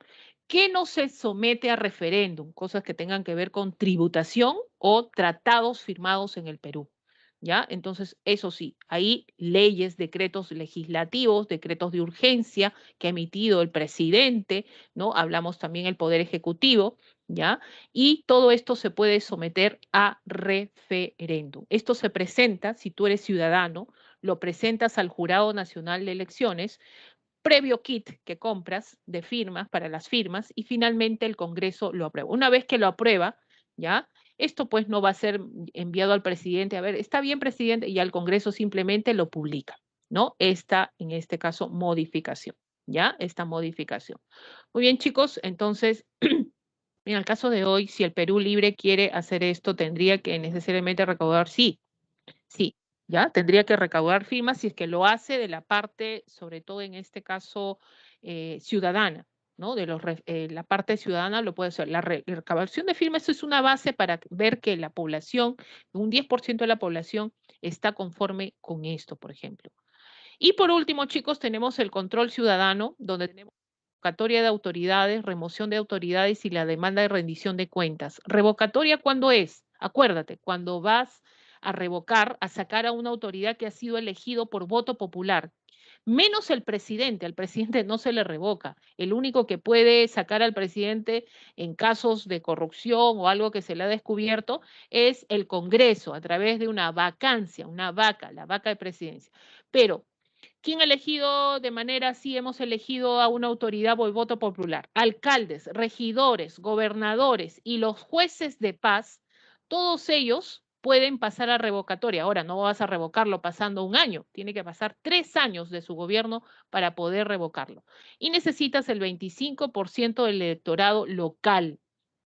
¿Qué no se somete a referéndum? Cosas que tengan que ver con tributación o tratados firmados en el Perú. ¿Ya? Entonces, eso sí, hay leyes, decretos legislativos, decretos de urgencia que ha emitido el presidente, ¿no? Hablamos también del Poder Ejecutivo, ¿ya? Y todo esto se puede someter a referéndum. Esto se presenta, si tú eres ciudadano, lo presentas al Jurado Nacional de Elecciones, previo kit que compras de firmas para las firmas y finalmente el Congreso lo aprueba. Una vez que lo aprueba, ¿ya? Esto pues no va a ser enviado al presidente, a ver, está bien presidente, y al Congreso simplemente lo publica, ¿no? Esta, en este caso, modificación, ¿ya? Esta modificación. Muy bien, chicos, entonces, en el caso de hoy, si el Perú Libre quiere hacer esto, tendría que necesariamente recaudar, sí, sí, ¿ya? Tendría que recaudar firmas si es que lo hace de la parte, sobre todo en este caso, ciudadana, ¿no? La parte ciudadana lo puede hacer. La recaudación de firmas es una base para ver que la población, un 10% de la población está conforme con esto, por ejemplo. Y por último, chicos, tenemos el control ciudadano, donde tenemos revocatoria de autoridades, remoción de autoridades y la demanda de rendición de cuentas. ¿Revocatoria cuándo es? Acuérdate, cuando vas a revocar, a sacar a una autoridad que ha sido elegido por voto popular, menos el presidente, al presidente no se le revoca. El único que puede sacar al presidente en casos de corrupción o algo que se le ha descubierto es el Congreso a través de una vacancia, una vaca, la vaca de presidencia. Pero ¿quién ha elegido de manera así? Hemos elegido a una autoridad por voto popular. Alcaldes, regidores, gobernadores y los jueces de paz, todos ellos pueden pasar a revocatoria. Ahora, no vas a revocarlo pasando un año, tiene que pasar 3 años de su gobierno para poder revocarlo. Y necesitas el 25% del electorado local,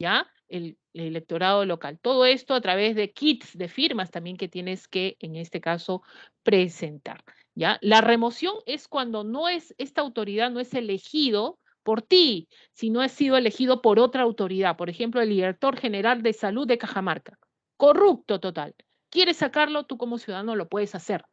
¿ya? El electorado local. Todo esto a través de kits de firmas también que tienes que, en este caso, presentar. ¿Ya? La remoción es cuando esta autoridad no es elegido por ti, sino ha sido elegido por otra autoridad. Por ejemplo, el director general de salud de Cajamarca. Corrupto total. ¿Quieres sacarlo? Tú como ciudadano lo puedes hacer.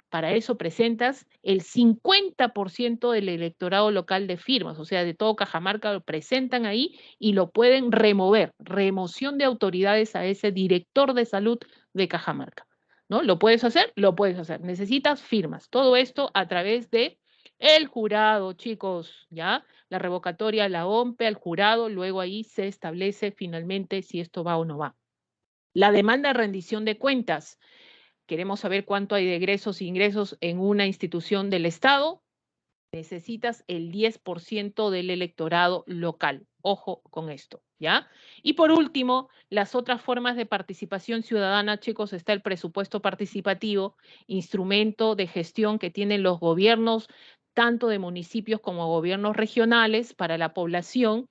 Para eso presentas el 50% del electorado local de firmas, o sea, de todo Cajamarca lo presentan ahí y lo pueden remover. Remoción de autoridades a ese director de salud de Cajamarca. ¿No? ¿Lo puedes hacer? Lo puedes hacer. Necesitas firmas. Todo esto a través de el jurado, chicos, ¿ya? La revocatoria la OMPE al jurado, luego ahí se establece finalmente si esto va o no va. La demanda de rendición de cuentas. Queremos saber cuánto hay de egresos e ingresos en una institución del Estado. Necesitas el 10% del electorado local. Ojo con esto, ¿ya? Y por último, las otras formas de participación ciudadana, chicos, está el presupuesto participativo, instrumento de gestión que tienen los gobiernos, tanto de municipios como gobiernos regionales para la población,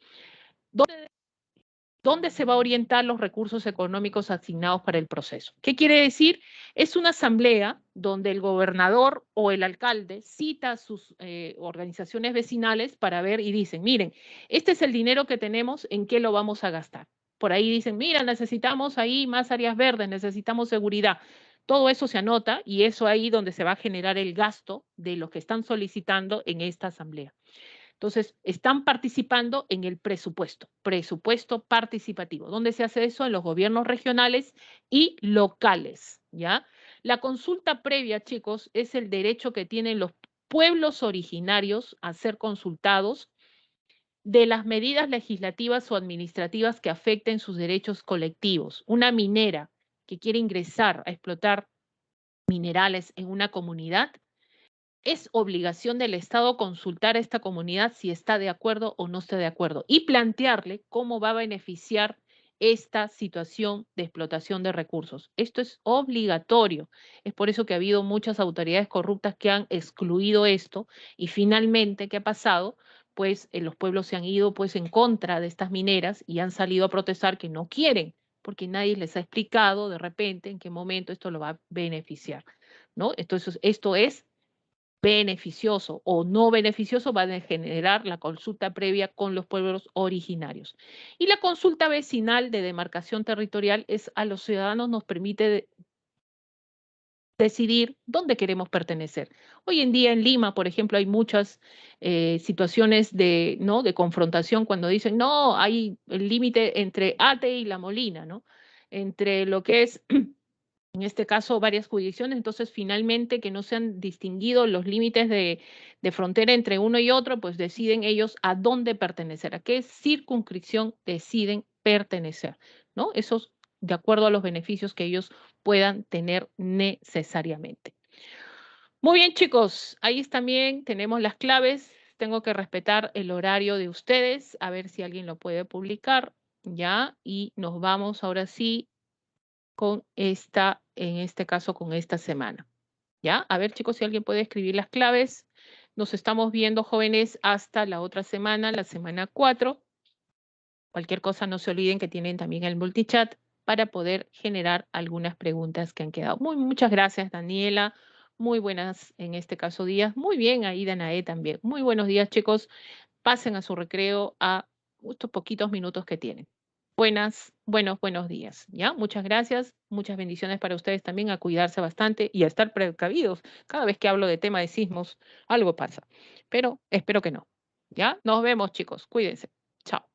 ¿dónde se va a orientar los recursos económicos asignados para el proceso? ¿Qué quiere decir? Es una asamblea donde el gobernador o el alcalde cita a sus organizaciones vecinales para ver y dicen, miren, este es el dinero que tenemos, ¿en qué lo vamos a gastar? Por ahí dicen, mira, necesitamos ahí más áreas verdes, necesitamos seguridad. Todo eso se anota y eso ahí donde se va a generar el gasto de los que están solicitando en esta asamblea. Entonces, están participando en el presupuesto participativo. ¿Dónde se hace eso? En los gobiernos regionales y locales, ¿ya? La consulta previa, chicos, es el derecho que tienen los pueblos originarios a ser consultados de las medidas legislativas o administrativas que afecten sus derechos colectivos. Una minera que quiere ingresar a explotar minerales en una comunidad, es obligación del Estado consultar a esta comunidad si está de acuerdo o no está de acuerdo y plantearle cómo va a beneficiar esta situación de explotación de recursos. Esto es obligatorio. Es por eso que ha habido muchas autoridades corruptas que han excluido esto y finalmente, ¿qué ha pasado? Pues los pueblos se han ido pues en contra de estas mineras y han salido a protestar que no quieren, porque nadie les ha explicado de repente en qué momento esto lo va a beneficiar, ¿no? Entonces, esto es beneficioso o no beneficioso, va a generar la consulta previa con los pueblos originarios. Y la consulta vecinal de demarcación territorial es a los ciudadanos nos permite decidir dónde queremos pertenecer. Hoy en día en Lima, por ejemplo, hay muchas situaciones de, ¿no? de confrontación cuando dicen, no, hay el límite entre Ate y La Molina, ¿no? Entre lo que es en este caso varias jurisdicciones, entonces finalmente que no se han distinguido los límites de frontera entre uno y otro, pues deciden ellos a dónde pertenecer, a qué circunscripción deciden pertenecer, ¿no? Eso es de acuerdo a los beneficios que ellos puedan tener necesariamente. Muy bien, chicos, ahí también tenemos las claves. Tengo que respetar el horario de ustedes, a ver si alguien lo puede publicar, ¿ya? Y nos vamos ahora sí con esta, en este caso, con esta semana. ¿Ya? A ver, chicos, si alguien puede escribir las claves. Nos estamos viendo, jóvenes, hasta la otra semana, la semana 4. Cualquier cosa, no se olviden que tienen también el multichat para poder generar algunas preguntas que han quedado. Muchas gracias, Daniela. Muy buenas, en este caso, días. Muy bien, ahí Danae también. Muy buenos días, chicos. Pasen a su recreo a estos poquitos minutos que tienen. Buenos días, ¿ya? Muchas gracias, muchas bendiciones para ustedes también, a cuidarse bastante y a estar precavidos. Cada vez que hablo de tema de sismos, algo pasa, pero espero que no, ¿ya? Nos vemos, chicos, cuídense. Chao.